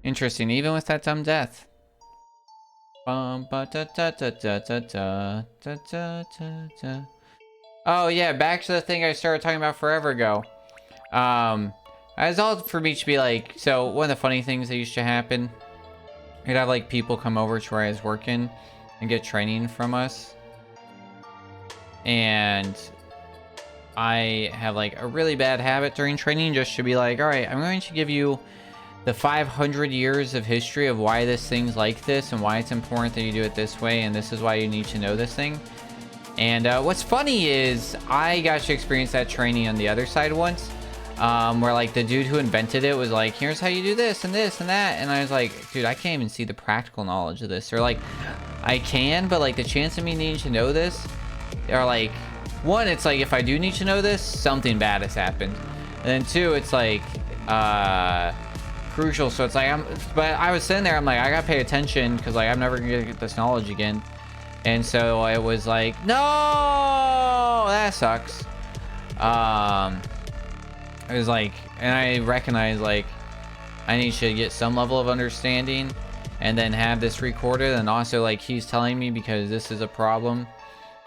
Interesting, even with that dumb death. Oh yeah, back to the thing I started talking about forever ago. As all for me to be like, so one of the funny things that used to happen, you'd have like people come over to where I was working and get training from us. And I have like a really bad habit during training just to be like, all right, I'm going to give you the 500 years of history of why this thing's like this and why it's important that you do it this way, and this is why you need to know this thing. And what's funny is I got to experience that training on the other side once, where like the dude who invented it was like, here's how you do this and this and that, and I was like, dude, I can't even see the practical knowledge of this. Or like, I can, but like the chance of me needing to know this, or like, one, it's like if I do need to know this, something bad has happened, and then two, it's like crucial. So it's like but I was sitting there, I'm like, I gotta pay attention because like I'm never gonna get this knowledge again. And so it was like, no, that sucks. It was like, and I recognized like I need to get some level of understanding and then have this recorded, and also like he's telling me because this is a problem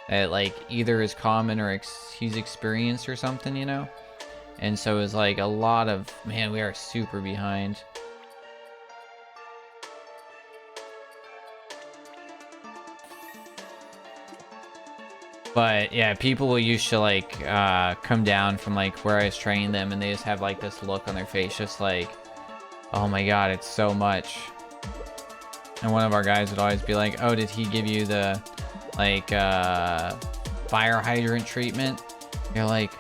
that like either is common or he's experienced or something, you know. And so it's like a lot of, man, we are super behind. But yeah, people will used to like come down from like where I was training them, and they just have like this look on their face, just like, oh my god, it's so much. And one of our guys would always be like, oh, did he give you the like fire hydrant treatment? You're like,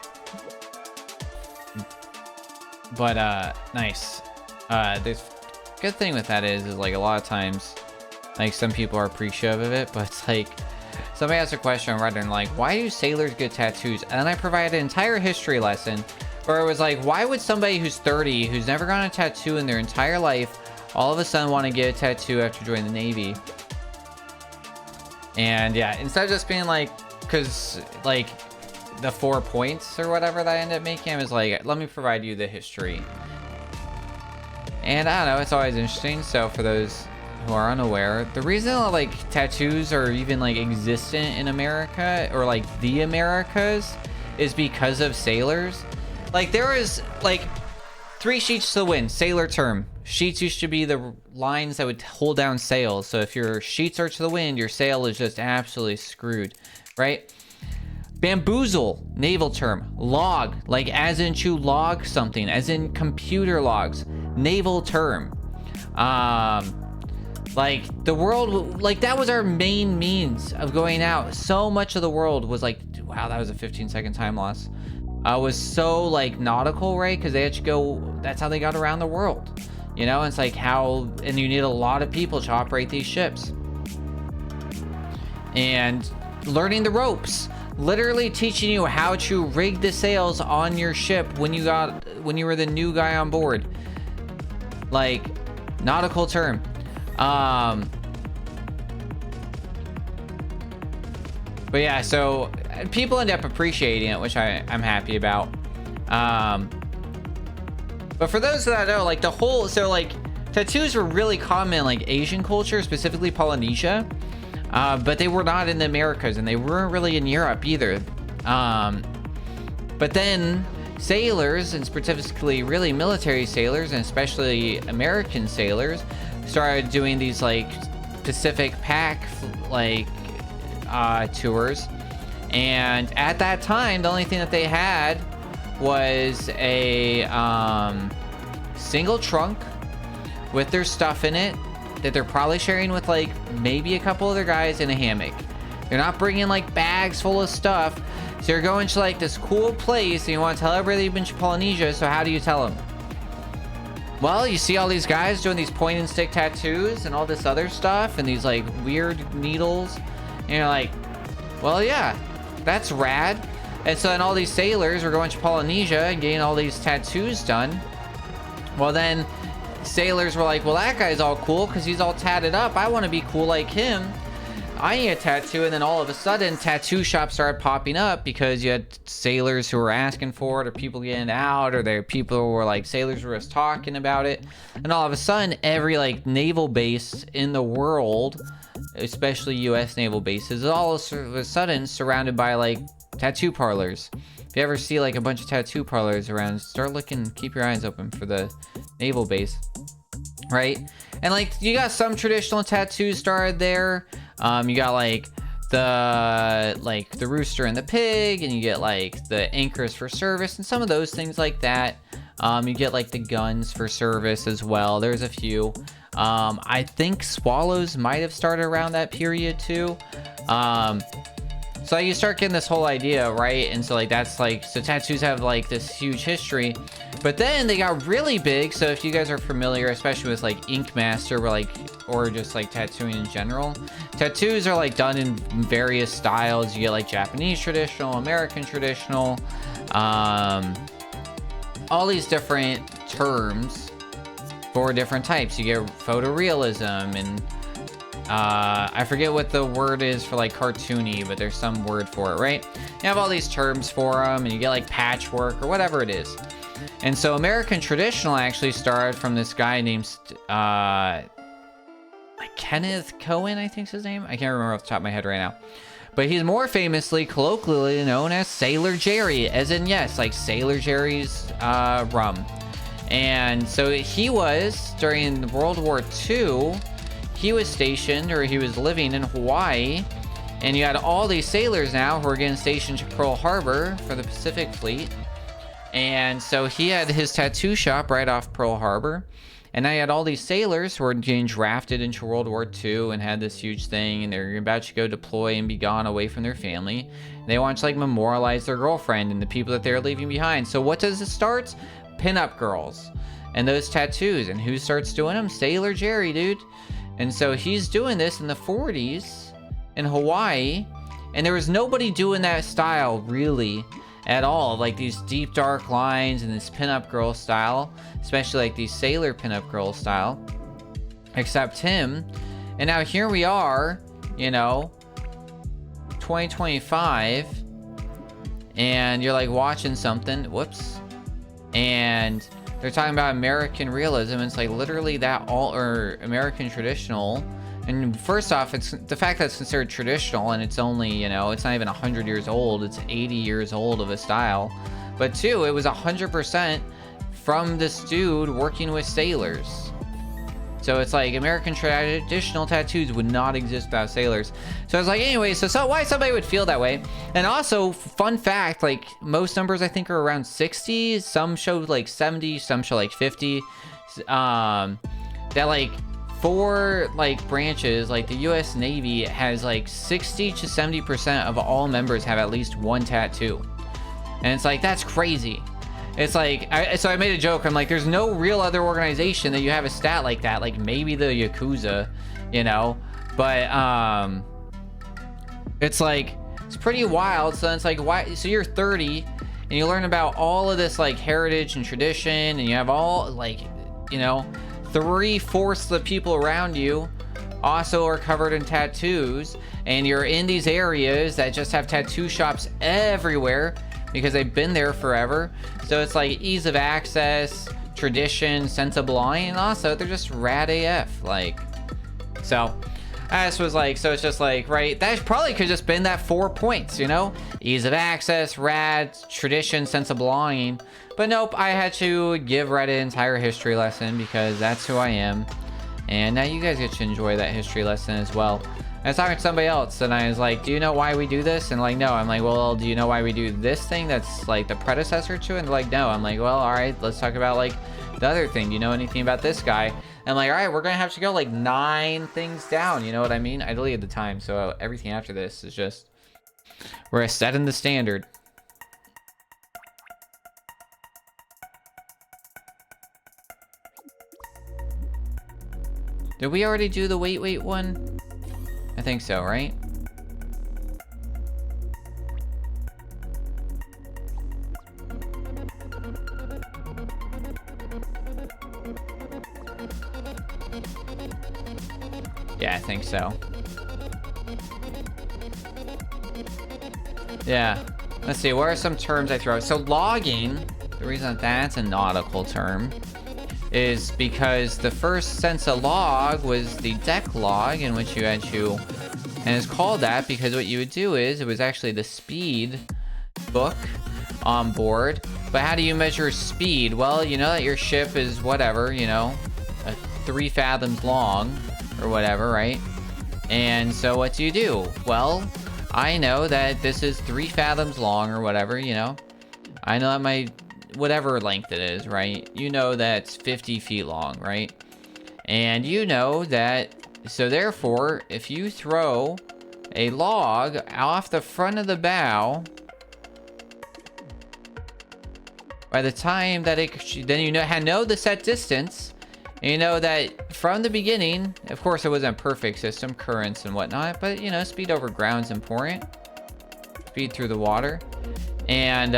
but nice. There's good thing with that is like a lot of times like some people are appreciative of it, but it's like somebody asked a question on Reddit like, why do sailors get tattoos? And then I provided an entire history lesson where it was like, why would somebody who's 30 who's never gotten a tattoo in their entire life all of a sudden want to get a tattoo after joining the Navy? And yeah, instead of just being like, because like the 4 points or whatever that I ended up making, I was like, let me provide you the history. And I don't know, it's always interesting. So for those who are unaware, the reason like tattoos are even like existent in America or like the Americas is because of sailors. Like there was like 3 sheets to the wind, sailor term. Sheets used to be the lines that would hold down sails. So if your sheets are to the wind, your sail is just absolutely screwed, right? Bamboozle, naval term. Log, like as in to log something, as in computer logs, naval term. Like the world, like that was our main means of going out. So much of the world was like, wow, that was a 15-second time loss. Was so like nautical, right? Because they had to go, that's how they got around the world. You know, it's like how, and you need a lot of people to operate these ships. And learning the ropes, literally teaching you how to rig the sails on your ship when you were the new guy on board. Like, nautical term. But yeah, so people end up appreciating it, which I'm happy about. But for those that know, like the whole, so like tattoos were really common in like Asian culture, specifically Polynesia, but they were not in the Americas, and they weren't really in Europe either. But then sailors, and specifically really military sailors, and especially American sailors, started doing these like Pacific Pac like tours. And at that time, the only thing that they had was a single trunk with their stuff in it that they're probably sharing with like maybe a couple other guys in a hammock. They're not bringing like bags full of stuff. So you're going to like this cool place and you want to tell everybody you've been to Polynesia. So how do you tell them? Well, you see all these guys doing these point and stick tattoos and all this other stuff and these like weird needles. And you're like, well, yeah, that's rad. And so then all these sailors were going to Polynesia and getting all these tattoos done. Well, then sailors were like, well, that guy's all cool because he's all tatted up. I want to be cool like him. I need a tattoo, and then all of a sudden tattoo shops started popping up because you had sailors who were asking for it, or people getting out, or there people who were like, sailors were just talking about it, and all of a sudden every like naval base in the world, especially US naval bases, is all of a sudden surrounded by like tattoo parlors. If you ever see like a bunch of tattoo parlors around, start looking, keep your eyes open for the naval base, right? And like you got some traditional tattoos started there. You got like the rooster and the pig, and you get like the anchors for service and some of those things like that. You get like the guns for service as well. There's a few. I think swallows might have started around that period too. So you start getting this whole idea, right? And so like that's like, so tattoos have like this huge history, but then they got really big. So if you guys are familiar, especially with like Ink Master, or just like tattooing in general, tattoos are like done in various styles. You get like Japanese traditional, American traditional, all these different terms for different types. You get photorealism, and I forget what the word is for like cartoony, but there's some word for it, right? You have all these terms for them, and you get like patchwork or whatever it is. And so American traditional actually started from this guy named like Kenneth Cohen, I think's his name. I can't remember off the top of my head right now. But he's more famously, colloquially known as Sailor Jerry, as in, yes, like Sailor Jerry's rum. And so he was, during World War II, he was stationed, or he was living in Hawaii, and you had all these sailors now who were getting stationed to Pearl Harbor for the Pacific Fleet. And so he had his tattoo shop right off Pearl Harbor, and now you had all these sailors who were getting drafted into World War II and had this huge thing, and they're about to go deploy and be gone away from their family. They want to like memorialize their girlfriend and the people that they're leaving behind. So what does it start? Pinup girls and those tattoos. And who starts doing them? Sailor Jerry, dude. And so he's doing this in the 40s in Hawaii, and there was nobody doing that style really at all, like these deep dark lines and this pinup girl style, especially like these sailor pinup girl style, except him. And now here we are, you know, 2025, and you're like watching something, whoops, and they're talking about American realism, and it's like literally that all, or American traditional. And first off, it's the fact that it's considered traditional, and it's only, you know, it's not even 100 years old, it's 80 years old of a style. But two, it was 100% from this dude working with sailors. So it's like American traditional tattoos would not exist without sailors. So it's like, anyway, so why somebody would feel that way. And also, fun fact, like most numbers I think are around 60. Some show like 70, some show like 50. That like 4 like branches, like the US Navy has like 60 to 70% of all members have at least one tattoo. And it's like, that's crazy. It's like, so I made a joke. I'm like, there's no real other organization that you have a stat like that. Like maybe the Yakuza, you know, but it's like, it's pretty wild. So it's like, why? So you're 30 and you learn about all of this like heritage and tradition, and you have all like, you know, 3/4 of the people around you also are covered in tattoos, and you're in these areas that just have tattoo shops everywhere because they've been there forever. So it's like ease of access, tradition, sense of belonging, and also they're just rad AF. Like, so I just was like, so it's just like, right, that probably could just been that 4 points, you know, ease of access, rad, tradition, sense of belonging. But nope, I had to give Reddit an entire history lesson because that's who I am. And now you guys get to enjoy that history lesson as well. I was talking to somebody else, and I was like, do you know why we do this? And like, no. I'm like, well, do you know why we do this thing that's like the predecessor to it? And they're like, no. I'm like, well, all right, let's talk about like the other thing. Do you know anything about this guy? And I'm like, all right, we're gonna have to go like 9 things down, you know what I mean? I deleted the time, so everything after this is just, we're setting the standard. Did we already do the wait one? I think so, right? Yeah, I think so. Yeah. Let's see, what are some terms I throw? So logging, the reason that's a nautical term is because the first sense of log was the deck log, in which you had to, and it's called that because what you would do is, it was actually the speed book on board. But how do you measure speed? Well, you know that your ship is whatever, you know, 3 fathoms long or whatever, right? And so what do you do? Well, I know that this is 3 fathoms long or whatever, you know. I know that my, whatever length it is, right? You know that's 50 feet long, right? And you know that, so therefore, if you throw a log off the front of the bow, by the time that it, then you know the set distance, and you know that from the beginning, of course it wasn't a perfect system, currents and whatnot, but you know, speed over ground is important. Speed through the water. And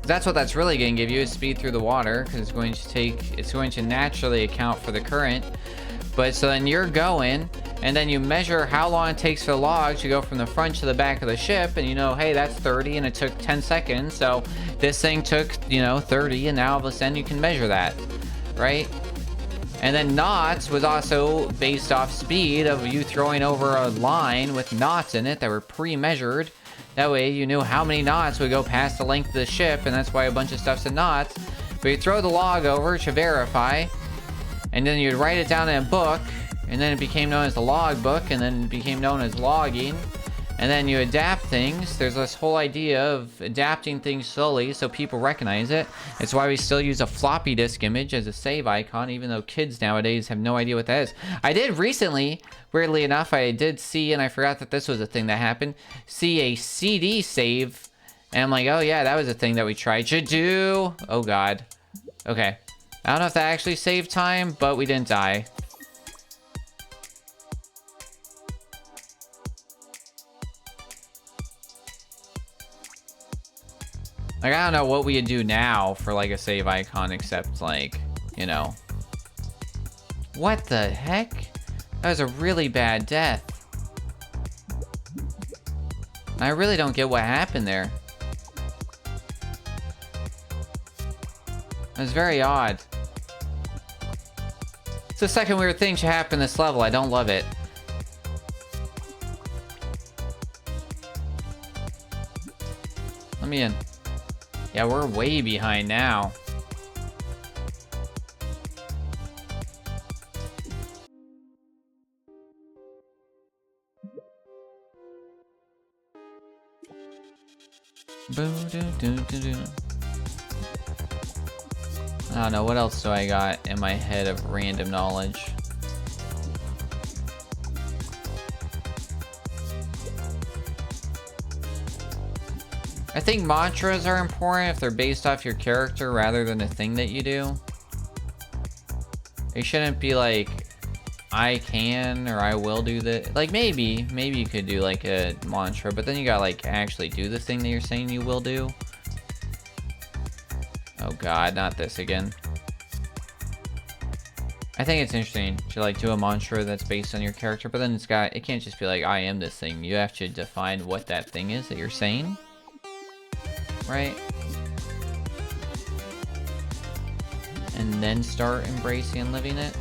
that's what that's really going to give you, is speed through the water, because it's going to naturally account for the current. But so then you're going, and then you measure how long it takes for the log to go from the front to the back of the ship, and you know, hey, that's 30 and it took 10 seconds, so this thing took, you know, 30, and now all of a sudden you can measure that, right? And then knots was also based off speed of you throwing over a line with knots in it that were pre-measured. That way you knew how many knots would go past the length of the ship, and that's why a bunch of stuff's in knots. But you throw the log over to verify, and then you'd write it down in a book, and then it became known as the log book, and then it became known as logging. And then you adapt things. There's this whole idea of adapting things slowly so people recognize it. It's why we still use a floppy disk image as a save icon, even though kids nowadays have no idea what that is. I did recently, weirdly enough, I did see, and I forgot that this was a thing that happened, see a CD save, and I'm like, oh yeah, that was a thing that we tried to do. Oh god. Okay. I don't know if that actually saved time, but we didn't die. Like, I don't know what we would do now for, like, a save icon, except, like, you know. What the heck? That was a really bad death. I really don't get what happened there. That was very odd. It's the second weird thing to happen this level. I don't love it. Let me in. Yeah, we're way behind now. I don't know, what else do I got in my head of random knowledge? I think mantras are important if they're based off your character rather than a thing that you do. It shouldn't be like, I can or I will do this. Like, maybe you could do like a mantra, but then you gotta like actually do the thing that you're saying you will do. Oh god, not this again. I think it's interesting to like do a mantra that's based on your character, but then it can't just be like, I am this thing. You have to define what that thing is that you're saying. Right? And then start embracing and living it.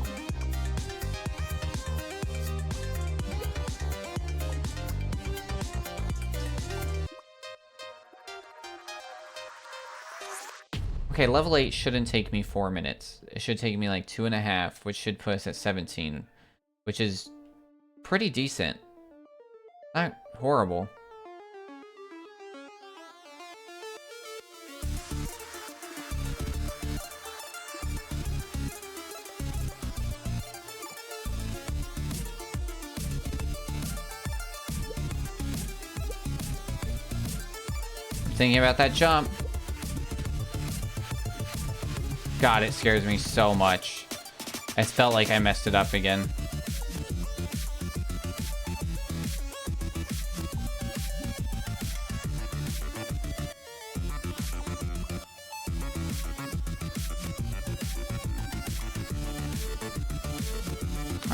Okay, level 8 shouldn't take me 4 minutes. It should take me like 2.5, which should put us at 17, which is pretty decent. Not horrible. Thinking about that jump. God, it scares me so much. I felt like I messed it up again.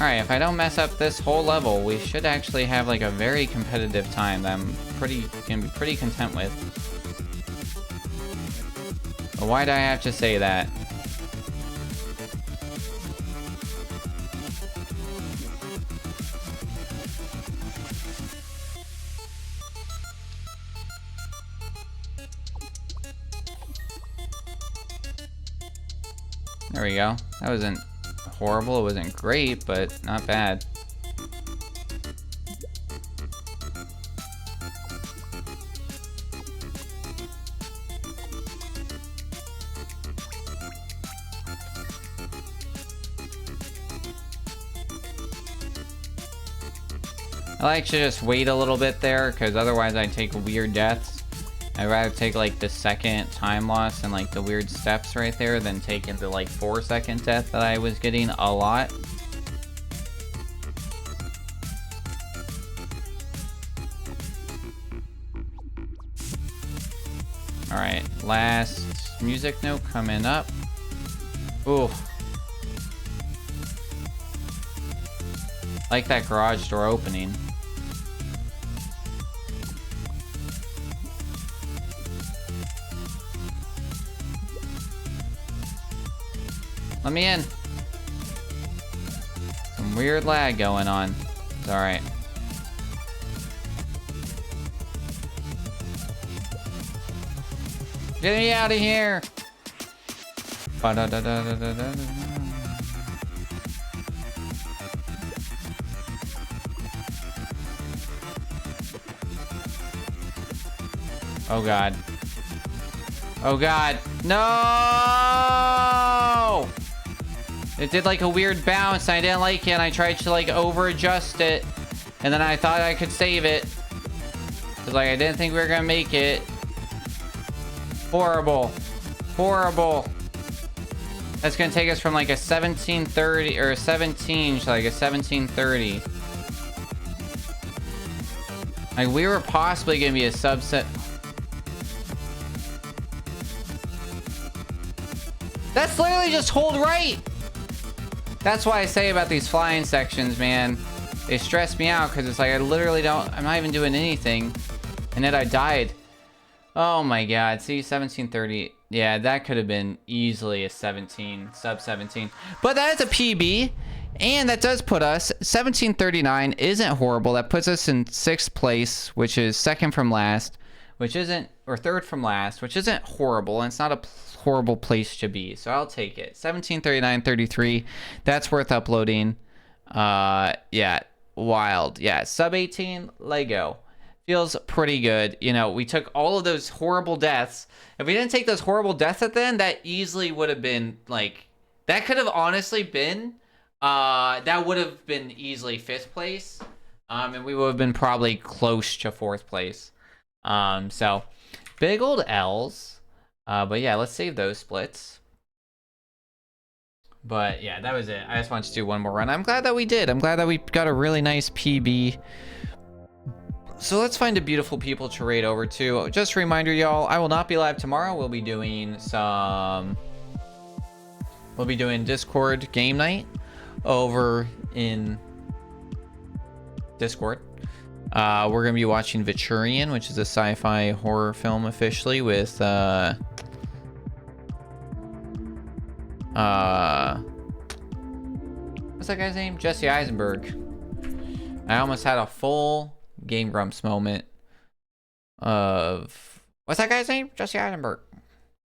Alright, if I don't mess up this whole level, we should actually have like a very competitive time that I'm can be pretty content with. But why do I have to say that? There we go. That wasn't horrible, it wasn't great, but not bad. I like to just wait a little bit there, because otherwise I take weird deaths. I'd rather take like the second time loss and like the weird steps right there than take into like 4-second death that I was getting a lot. Alright, last music note coming up. Ooh. Like that garage door opening. Let me in. Some weird lag going on. It's alright. Get me out of here! Oh god. Oh god. No! It did like a weird bounce. I didn't like it, and I tried to like over adjust it. And then I thought I could save it. Cause like I didn't think we were gonna make it. Horrible. Horrible. That's gonna take us from like a 1730 or a 17 to like a 1730. Like we were possibly gonna be a subset. That's literally just hold right. That's why I say about these flying sections, man. They stress me out because it's like I literally don't, I'm not even doing anything. And then I died. Oh my god. See, 1730. Yeah, that could have been easily a 17, sub 17. But that is a PB. And that does put us, 1739 isn't horrible. That puts us in 6th place, which is second from last, which isn't, or third from last, which isn't horrible. And it's not a horrible place to be, so I'll take it. 1739.33, that's worth uploading. Yeah, wild. Yeah, sub 18 Lego feels pretty good. You know, we took all of those horrible deaths. If we didn't take those horrible deaths at the end, that easily would have been like, that could have honestly been that would have been easily 5th place, and we would have been probably close to 4th place. So big old L's. But yeah, let's save those splits. But yeah, that was it. I just wanted to do one more run. I'm glad that we did. I'm glad that we got a really nice PB. So let's find a beautiful people to raid over to. Just a reminder, y'all, I will not be live tomorrow. We'll be doing Discord game night over in Discord. We're gonna be watching Viturian, which is a sci-fi horror film officially with what's that guy's name? Jesse Eisenberg. I almost had a full Game Grumps moment of, what's that guy's name? Jesse Eisenberg.